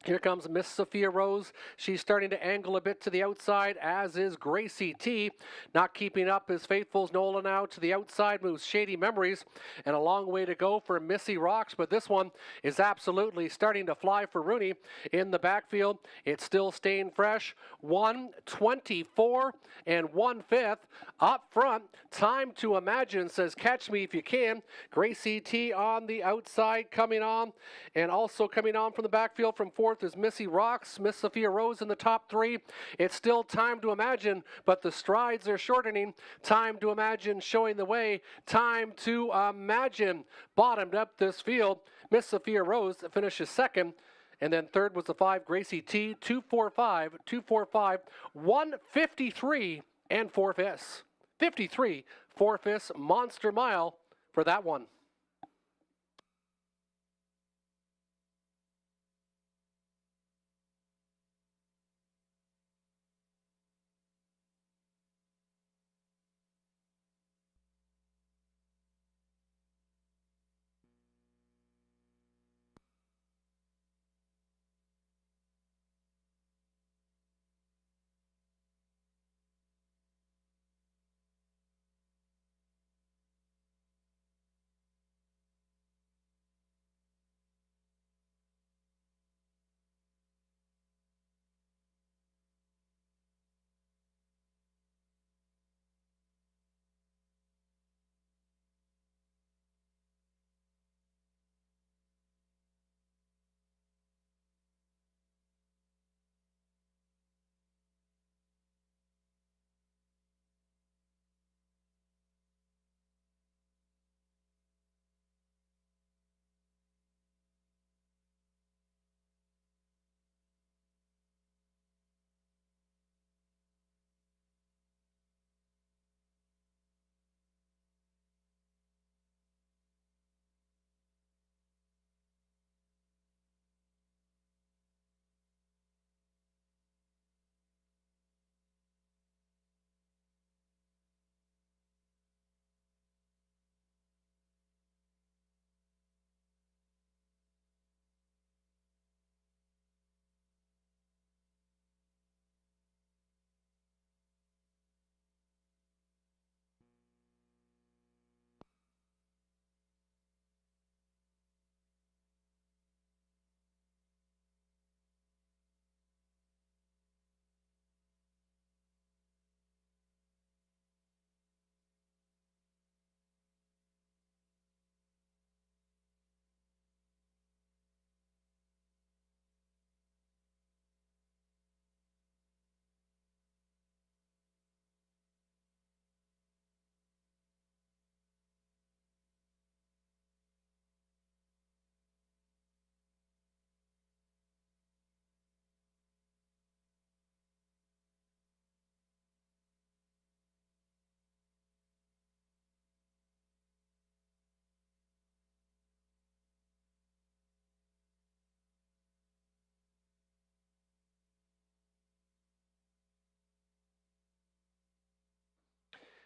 Here comes Miss Sophia Rose. She's starting to angle a bit to the outside, as is Gracie T. Not keeping up is Faithfuls Nola now. To the outside moves Shady Memories. And a long way to go for Missy Rocks, but this one is absolutely starting to fly for Rooney in the backfield. It's still Staying Fresh. 1:24 and 1/5 up front. Time to Imagine says, catch me if you can. Gracie T on the outside coming on, and also coming on from the backfield from 4th is Missy Rocks, Miss Sophia Rose in the top 3. It's still Time to Imagine, but the strides are shortening. Time to Imagine showing the way. Time to Imagine bottomed up this field. Miss Sophia Rose finishes second. And then third was the 5, Gracie T, 2:45, 1:53 and 4/5. 53, 4/5 monster mile for that one.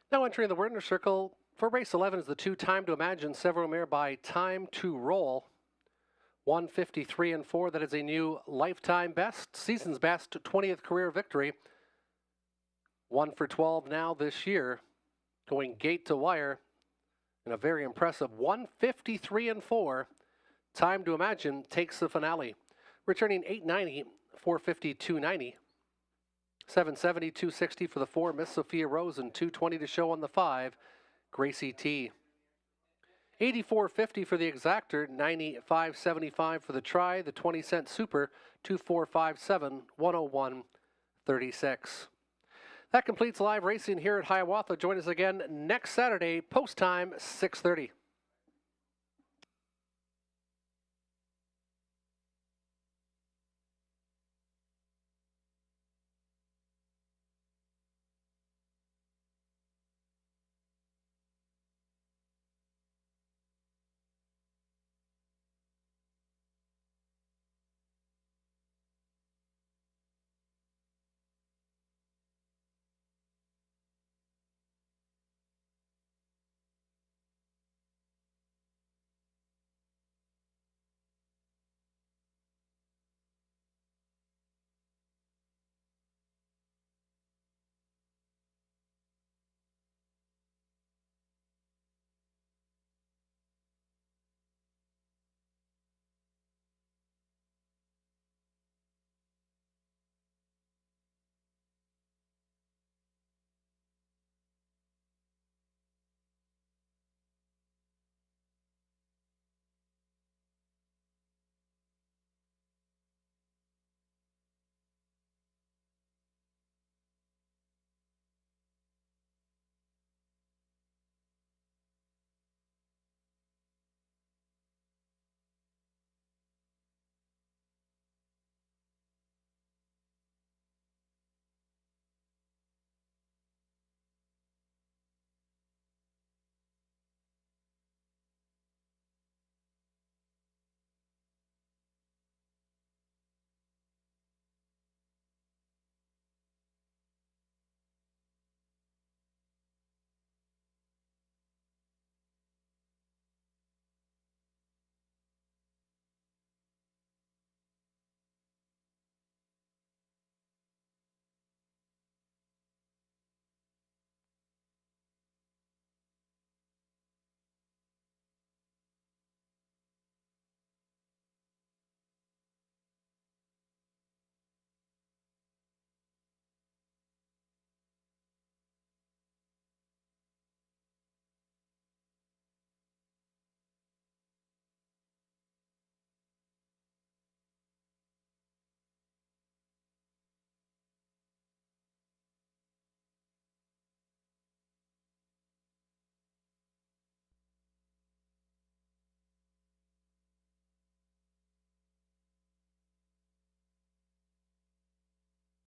Now entering the winner's circle for race 11 is the 2 Time to Imagine Several Mare by Time to Roll. 153 and 4. That is a new lifetime best, season's best, 20th career victory. 1 for 12 now this year, going gate to wire in a very impressive 153 and 4. Time to Imagine takes the finale, returning 890, 450, 290. 770, 260 for the 4, Miss Sophia Rose, and 220 to show on the 5, Gracie T. 84.50 for the exactor, 95.75 for the try, the 20-cent super, 2457, 101.36. That completes live racing here at Hiawatha. Join us again next Saturday, post time 6:30.